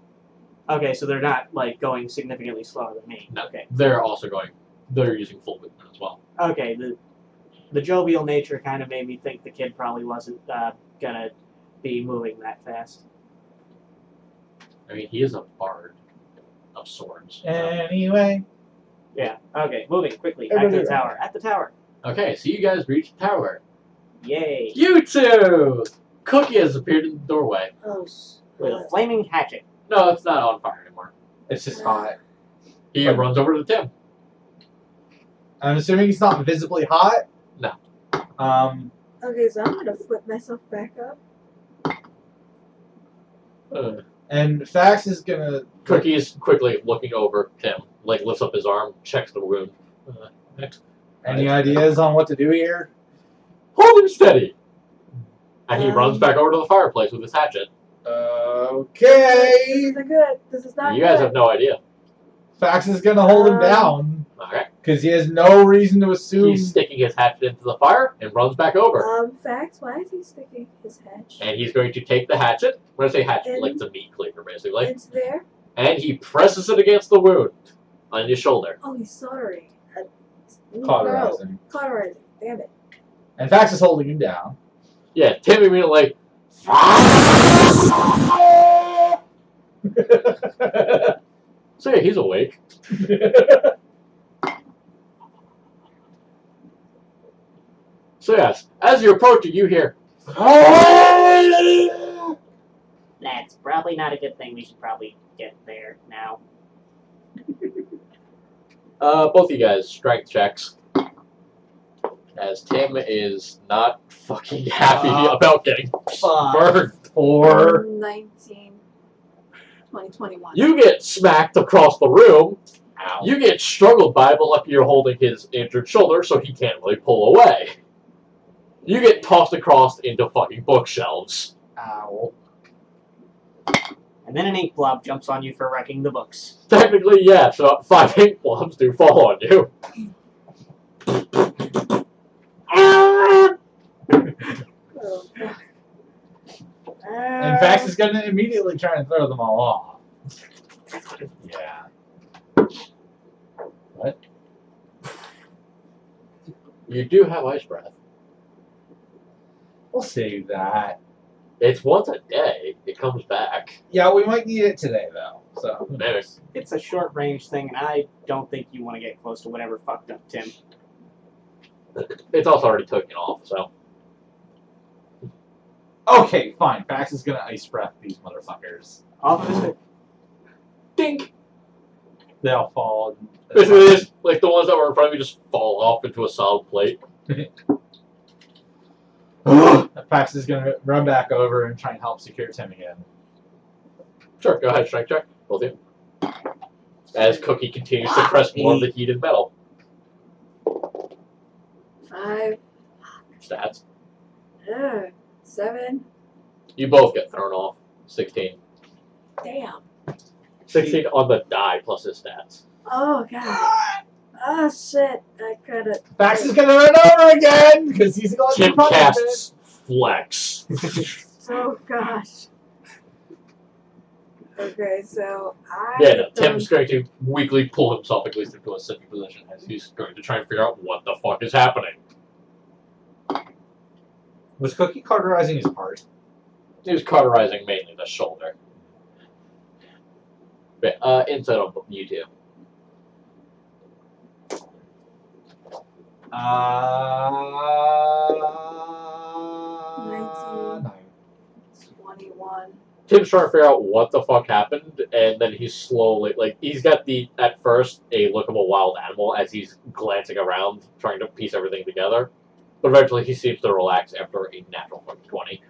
[SPEAKER 5] Okay, so they're not like going significantly slower than me.
[SPEAKER 1] No,
[SPEAKER 5] Okay.
[SPEAKER 1] they're also going. They're using full movement as well.
[SPEAKER 5] Okay. The jovial nature kind of made me think the kid probably wasn't gonna be moving that fast.
[SPEAKER 1] I mean, he is a bard of swords. So.
[SPEAKER 3] Anyway.
[SPEAKER 5] Yeah. Okay. Moving quickly. Back to the
[SPEAKER 3] Everybody
[SPEAKER 5] tower. At the tower.
[SPEAKER 1] Okay, so you guys reach the tower.
[SPEAKER 5] Yay!
[SPEAKER 1] You two! Cookie has appeared in the doorway.
[SPEAKER 2] Oh,
[SPEAKER 5] With a flaming hatchet.
[SPEAKER 1] No, it's not on fire anymore.
[SPEAKER 3] It's just hot.
[SPEAKER 1] He
[SPEAKER 3] What?
[SPEAKER 1] runs over to Tim.
[SPEAKER 3] I'm assuming he's not visibly hot.
[SPEAKER 1] No.
[SPEAKER 2] Okay, so I'm gonna flip myself back up.
[SPEAKER 3] And Fax is gonna.
[SPEAKER 1] Cookie's quickly looking over Tim, like lifts up his arm, checks the wound. Next.
[SPEAKER 3] Any ideas on what to do here?
[SPEAKER 1] Hold him steady! And he runs back over to the fireplace with his hatchet.
[SPEAKER 3] Okay.
[SPEAKER 2] This isn't good. This is not
[SPEAKER 1] You guys
[SPEAKER 2] good.
[SPEAKER 1] have no idea.
[SPEAKER 3] Fax is gonna hold him down
[SPEAKER 1] Okay.
[SPEAKER 3] because he has no reason to assume.
[SPEAKER 1] He's sticking his hatchet into the fire and runs back over.
[SPEAKER 2] Fax, why is he sticking his hatchet?
[SPEAKER 1] And he's going to take the hatchet. When I say hatchet,
[SPEAKER 2] And-
[SPEAKER 1] like it's a meat cleaver, basically.
[SPEAKER 2] It's there.
[SPEAKER 1] And he presses it against the wound on his shoulder.
[SPEAKER 2] Oh, he's soldering.
[SPEAKER 3] Cauterizing.
[SPEAKER 2] No, cauterizing. Damn it.
[SPEAKER 3] And Fax is holding him down.
[SPEAKER 1] Yeah, Tim immediately. So yeah, he's awake. So yes, as you approach it, you hear.
[SPEAKER 5] That's probably not a good thing. We should probably get there now.
[SPEAKER 1] Both of you guys strength checks. As Tim is not fucking happy about getting burned.
[SPEAKER 3] Or
[SPEAKER 2] 19, 20, 21.
[SPEAKER 1] You get smacked across the room.
[SPEAKER 3] ow.
[SPEAKER 1] You get struggled by, but lucky you're holding his injured shoulder, so he can't really pull away. You get tossed across into fucking bookshelves.
[SPEAKER 3] Ow.
[SPEAKER 5] And then an ink blob jumps on you for wrecking the books.
[SPEAKER 1] Technically, yeah, so 5 ink blobs do fall on you.
[SPEAKER 2] Oh, fuck.
[SPEAKER 3] And Fax is gonna immediately try and throw them all off. Yeah. What?
[SPEAKER 1] You do have ice breath.
[SPEAKER 3] We'll save that.
[SPEAKER 1] It's once a day. It comes back.
[SPEAKER 3] Yeah, we might need it today though. So
[SPEAKER 1] Maybe.
[SPEAKER 5] It's a short range thing, and I don't think you want to get close to whatever fucked up Tim.
[SPEAKER 1] It's also already taken off, so.
[SPEAKER 3] okay, fine. Fax is gonna ice breath these motherfuckers.
[SPEAKER 5] Off of his
[SPEAKER 1] Dink!
[SPEAKER 3] They'll fall.
[SPEAKER 1] Basically, just, like the ones that were in front of you just fall off into a solid plate.
[SPEAKER 3] Fax is gonna run back over and try and help secure Tim again.
[SPEAKER 1] Sure, go ahead, strength check. Both of you. As Cookie continues to press more of the heated metal.
[SPEAKER 2] 5,
[SPEAKER 1] Stats.
[SPEAKER 2] 7.
[SPEAKER 1] You both get thrown off. 16.
[SPEAKER 2] Damn.
[SPEAKER 1] 16 on the die plus his stats.
[SPEAKER 2] Oh, God. Oh, shit. I could've.
[SPEAKER 3] Fax is gonna run over again because he's going
[SPEAKER 1] Tim
[SPEAKER 3] to punishment.
[SPEAKER 1] casts Flex.
[SPEAKER 2] Oh, gosh. Okay, so I.
[SPEAKER 1] Yeah, no, Tim's going to weakly pull himself at least into a sitting position as he's going to try and figure out what the fuck is happening.
[SPEAKER 3] Was Cookie cauterizing his heart?
[SPEAKER 1] He was cauterizing mainly the shoulder. But, insight on you two.
[SPEAKER 2] Nineteen.
[SPEAKER 3] 9.
[SPEAKER 2] 21.
[SPEAKER 1] Tim's trying to figure out what the fuck happened, and then he's slowly, like, he's got at first, a look of a wild animal as he's glancing around, trying to piece everything together. But eventually he seems to relax after a natural 20.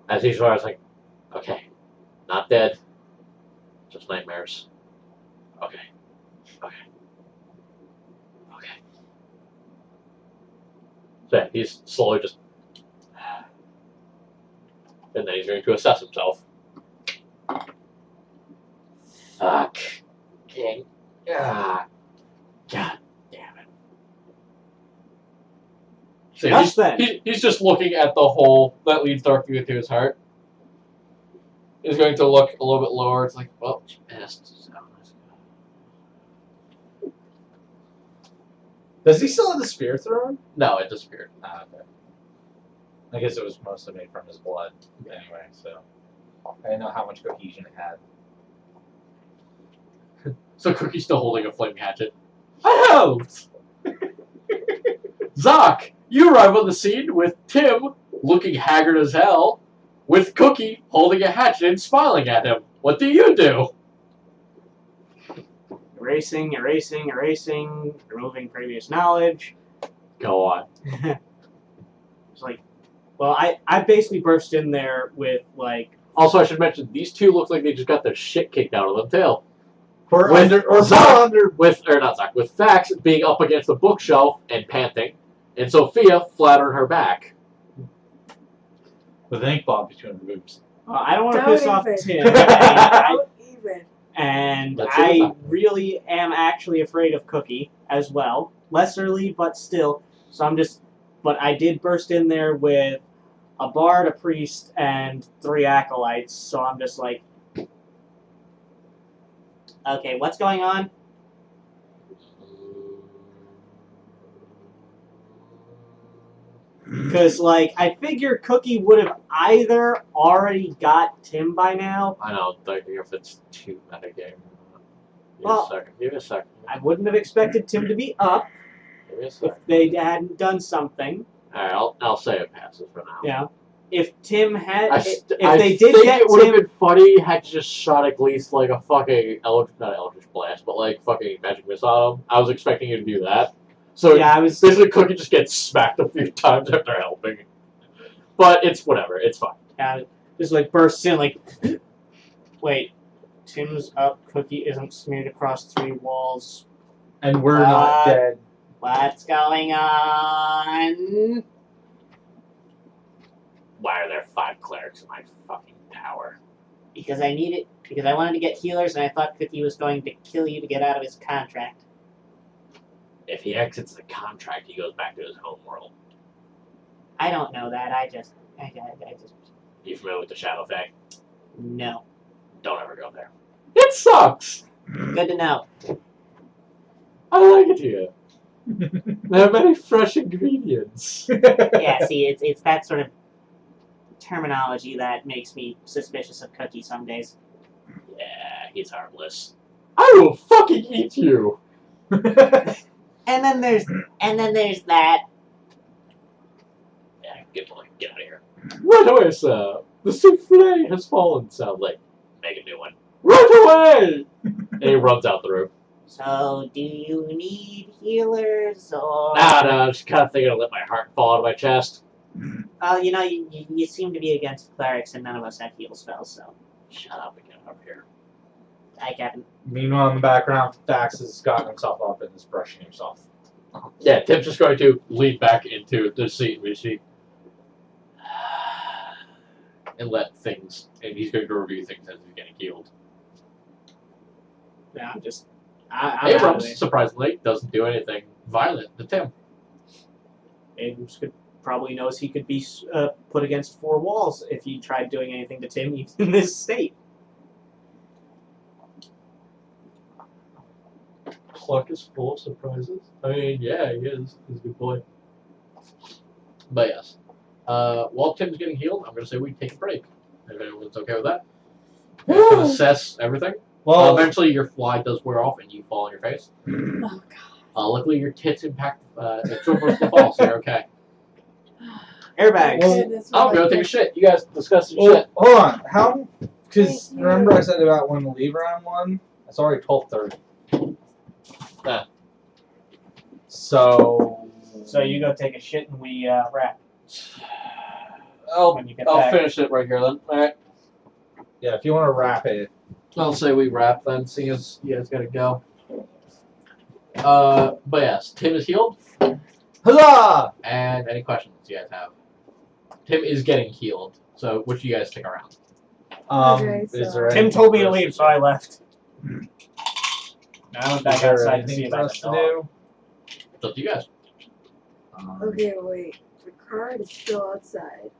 [SPEAKER 1] As he's like, okay, not dead, just nightmares. Okay. So yeah, he's slowly just, and then he's going to assess himself. Fuck. King. God damn it. So
[SPEAKER 5] Just then.
[SPEAKER 1] he's just looking at the hole that leads directly into his heart. He's going to look a little bit lower. It's like, well, she passed. So.
[SPEAKER 3] Does he still have the spear thrown?
[SPEAKER 1] No, it disappeared.
[SPEAKER 3] Okay. I guess it was mostly made from his blood anyway, so I didn't know how much cohesion it had.
[SPEAKER 1] So Cookie's still holding a flaming hatchet. I helped! Zoc, you arrive on the scene with Tim looking haggard as hell, with Cookie holding a hatchet and smiling at him. What do you do?
[SPEAKER 5] erasing, removing previous knowledge.
[SPEAKER 1] Go on.
[SPEAKER 5] It's like, well, I basically burst in there with like
[SPEAKER 1] Also, I should mention these two look like they just got their shit kicked out of them too.
[SPEAKER 3] Or
[SPEAKER 1] With Zach,
[SPEAKER 3] under.
[SPEAKER 1] not Zach, with Fax being up against the bookshelf and panting, and Sophia flat on her back.
[SPEAKER 3] With an ink bomb between her boobs.
[SPEAKER 5] I don't want to
[SPEAKER 2] Don't
[SPEAKER 5] piss off
[SPEAKER 2] even.
[SPEAKER 5] Tim,
[SPEAKER 2] Don't even.
[SPEAKER 5] and
[SPEAKER 1] Let's see what's
[SPEAKER 5] I
[SPEAKER 1] happening.
[SPEAKER 5] really am actually afraid of Cookie as well. Lesserly, but still. So I'm just. But I did burst in there with a bard, a priest, and 3 acolytes. So I'm just like, okay, what's going on? Because, like, I figure Cookie would have either already got Tim by now.
[SPEAKER 1] I don't think if it's too meta game.
[SPEAKER 5] Well,
[SPEAKER 1] Give me a second.
[SPEAKER 5] I wouldn't have expected Tim to be up
[SPEAKER 1] Give me a
[SPEAKER 5] if
[SPEAKER 1] second.
[SPEAKER 5] they hadn't done something.
[SPEAKER 1] Alright, I'll say it passes for now.
[SPEAKER 5] Yeah. If Tim had,
[SPEAKER 1] I
[SPEAKER 5] if
[SPEAKER 1] I
[SPEAKER 5] they did
[SPEAKER 1] think
[SPEAKER 5] get
[SPEAKER 1] it would have
[SPEAKER 5] Tim,
[SPEAKER 1] been funny had you just shot at least like a fucking not Eldritch Blast, but like fucking Magic Missile on him. I was expecting you to do that. So
[SPEAKER 5] yeah, I was.
[SPEAKER 1] basically Cookie just gets smacked a few times after helping. But it's whatever, it's fine.
[SPEAKER 5] Just like bursts in, like, wait, Tim's up. Cookie isn't smeared across 3 walls.
[SPEAKER 3] And we're not dead.
[SPEAKER 5] What's going on?
[SPEAKER 1] Why are there 5 clerics in my fucking tower?
[SPEAKER 5] Because I needed. Because I wanted to get healers, and I thought Cookie was going to kill you to get out of his contract.
[SPEAKER 1] If he exits the contract, he goes back to his home world.
[SPEAKER 5] I don't know that. I just.
[SPEAKER 1] You familiar with the Shadow Fae?
[SPEAKER 5] No.
[SPEAKER 1] Don't ever go there. It sucks!
[SPEAKER 5] Good to know.
[SPEAKER 1] I like it here. There are many fresh ingredients.
[SPEAKER 5] Yeah, see, it's that sort of terminology that makes me suspicious of Cookie some days.
[SPEAKER 1] Yeah, he's harmless. I will fucking eat you!
[SPEAKER 5] And then there's that.
[SPEAKER 1] Yeah, get out of here. Right away, sir. The souffle has fallen, sadly. Make a new one. Right away! And he runs out the room.
[SPEAKER 5] So, do you need healers or?
[SPEAKER 1] Nah, just kind of thinking to let my heart fall out of my chest.
[SPEAKER 5] You know, you seem to be against clerics, and none of us have heal spells, so
[SPEAKER 1] Shut up and get up here.
[SPEAKER 5] I can.
[SPEAKER 3] Meanwhile, in the background, Dax has gotten himself up and is brushing himself.
[SPEAKER 1] Yeah, Tim's just going to lean back into the seat in his seat. And let things, and he's going to review things as he's getting healed.
[SPEAKER 5] Yeah, I'm just. I'm out of
[SPEAKER 1] Abrams,
[SPEAKER 5] it.
[SPEAKER 1] surprisingly, doesn't do anything violent to Tim.
[SPEAKER 5] Abrams probably knows he could be put against 4 walls if he tried doing anything to Tim, even in this state.
[SPEAKER 1] Clark is full of surprises. I mean, yeah, he is. He's a good boy. But yes. While Tim's getting healed, I'm going to say we take a break. If everyone's okay with that. You can assess everything.
[SPEAKER 3] Well,
[SPEAKER 1] Eventually your fly does wear off and you fall on your face.
[SPEAKER 2] Oh god.
[SPEAKER 1] Luckily your tits impact the triple the fall, so you're okay.
[SPEAKER 5] Airbags.
[SPEAKER 3] Well,
[SPEAKER 2] Goodness,
[SPEAKER 1] I'm
[SPEAKER 2] my
[SPEAKER 1] going to take a shit. You guys discuss your
[SPEAKER 3] well,
[SPEAKER 1] shit.
[SPEAKER 3] hold on. How? Because
[SPEAKER 2] Thank you.
[SPEAKER 3] remember I said about when to leave around 1? It's already 12:30.
[SPEAKER 1] Yeah.
[SPEAKER 3] So.
[SPEAKER 5] So you go take a shit and we wrap
[SPEAKER 1] I'll
[SPEAKER 5] when you get
[SPEAKER 1] I'll
[SPEAKER 5] back.
[SPEAKER 1] finish it right here then. Alright.
[SPEAKER 3] Yeah, if you want to wrap it.
[SPEAKER 1] I'll say we wrap then, seeing as you guys gotta go. But yes, Tim is healed.
[SPEAKER 3] Huzzah!
[SPEAKER 1] And any questions you guys have? Tim is getting healed, so which you guys stick around?
[SPEAKER 2] Okay,
[SPEAKER 3] Is
[SPEAKER 2] so-
[SPEAKER 3] there
[SPEAKER 5] Tim
[SPEAKER 3] anything
[SPEAKER 5] told me to
[SPEAKER 3] for us
[SPEAKER 5] leave, so I left. I went
[SPEAKER 3] Is
[SPEAKER 5] back
[SPEAKER 3] there
[SPEAKER 5] outside to
[SPEAKER 3] anything
[SPEAKER 5] see
[SPEAKER 3] for
[SPEAKER 5] about
[SPEAKER 3] us
[SPEAKER 5] the
[SPEAKER 3] to
[SPEAKER 5] dog.
[SPEAKER 3] do?
[SPEAKER 1] It's up to you guys.
[SPEAKER 2] Okay, wait. The card is still outside.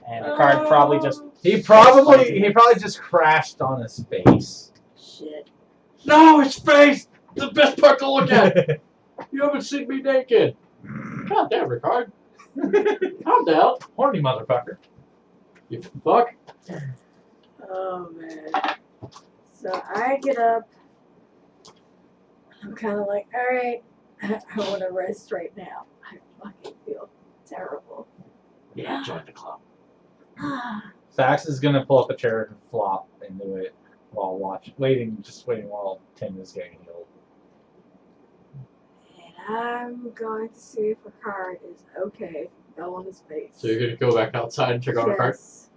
[SPEAKER 5] And the card probably just.
[SPEAKER 3] He probably just crashed on his face.
[SPEAKER 2] Shit.
[SPEAKER 1] No, his face! The best part to look at! You haven't seen me naked! God damn, Ricard. Calm down.
[SPEAKER 3] Horny motherfucker.
[SPEAKER 1] You fuck.
[SPEAKER 2] Oh man. So I get up. I'm kind of like, alright, I want to rest right now. I fucking feel terrible.
[SPEAKER 1] Yeah, join the club.
[SPEAKER 3] Fax is gonna pull up a chair and flop into it while waiting while Tim is getting healed.
[SPEAKER 2] And I'm going to see if Ricard is okay. Fell on his face.
[SPEAKER 1] So you're gonna go back outside and check on Ricard?
[SPEAKER 2] Yes.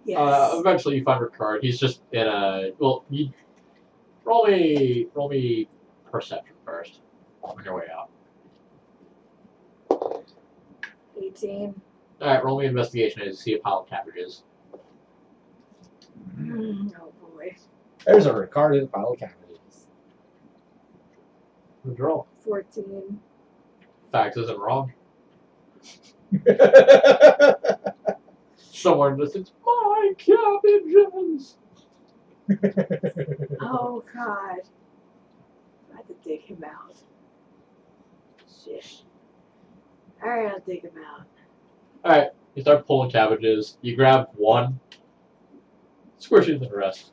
[SPEAKER 2] Yes.
[SPEAKER 1] Eventually, you find Ricard. He's just in a you roll me perception first on your way out.
[SPEAKER 2] 18.
[SPEAKER 1] All right, roll me investigation as you see a pile of cabbages.
[SPEAKER 2] Oh boy.
[SPEAKER 3] There's a Ricard pile of cabbages.
[SPEAKER 1] What'd you roll?
[SPEAKER 2] 14.
[SPEAKER 1] Facts isn't wrong. Somewhere in the distance, my cabbages.
[SPEAKER 2] Oh god. I have to dig him out. Shit. Alright, I'll dig him out.
[SPEAKER 1] All right, you start pulling cabbages. You grab one, squish it into the rest.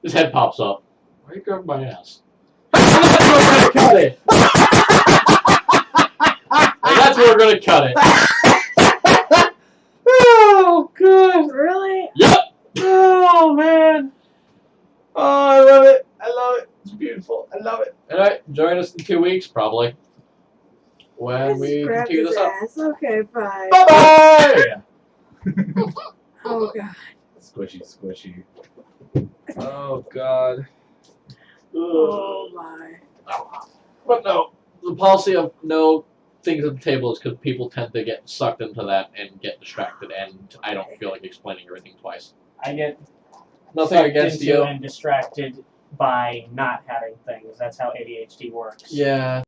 [SPEAKER 1] His head pops up. Why are you grabbing my ass? That's where we're gonna cut it. And that's where we're gonna cut it.
[SPEAKER 4] Oh god.
[SPEAKER 2] Really?
[SPEAKER 1] Yep.
[SPEAKER 4] Oh man. Oh, I love it. I love it. It's beautiful. I love it.
[SPEAKER 1] All right, join us in 2 weeks, probably,
[SPEAKER 2] I
[SPEAKER 1] when
[SPEAKER 2] just
[SPEAKER 1] we
[SPEAKER 2] grabbed
[SPEAKER 1] continue
[SPEAKER 2] his
[SPEAKER 1] this up.
[SPEAKER 2] ass. Okay, bye.
[SPEAKER 1] Bye bye.
[SPEAKER 2] Oh god.
[SPEAKER 3] Squishy, squishy. Oh god.
[SPEAKER 2] Oh my.
[SPEAKER 1] But no, the policy of no things at the table is because people tend to get sucked into that and get distracted, and I don't feel like explaining everything twice.
[SPEAKER 5] I get
[SPEAKER 1] Nothing
[SPEAKER 5] sucked
[SPEAKER 1] against
[SPEAKER 5] into
[SPEAKER 1] you.
[SPEAKER 5] and distracted by not having things. That's how ADHD works.
[SPEAKER 1] Yeah.